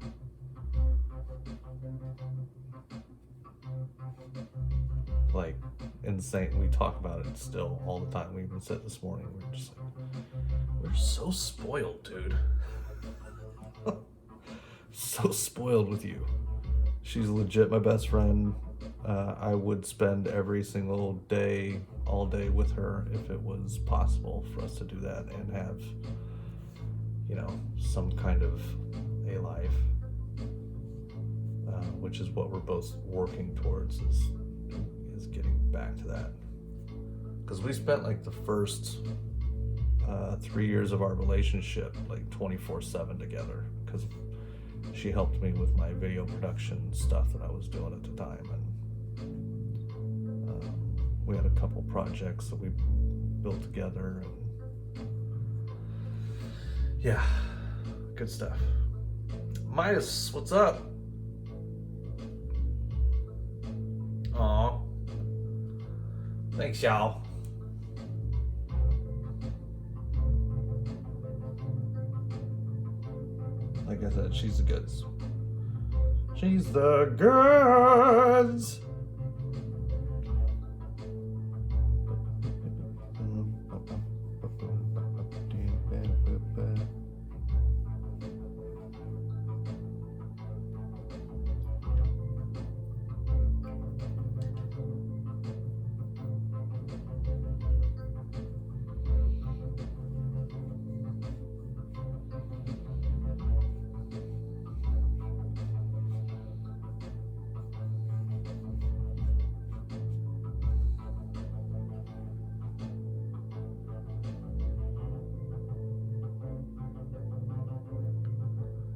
like insane. We talk about it still all the time. We even said this morning, we're just like, we're so spoiled, dude. So spoiled with you. She's legit my best friend. I would spend every single day, all day with her if it was possible for us to do that and have, some kind of a life, which is what we're both working towards, is getting back to that. Because we spent like the first 3 years of our relationship like 24/7 together, because she helped me with my video production stuff that I was doing at the time, and we had a couple projects that we built together, and yeah, good stuff. Midas, what's up? Aw, thanks, y'all. Like I said, she's the goods. She's the goods.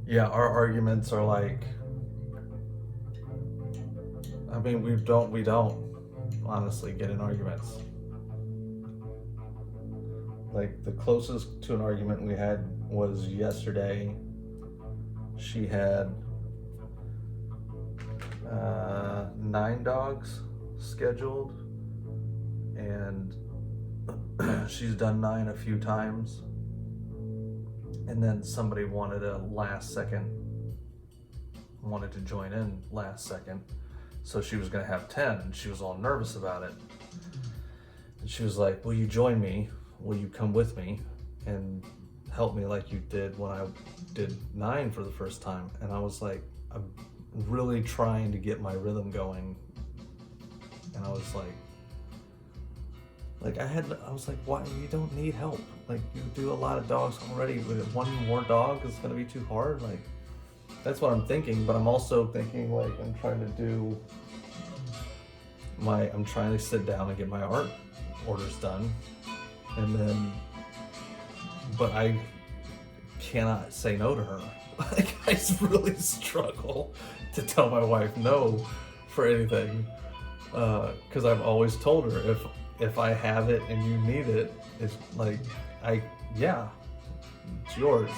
Yeah, our arguments are like, I mean, we don't honestly get in arguments. Like, the closest to an argument we had was yesterday. She had 9 dogs scheduled, and she's done 9 a few times. And then somebody wanted to join in last second. So she was going to have 10, and she was all nervous about it. And she was like, will you join me? Will you come with me and help me like you did when I did 9 for the first time? And I was like, I'm really trying to get my rhythm going. And I was like, I was like, why? You don't need help. Like, you do a lot of dogs already. With 1 more dog is gonna be too hard. Like, that's what I'm thinking. But I'm also thinking, like, I'm trying to sit down and get my art orders done, and then, but I cannot say no to her. Like, I really struggle to tell my wife no for anything, because I've always told her, if I have it and you need it, it's like, it's yours.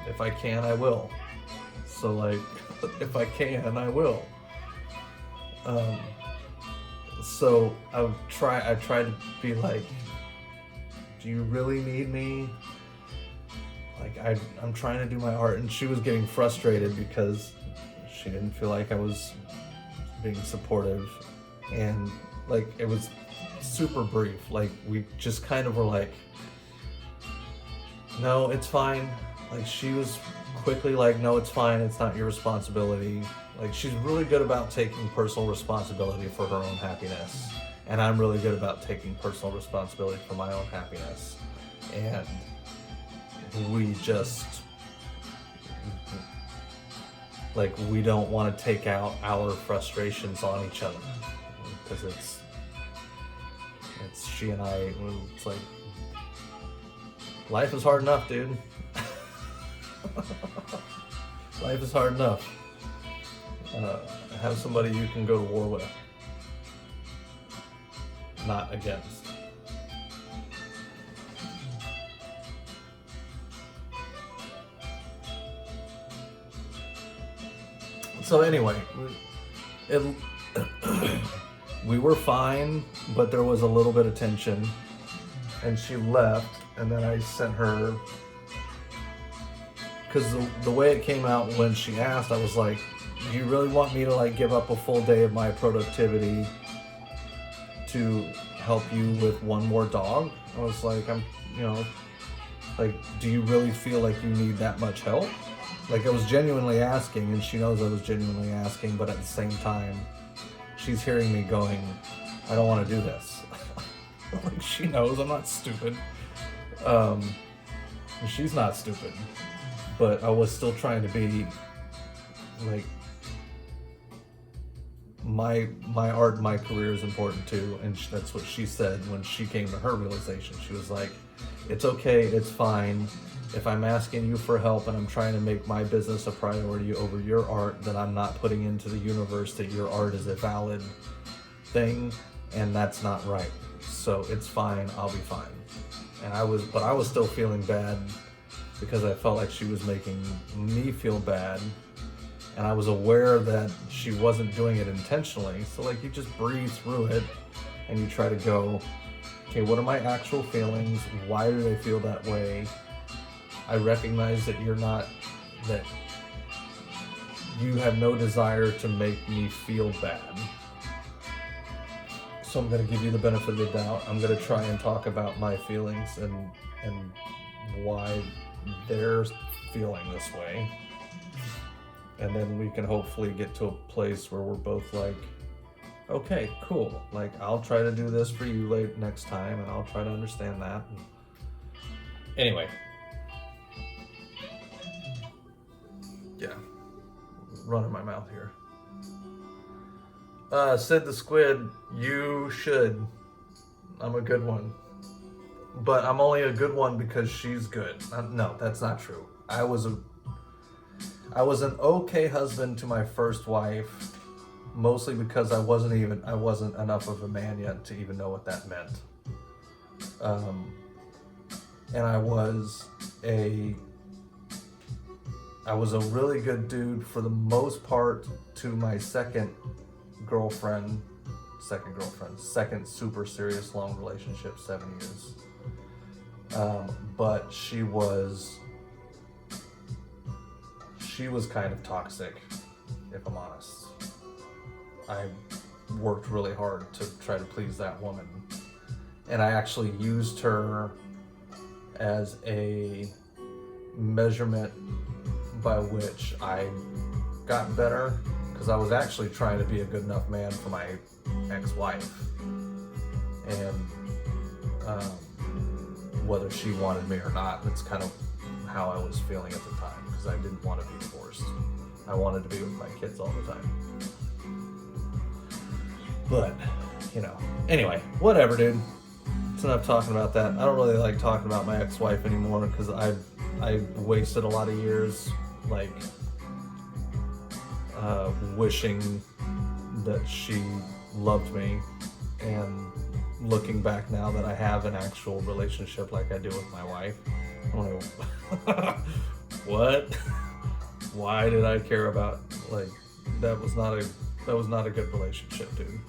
If I can, I will. So, like, if I can, I will. So I tried to be like, do you really need me? Like, I'm trying to do my art, and she was getting frustrated because she didn't feel like I was being supportive, and like, it was super brief. Like, we just kind of were like, no, it's fine. Like, she was quickly like, no, it's fine, it's not your responsibility. Like, she's really good about taking personal responsibility for her own happiness, and I'm really good about taking personal responsibility for my own happiness. And we just, like, we don't want to take out our frustrations on each other, because it's she and I, it's like, life is hard enough, dude. Life is hard enough. Have somebody you can go to war with, not against. So anyway, we were fine, but there was a little bit of tension, and she left, and then I sent her, because the way it came out when she asked, I was like, do you really want me to like give up a full day of my productivity to help you with one more dog? I was like, like, do you really feel like you need that much help? Like, I was genuinely asking, and she knows I was genuinely asking, but at the same time, she's hearing me going, I don't want to do this. Like, she knows I'm not stupid. She's not stupid. But I was still trying to be, like, my art, my career is important too, and that's what she said when she came to her realization. She was like, it's okay, it's fine. If I'm asking you for help and I'm trying to make my business a priority over your art, then I'm not putting into the universe that your art is a valid thing, and that's not right. So it's fine, I'll be fine. And I was still feeling bad because I felt like she was making me feel bad. And I was aware that she wasn't doing it intentionally. So like, you just breathe through it and you try to go, okay, what are my actual feelings? Why do they feel that way? I recognize that that you have no desire to make me feel bad. So I'm gonna give you the benefit of the doubt. I'm gonna try and talk about my feelings and why they're feeling this way. And then we can hopefully get to a place where we're both like, okay, cool. Like, I'll try to do this for you next time, and I'll try to understand that. Anyway. Yeah. Running my mouth here. Sid the Squid, you should. I'm a good one. But I'm only a good one because she's good. No, that's not true. I was an okay husband to my first wife, mostly because I wasn't enough of a man yet to even know what that meant. And I was a really good dude for the most part to my second super serious long relationship, 7 years. But she was kind of toxic, if I'm honest. I worked really hard to try to please that woman. And I actually used her as a measurement by which I got better, because I was actually trying to be a good enough man for my ex-wife. And whether she wanted me or not, that's kind of how I was feeling at the time, because I didn't want to be divorced. I wanted to be with my kids all the time. But, anyway, whatever, dude. It's enough talking about that. I don't really like talking about my ex-wife anymore, because I wasted a lot of years, like, wishing that she loved me, and looking back now that I have an actual relationship like I do with my wife, I'm like, what? Why did I care about, like, that was not a good relationship, dude.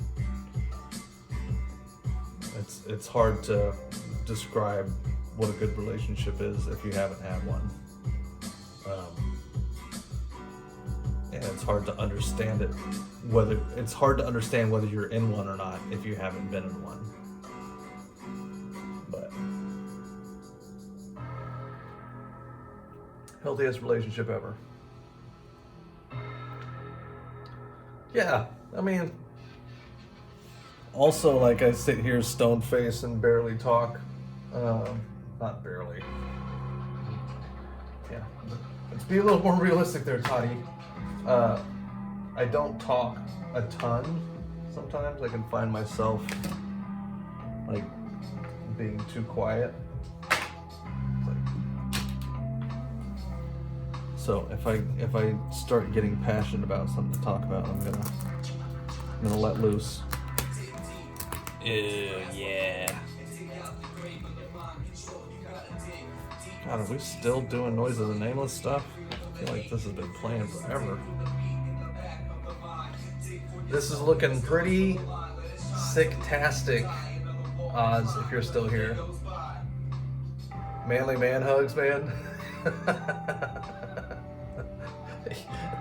It's hard to describe what a good relationship is if you haven't had one. And it's hard to understand it, whether you're in one or not if you haven't been in one. But healthiest relationship ever. Yeah, I mean, also, like, I sit here stone-faced and barely talk. Not barely. Yeah, let's be a little more realistic there, Toddy. I don't talk a ton. Sometimes I can find myself, like, being too quiet. So if I start getting passionate about something to talk about, I'm gonna let loose. Yeah. God, are we still doing Noise of the Nameless stuff? I feel like this has been playing forever. This is looking pretty sick-tastic, Oz, if you're still here. Manly man hugs, man.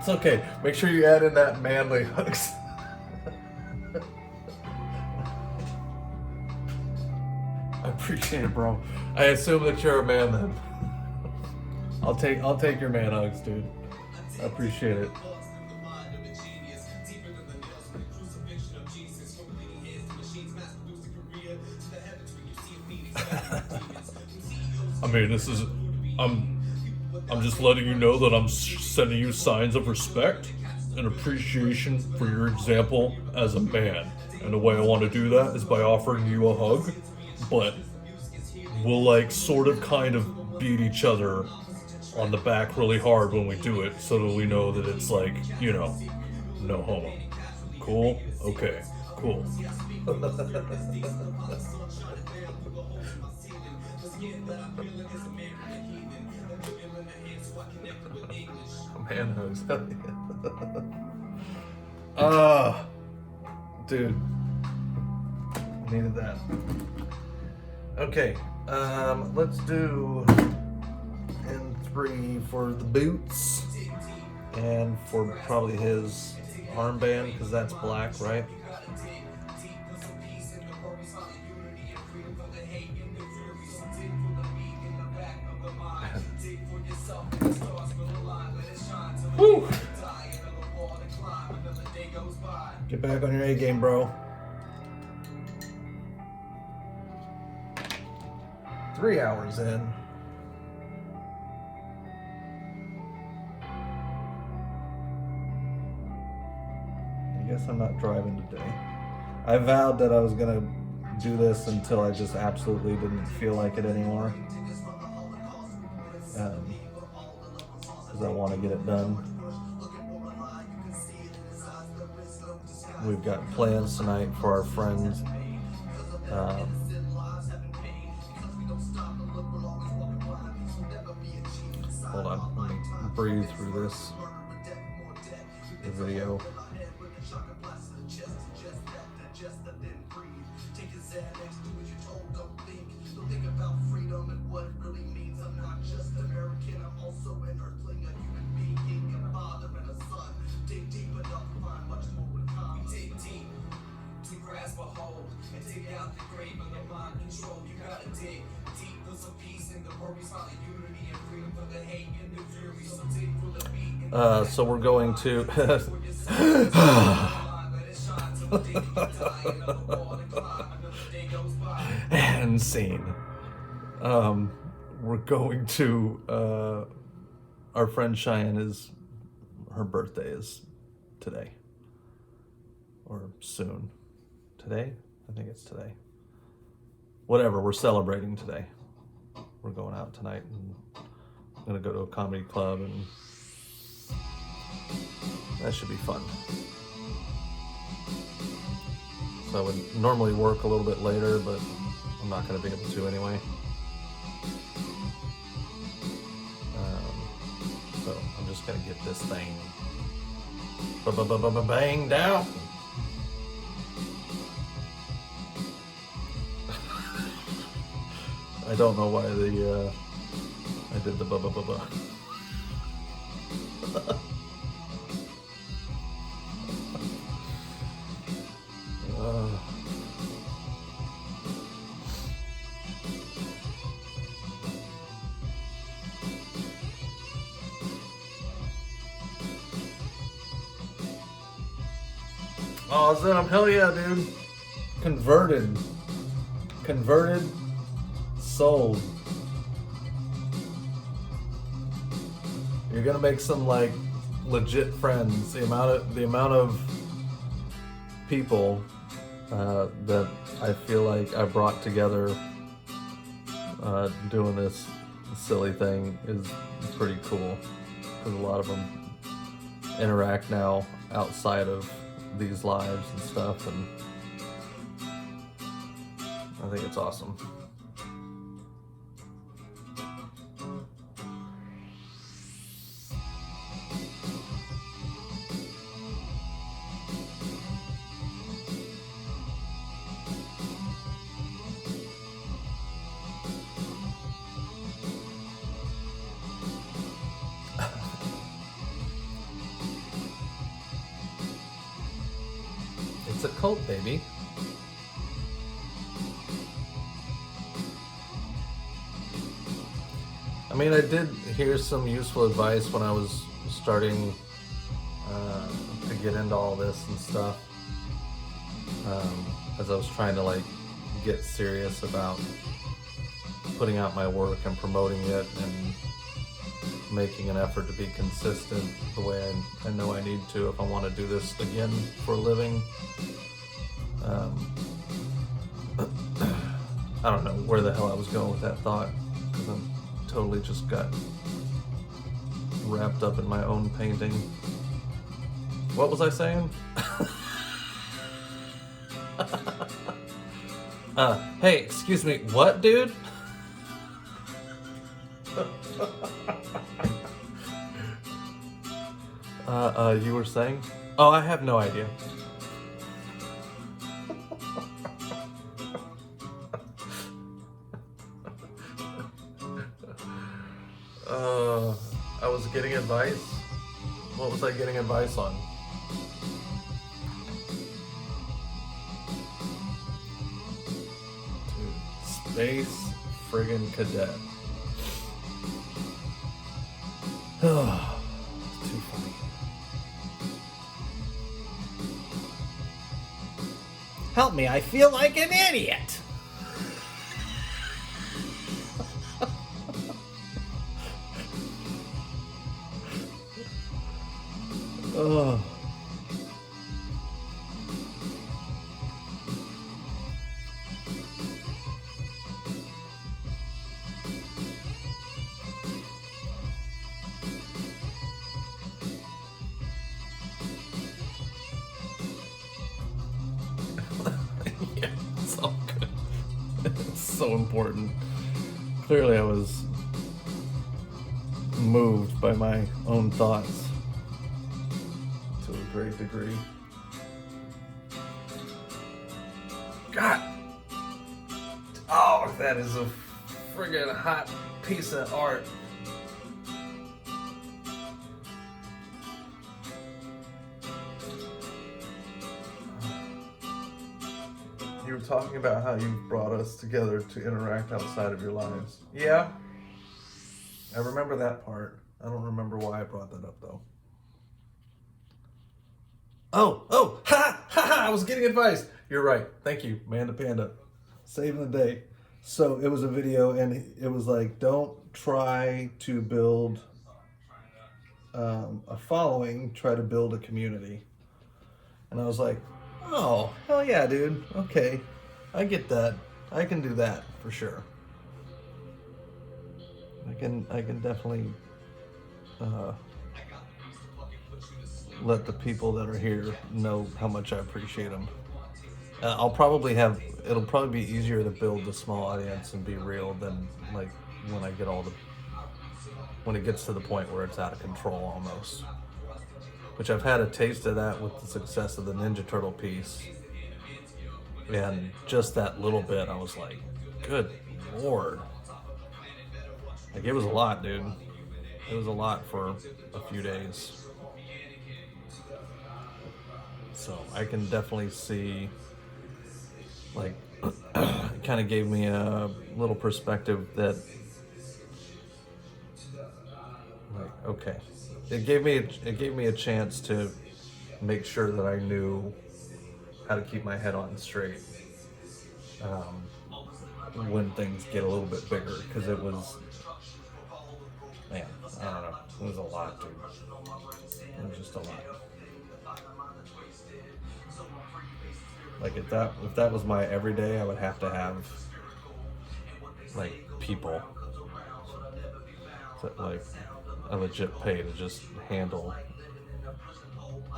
It's okay. Make sure you add in that manly hugs. I appreciate it, bro. I assume that you're a man then. I'll take your man hugs, dude. I appreciate it. I mean, this is I'm just letting you know that I'm sending you signs of respect and appreciation for your example as a man. And the way I want to do that is by offering you a hug, but we'll like sort of kind of beat each other on the back really hard when we do it so that we know that it's like, you know, no homo. Cool? Okay, cool. Man hugs. Dude. I needed that. Okay, let's do in 3 for the boots and for probably his armband because that's black, right? Whew. Get back on your A game, bro. 3 hours in. I guess I'm not driving today. I vowed that I was gonna do this until I just absolutely didn't feel like it anymore. Because I want to get it done. We've got plans tonight for our friends. Hold on, let me breathe through this video. So we're going to and scene. We're going to our friend Cheyenne her birthday is today or soon. Today? I think it's today. Whatever, we're celebrating today. We're going out tonight and I'm gonna go to a comedy club and that should be fun. So I would normally work a little bit later, but I'm not gonna be able to anyway. So I'm just gonna get this thing banged out. I don't know why I did the Oh, Zen, hell yeah, dude. Converted, sold. You're gonna make some like legit friends. The amount of people that I feel like I brought together doing this silly thing is pretty cool. Because a lot of them interact now outside of these lives and stuff, and I think it's awesome. cult, baby. I mean, I did hear some useful advice when I was starting to get into all this and stuff. As I was trying to like get serious about putting out my work and promoting it and making an effort to be consistent the way I know I need to if I want to do this again for a living. I don't know where the hell I was going with that thought, because I'm totally just got wrapped up in my own painting. What was I saying? Hey, excuse me, what, dude? You were saying? Oh, I have no idea. I was getting advice. What was I getting advice on? Dude, Space friggin' Cadet. It's too funny. Help me, I feel like an idiot. Oh. Yeah, it's all good. It's so important. Clearly I was moved by my own thoughts to a great degree. God! Oh, that is a friggin' hot piece of art. You were talking about how you brought us together to interact outside of your lives. Yeah, I remember that part. I don't remember why I brought that up though. Oh, ha, I was getting advice. You're right. Thank you, Manda Panda. Saving the day. So it was a video and it was like, don't try to build a following, try to build a community. And I was like, oh, hell yeah, dude. Okay, I get that. I can do that for sure. I can definitely let the people that are here know how much I appreciate them. It'll probably be easier to build a small audience and be real than like when it gets to the point where it's out of control almost. Which I've had a taste of that with the success of the Ninja Turtle piece. And just that little bit, I was like, good Lord. Like, it was a lot, dude. It was a lot for a few days. So I can definitely see, like, it kind of gave me a little perspective that, like, okay. It gave me a chance to make sure that I knew how to keep my head on straight when things get a little bit bigger, because it was, man, I don't know, it was a lot, dude. It was just a lot. Like if that was my everyday, I would have to have like people that like I legit pay to just handle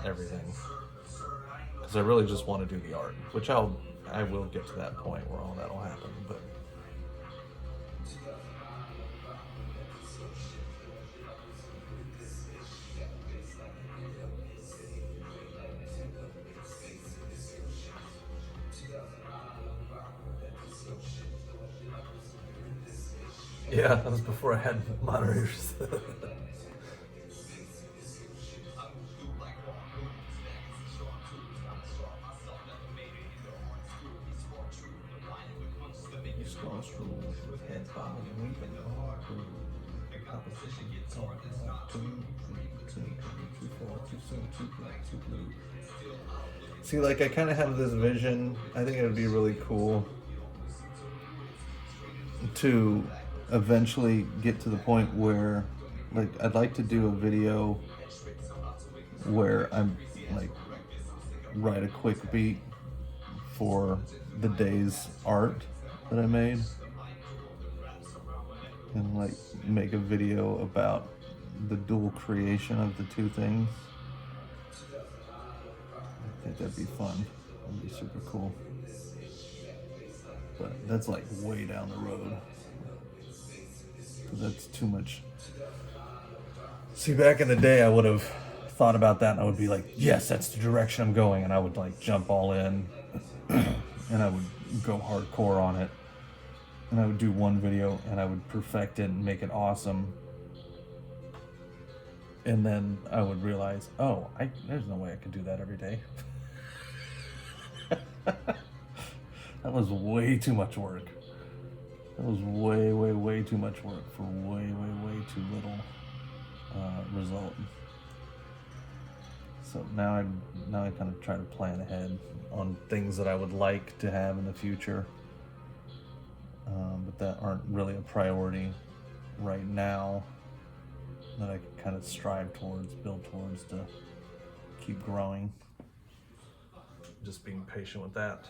everything, because I really just want to do the art, which I will get to that point where all that'll happen. But yeah, that was before I had moderators. See, like, I kind of have this vision. I think it would be really cool to eventually get to the point where, like, I'd like to do a video where I'm, like, write a quick beat for the day's art that I made. And, like, make a video about the dual creation of the two things. I think that'd be fun. That'd be super cool. But that's like way down the road. That's too much. See, back in the day, I would have thought about that and I would be like, yes, that's the direction I'm going. And I would like jump all in and I would go hardcore on it. And I would do one video and I would perfect it and make it awesome. And then I would realize, oh, there's no way I could do that every day. That was way too much work. That was way too much work for way too little result. So now I kind of try to plan ahead on things that I would like to have in the future, but that aren't really a priority right now, that I can kind of strive towards, build towards to keep growing. Just being patient with that.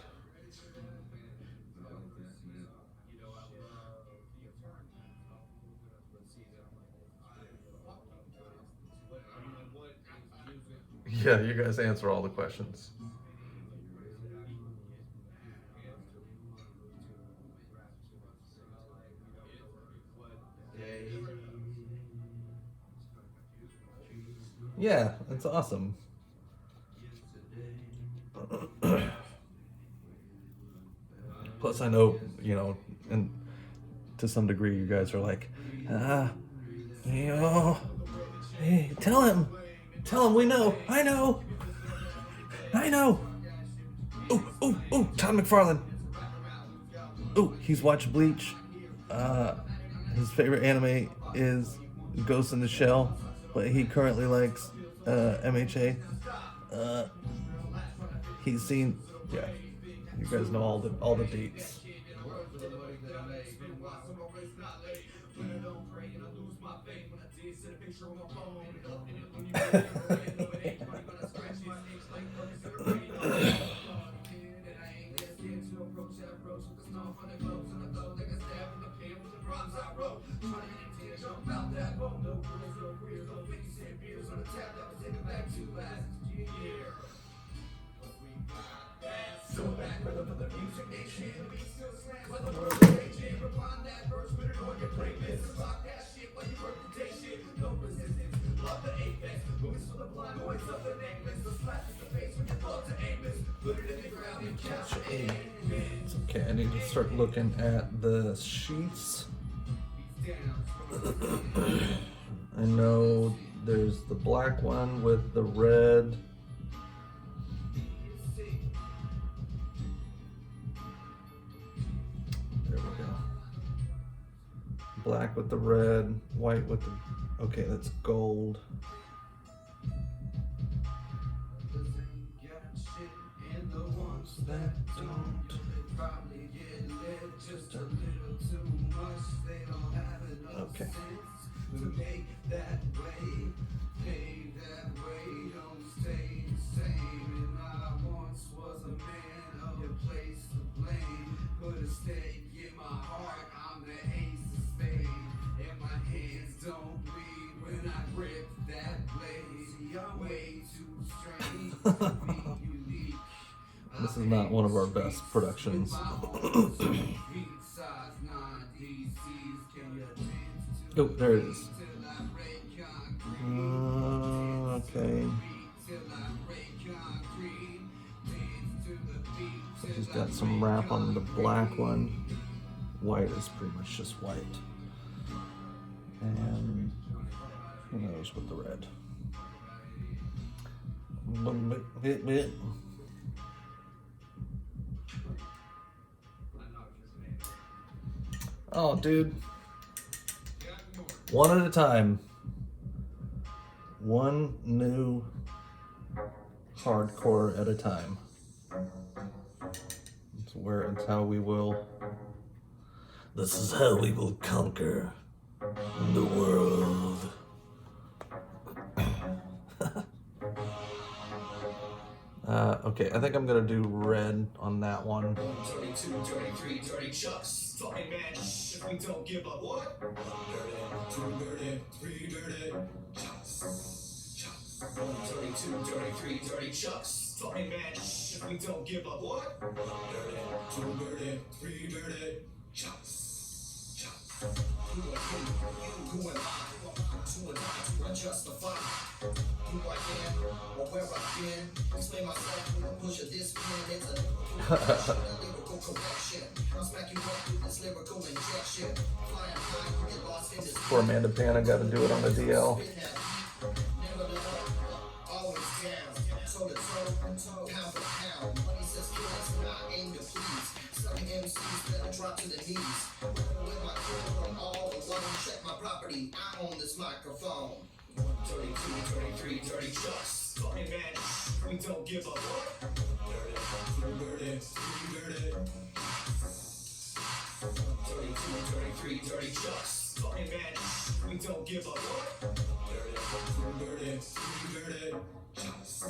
Yeah, you guys answer all the questions. Yeah, that's awesome. Plus, I know, and to some degree, you guys are like, hey, tell him, we know, I know. Ooh, Todd McFarlane. Ooh, he's watched Bleach. His favorite anime is Ghost in the Shell, but he currently likes MHA. He's seen, yeah. You guys know all the dates. It's okay, I need to start looking at the sheets. I know there's the black one with the red. There we go. Black with the red, white with the, okay, that's gold. That don't probably get lit just a little too much. They don't have enough sense to make that way, pay that way, don't stay the same. And I once was a man of a place to blame, put a stake in my heart, I'm the ace of spades, and my hands don't bleed when I grip that blade. See, I'm way too strange to be unique. This is not one of our best productions. Oh, there it is. Okay. So he's got some wrap on the black one. White is pretty much just white. And who knows with the red. Bit. Oh, dude. One at a time. One new hardcore at a time. It's how we will. This is how we will conquer the world. Okay, I think I'm gonna do red on that one. 32, 33, dirty chucks. Talking mad if we don't give up. What? 1 dirty, 2 dirty, 3 dirty chucks. 32, 33, dirty chucks. Talking mad if we don't give up. What? 1 dirty, 2 dirty, 3 dirty chucks. Who am I? Who am I to unjustify who I am or where I've been? Explain myself with a push of this pen. It's a lyrical correction. I'll smack you up with this lyrical injection. Flying high, you get lost in this. Poor Amanda Pana got to do it on the DL. Always down, toe to toe, pound for pound. Money says kids, and I aim to please. Some MCs better drop to the knees. With my crew, I'm all alone. Check my property, I own this microphone. 32, 33, dirty chucks. Talking mad, we don't give a what? 32, 33, dirty chucks. Talking mad, we don't give a what? 33 chucks.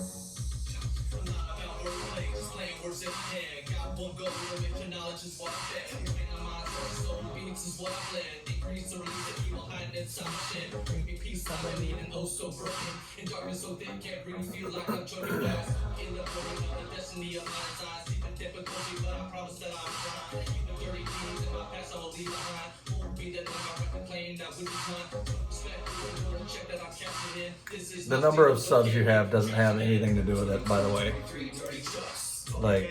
I'm not about wordplay, just playing words in hand. Got one goal, your knowledge is what I bet. Moving on my soul, beats is what I blend. Increase or release the evil hiding inside my chin. Bring me peace, I'm need and oh so broken. In darkness so thick, can't really feel like I'm joining fast. In the pouring of the destiny of my eyes. See the difficulty, but I promise that I'm trying. Even dirty things in my past, I will leave behind. Won't be the number I can claim that would be time. Respect the check that I'm captured in. This is The number of subs you have doesn't have anything to do with it, by the way. Like,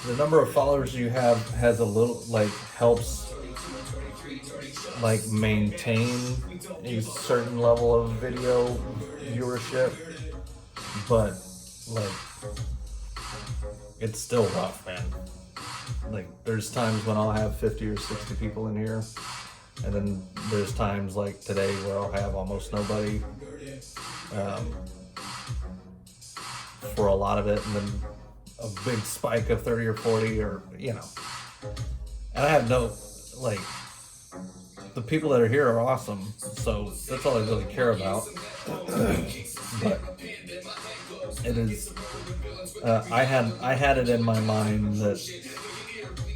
the number of followers you have has a little, like, helps, like, maintain a certain level of video viewership, but, like, it's still rough, man. Like, there's times when I'll have 50 or 60 people in here, and then there's times like today where I'll have almost nobody for a lot of it, and then a big spike of 30 or 40, or, you know. And I have no, like, the people that are here are awesome, so that's all I really care about. But it is, I had it in my mind that,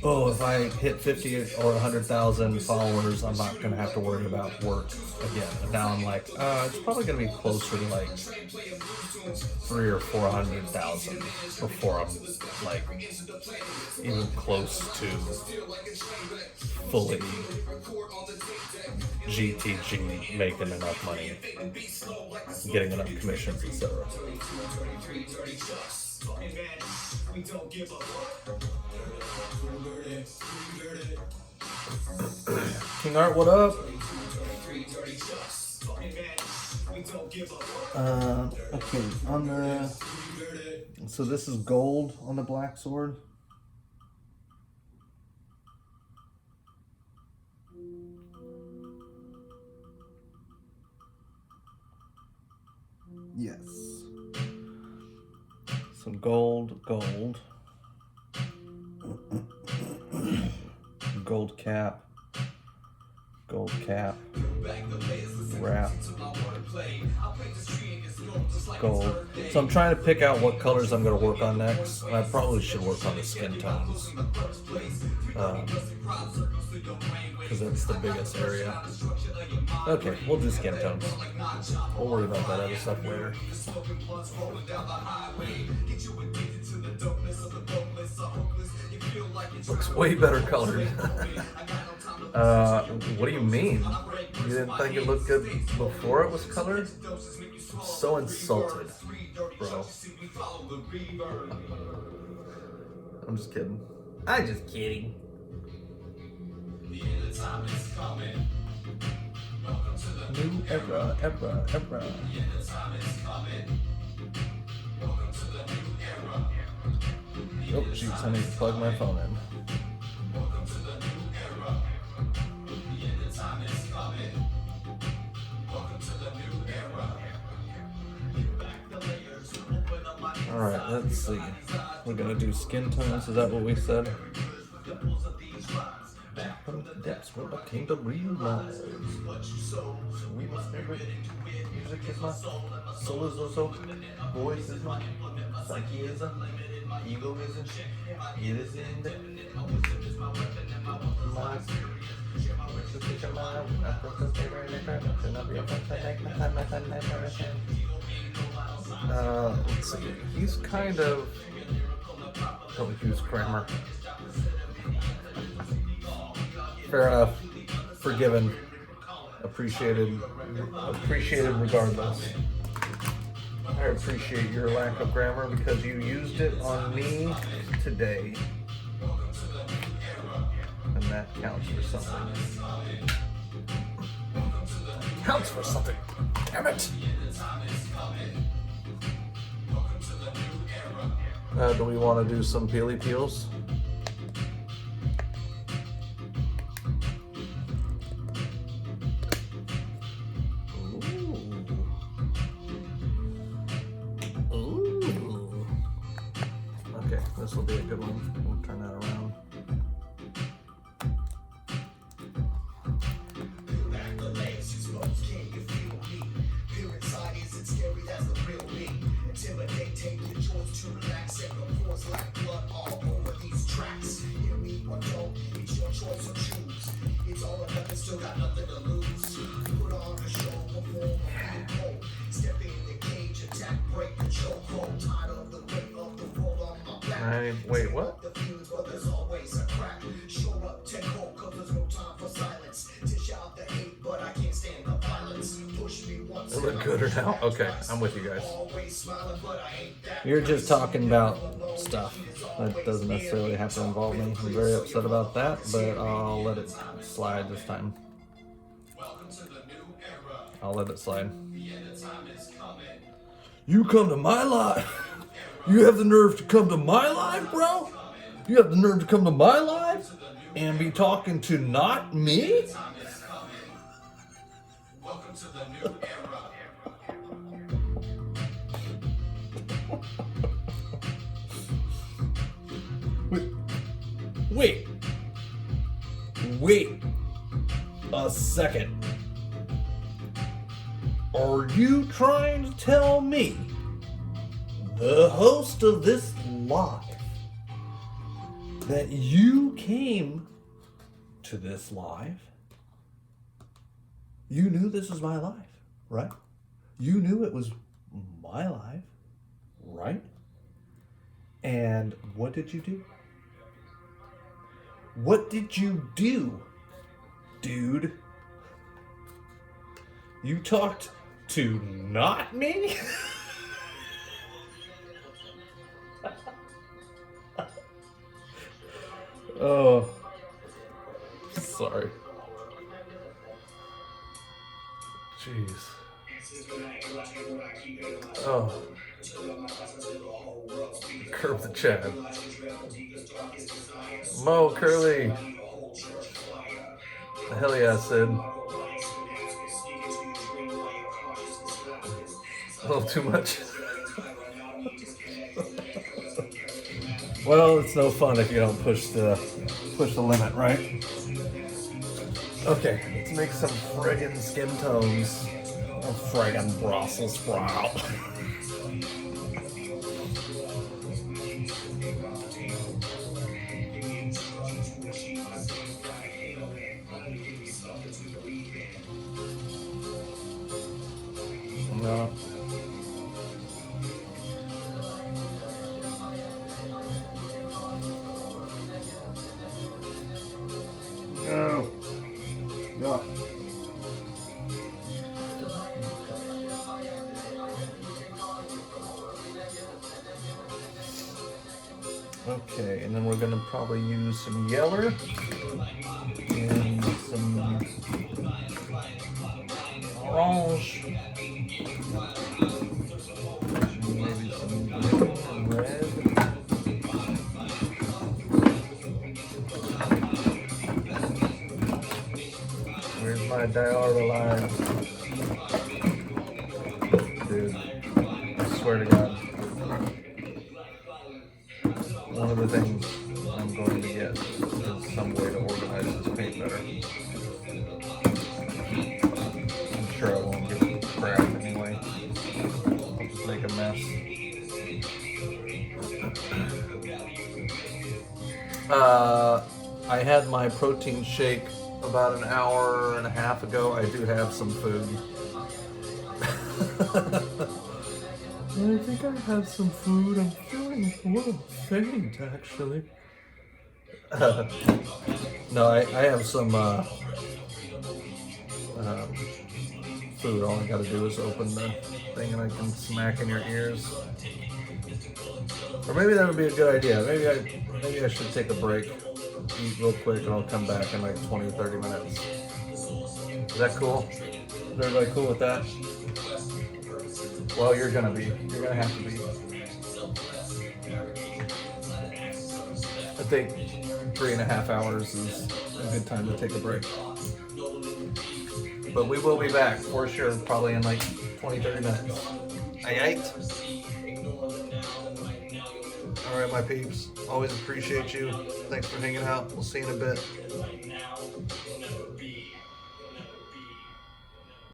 oh, if I hit 50 or 100,000 followers, I'm not going to have to worry about work again. And now I'm like, it's probably going to be closer to like 300,000 or 400,000 before I'm like even close to fully GTG, making enough money, getting enough commissions, etc. King Art, what up? Okay, on the, so this is gold on the black sword. Yes. So gold, gold. Gold cap, wrap, gold. So I'm trying to pick out what colors I'm going to work on next. And I probably should work on the skin tones, because that's the biggest area. Okay, we'll do skin tones. We'll worry about that other stuff later. Looks way better colored. What do you mean? You didn't think it looked good before it was colored? I'm so insulted, bro. I'm just kidding. I'm just kidding. New era. Oh, jeez, I need to plug my phone in. Let's see. We're gonna do skin tones. Is that what we said? Back from the depths where I came to realize. We must never. Music is my soul is also. Voice is my psyche is a. Ego is a. It is in the. My. Let's see. He's kind of. Don't use grammar. Fair enough. Forgiven. Appreciated regardless. I appreciate your lack of grammar because you used it on me today. And that counts for something. Counts for something. Damn it. Do we want to do some peely peels? Ooh. Okay, this will be a good one. We'll turn that around. Wait, what? It look good or now? Okay, I'm with you guys. You're just talking about stuff that doesn't necessarily have to involve me. I'm very upset about that, but I'll let it slide this time. I'll let it slide. You come to my life? You have the nerve to come to my life, bro? You have the nerve to come to my life and be talking to not me? Welcome to the new era. Wait a second. Are you trying to tell me, the host of this live, that you came to this live? You knew this was my live, right? You knew it was my live, right? And what did you do? What did you do, dude? You talked to not me? Oh, sorry. Jeez. Oh. Curb the Chad. Mo Curly. Hell yeah, Sid. A little too much. Well, it's no fun if you don't push the limit, right? Okay, let's make some friggin' skin tones. A friggin' Brussels sprout. No. No. No. Okay, and then we're gonna probably use some yeller and some orange. Maybe some green and red. Where's my diorder line? Dude, I swear to God. of the things I'm going to get is some way to organize this paint better. I'm sure I won't give it crap anyway. I'll just make a mess. I had my protein shake about an hour and a half ago. I do have some food. I think I have some food. I'm feeling a little faint, actually. No, I have some food. All I gotta do is open the thing and I can smack in your ears. Or maybe that would be a good idea. Maybe I should take a break, eat real quick, and I'll come back in like 20 or 30 minutes. Is that cool? Is everybody cool with that? Well, you're gonna be. You're gonna have to be. I think 3.5 hours is a good time to take a break. But we will be back for sure, probably in like 20, 30 minutes. Aight? Alright, my peeps. Always appreciate you. Thanks for hanging out. We'll see you in a bit.